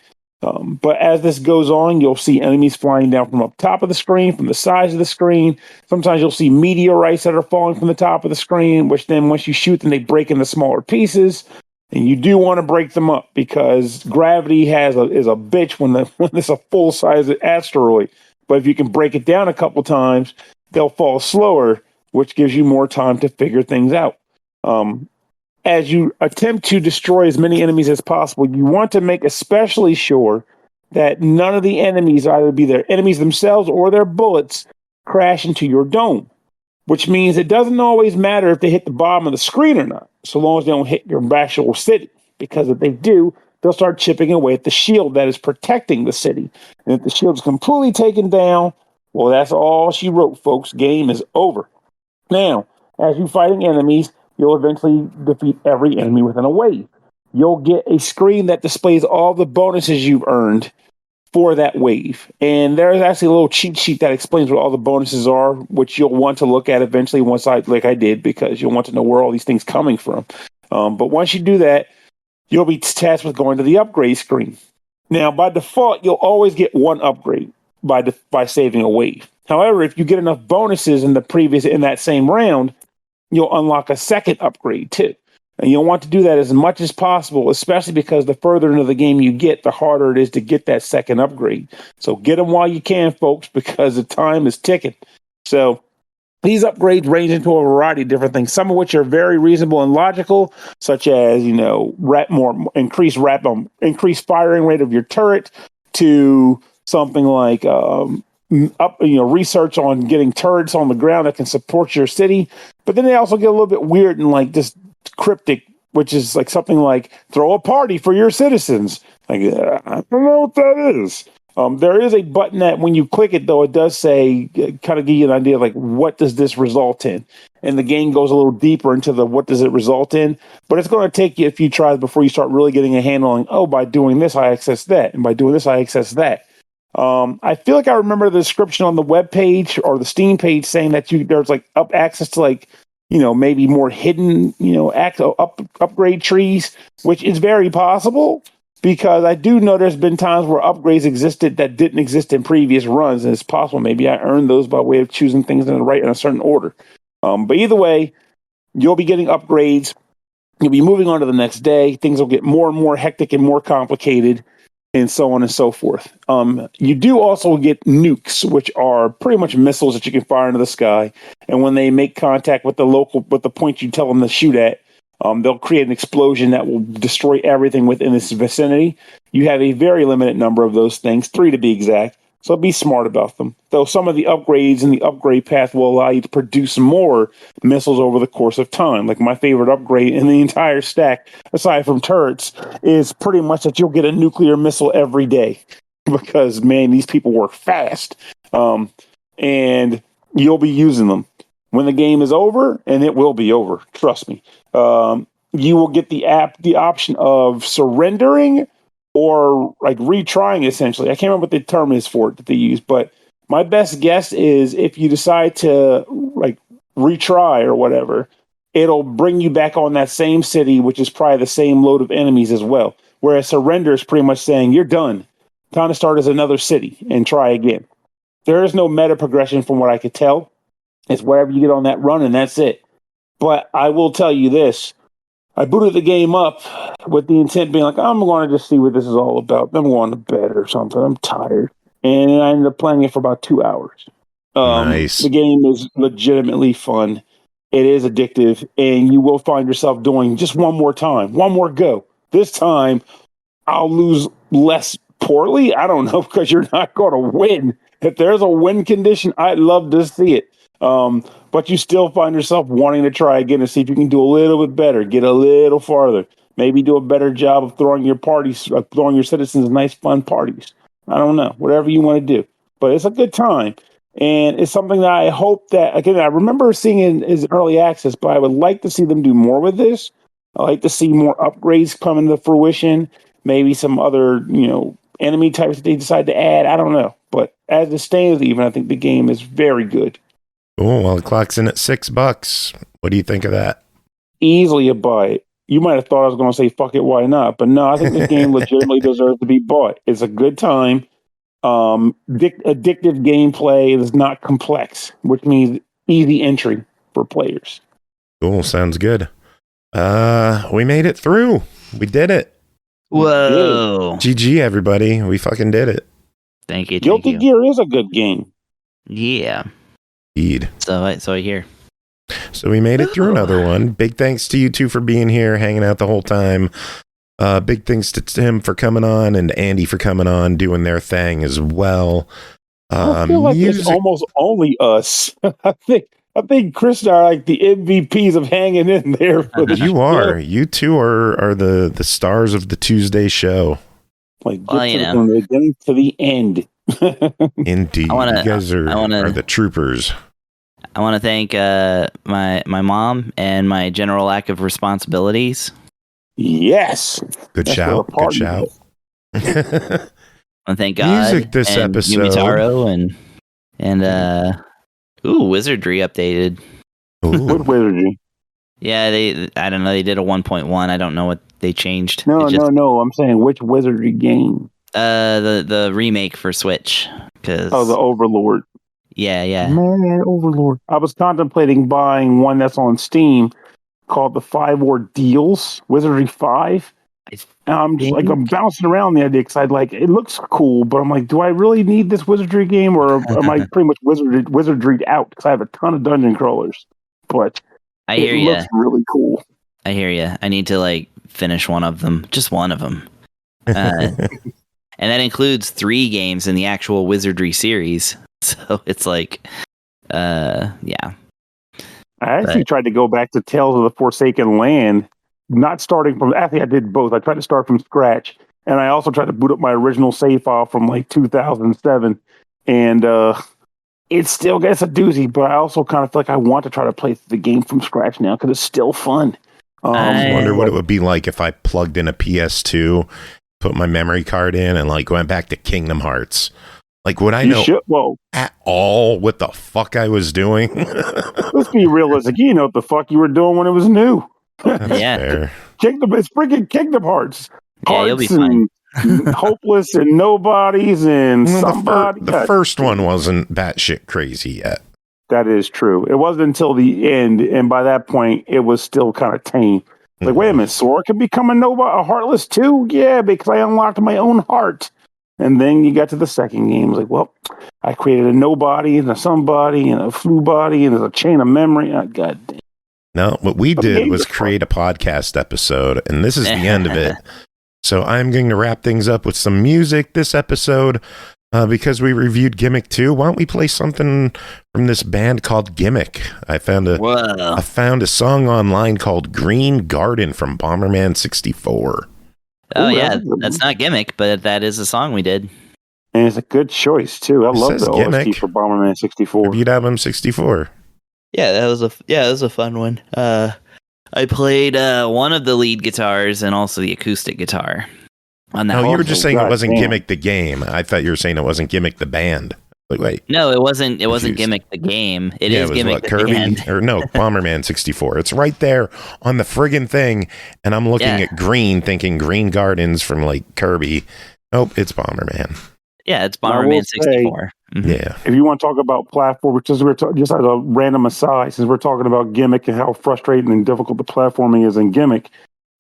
Speaker 7: But as this goes on, you'll see enemies flying down from up top of the screen, from the sides of the screen. Sometimes you'll see meteorites that are falling from the top of the screen, which then once you shoot them, they break into smaller pieces. And you do want to break them up because gravity is a bitch when it's a full-size asteroid. But if you can break it down a couple times, they'll fall slower, which gives you more time to figure things out. As you attempt to destroy as many enemies as possible, you want to make especially sure that none of the enemies, either be their enemies themselves or their bullets, crash into your dome. Which means it doesn't always matter if they hit the bottom of the screen or not, so long as they don't hit your actual city. Because if they do, they'll start chipping away at the shield that is protecting the city. And if the shield is completely taken down, well, that's all she wrote, folks. Game is over. Now, as you're fighting enemies, you'll eventually defeat every enemy within a wave. You'll get a screen that displays all the bonuses you've earned for that wave. And there's actually a little cheat sheet that explains what all the bonuses are, which you'll want to look at eventually like I did, because you'll want to know where all these things coming from. But once you do that, you'll be tasked with going to the upgrade screen. Now, by default, you'll always get one upgrade by saving a wave. However, if you get enough bonuses in that same round, you'll unlock a second upgrade too. And you'll want to do that as much as possible, especially because the further into the game you get, the harder it is to get that second upgrade. So get them while you can, folks, because the time is ticking. So these upgrades range into a variety of different things, some of which are very reasonable and logical, such as, increased firing rate of your turret, to something like research on getting turrets on the ground that can support your city. But then they also get a little bit weird and like just cryptic, which is like something like throw a party for your citizens. Like, I don't know what that is. There is a button that when you click it, though, it does say, kind of give you an idea of like, what does this result in? And the game goes a little deeper into the what does it result in. But it's going to take you a few tries before you start really getting a handle on, by doing this, I access that. And by doing this, I access that. I feel like I remember the description on the web page or the Steam page saying that there's like access to like, maybe more hidden, upgrade trees, which is very possible, because I do know there's been times where upgrades existed that didn't exist in previous runs, and it's possible maybe I earned those by way of choosing things in a certain order. But either way, you'll be getting upgrades. You'll be moving on to the next day. Things will get more and more hectic and more complicated, and so on and so forth. You do also get nukes, which are pretty much missiles that you can fire into the sky. And when they make contact with the point you tell them to shoot at, they'll create an explosion that will destroy everything within its vicinity. You have a very limited number of those things, 3 to be exact. So be smart about them. Though some of the upgrades in the upgrade path will allow you to produce more missiles over the course of time. Like my favorite upgrade in the entire stack, aside from turrets, is pretty much that you'll get a nuclear missile every day. Because, man, these people work fast. And you'll be using them. When the game is over, and it will be over, trust me, you will get the option of surrendering or like retrying, essentially. I can't remember what the term is for it that they use, but my best guess is if you decide to like retry or whatever, it'll bring you back on that same city, which is probably the same load of enemies as well. Whereas surrender is pretty much saying, you're done. Time to start as another city and try again. There is no meta progression from what I could tell. It's wherever you get on that run, and that's it. But I will tell you this. I booted the game up with the intent being like, I'm going to just see what this is all about. I'm going to bed or something. I'm tired. And I ended up playing it for about 2 hours.
Speaker 2: Nice.
Speaker 7: The game is legitimately fun. It is addictive, and you will find yourself doing just one more time, one more go. This time, I'll lose less poorly. I don't know, because you're not going to win. If there's a win condition, I'd love to see it. But you still find yourself wanting to try again to see if you can do a little bit better, get a little farther, maybe do a better job of throwing your citizens nice, fun parties. I don't know, whatever you want to do. But it's a good time. And it's something that I hope that, again, I remember seeing it as early access, but I would like to see them do more with this. I like to see more upgrades come into fruition, maybe some other, enemy types that they decide to add. I don't know. But as it stands, even, I think the game is very good.
Speaker 2: Oh, well, it clocks in at $6. What do you think of that?
Speaker 7: Easily a buy. You might have thought I was going to say, fuck it, why not? But no, I think this game legitimately deserves to be bought. It's a good time. Addictive gameplay is not complex, which means easy entry for players.
Speaker 2: Cool, sounds good. We made it through. We did it.
Speaker 4: Whoa.
Speaker 2: GG, everybody. We fucking did it.
Speaker 4: Thank you.
Speaker 7: Guilty Gear is a good game.
Speaker 4: Yeah.
Speaker 2: Indeed.
Speaker 4: So I hear.
Speaker 2: So we made it through another one. Big thanks to you two for being here, hanging out the whole time. Big thanks to Tim for coming on and Andy for coming on, doing their thing as well.
Speaker 7: I feel like it's almost only us. I think Chris and I are like the MVPs of hanging in there. For the
Speaker 2: show. You two are the stars of the Tuesday show.
Speaker 7: Like, from the beginning to the end.
Speaker 2: Indeed. You guys are the troopers.
Speaker 4: I want to thank my mom and my general lack of responsibilities.
Speaker 7: Yes.
Speaker 2: Good shout. Good shout.
Speaker 4: I want to thank God
Speaker 2: Music this
Speaker 4: and
Speaker 2: episode.
Speaker 4: Yumitaro and Wizardry updated.
Speaker 7: What Wizardry?
Speaker 4: Yeah, I don't know. They did a 1.1. I don't know what they changed.
Speaker 7: No. I'm saying which Wizardry game?
Speaker 4: The remake for Switch.
Speaker 7: The Overlord.
Speaker 4: Yeah.
Speaker 7: Man, Overlord. I was contemplating buying one that's on Steam called the 5 Ordeals, Wizardry 5. And I'm just I'm bouncing around the idea because it looks cool, but I'm like, do I really need this Wizardry game, or am I pretty much Wizardried out? Because I have a ton of dungeon crawlers, but it looks really cool.
Speaker 4: I hear you. I need to finish one of them, just one of them, and that includes 3 games in the actual Wizardry series. So it's yeah.
Speaker 7: I actually tried to go back to Tales of the Forsaken Land, not starting from. Actually, I did both. I tried to start from scratch, and I also tried to boot up my original save file from 2007, and it's a doozy. But I also kind of feel like I want to try to play the game from scratch now because it's still fun.
Speaker 2: I wonder what it would be like if I plugged in a PS2, put my memory card in, and went back to Kingdom Hearts. Would I know at all what the fuck I was doing?
Speaker 7: Let's be realistic. You know what the fuck you were doing when it was new.
Speaker 2: That's fair.
Speaker 7: It's freaking Kingdom Hearts.
Speaker 4: Yeah, you'll be fine.
Speaker 7: Hopeless and nobodies and somebody.
Speaker 2: The first one wasn't batshit crazy yet.
Speaker 7: That is true. It wasn't until the end, and by that point, it was still kind of tame. Wait a minute, Sora can become a heartless too? Yeah, because I unlocked my own heart. And then you got to the second game. I created a nobody and a somebody and a flu body and there's a chain of memory. God damn.
Speaker 2: No, what we did was create a podcast episode, and this is the end of it. So I'm going to wrap things up with some music this episode because we reviewed Gimmick 2. Why don't we play something from this band called Gimmick? I found a song online called Green Garden from Bomberman 64.
Speaker 4: Oh, yeah, that's not Gimmick, but that is a song we did.
Speaker 7: And it's a good choice, too. I love the
Speaker 2: Gimmick.
Speaker 7: OST for Bomberman 64.
Speaker 2: Tribute album 64.
Speaker 4: Yeah, that was a fun one. I played one of the lead guitars and also the acoustic guitar on that.
Speaker 2: No, you were just saying it wasn't Gimmick the game. I thought you were saying it wasn't Gimmick the band. Like, wait.
Speaker 4: No, it wasn't. It wasn't
Speaker 2: Confused.
Speaker 4: Gimmick the game. It
Speaker 2: Yeah,
Speaker 4: is
Speaker 2: it was
Speaker 4: Gimmick
Speaker 2: what,
Speaker 4: the
Speaker 2: Kirby
Speaker 4: band.
Speaker 2: or no, Bomberman 64. It's right there on the friggin' thing, and I'm looking
Speaker 4: Yeah.
Speaker 2: at green, thinking Green Gardens from like Kirby. Nope, it's Bomberman.
Speaker 4: Yeah, it's
Speaker 7: I will
Speaker 4: Bomberman
Speaker 7: say-
Speaker 4: 64. Mhm.
Speaker 2: Yeah.
Speaker 7: If you want to talk about platform, just just as a random aside, since we're talking about Gimmick and how frustrating and difficult the platforming is in Gimmick,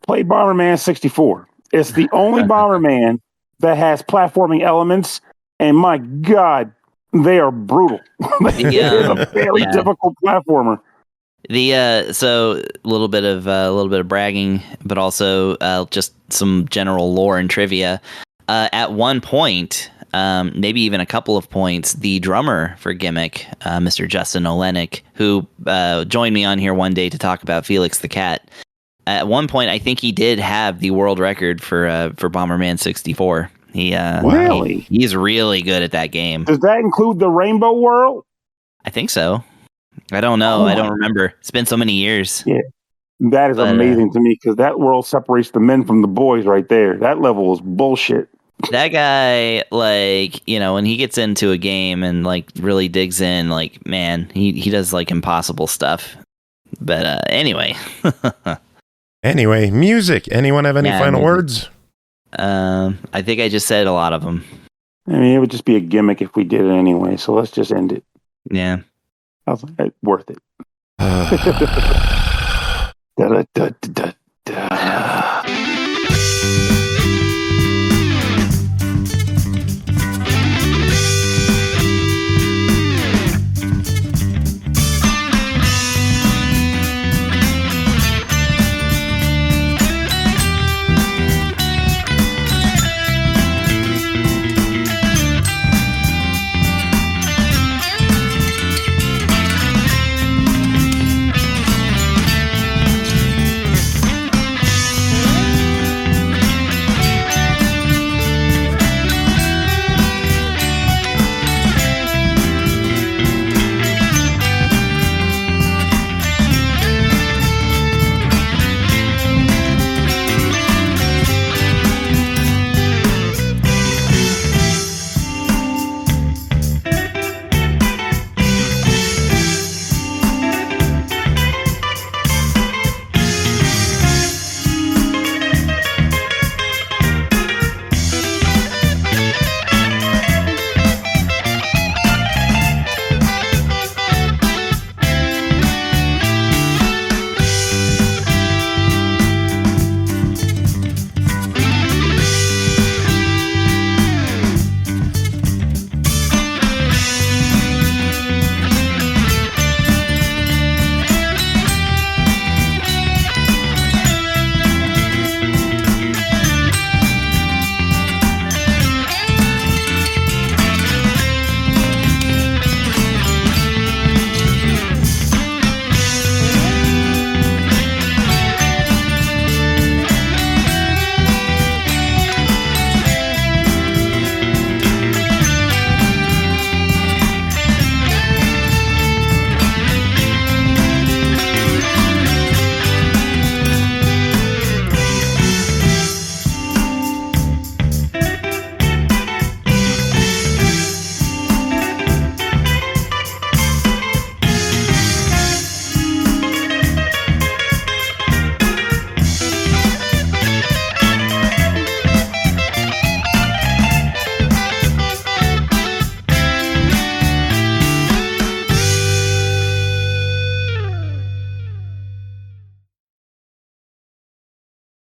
Speaker 7: play Bomberman 64. It's the only Bomberman that has platforming elements, and my God, they are brutal. It's a fairly
Speaker 4: Yeah.
Speaker 7: difficult platformer.
Speaker 4: The so a little bit of bragging, but also just some general lore and trivia. At one point, maybe even a couple of points, the drummer for Gimmick, Mr. Justin Olenek, who joined me on here one day to talk about Felix the Cat. At one point, I think he did have the world record for Bomberman 64.
Speaker 7: Really?
Speaker 4: He's really good at that game.
Speaker 7: Does that include the Rainbow World?
Speaker 4: I think so. I don't know.
Speaker 7: Oh
Speaker 4: I
Speaker 7: my-
Speaker 4: don't remember. It's been so many years.
Speaker 7: Yeah. That is
Speaker 4: But,
Speaker 7: amazing to me because that world separates the men from the boys right there. That level is bullshit.
Speaker 4: That guy, like, when he gets into a game and like really digs in, like, man, he does like impossible stuff. But anyway.
Speaker 2: Anyway, music. Anyone have any
Speaker 4: Yeah,
Speaker 2: final
Speaker 4: music.
Speaker 2: words?
Speaker 4: I think I just said a lot of them.
Speaker 7: I mean, it would just be a gimmick if we did it anyway. So let's just end it.
Speaker 4: Yeah.
Speaker 7: I was like, worth it. Da, da, da, da, da.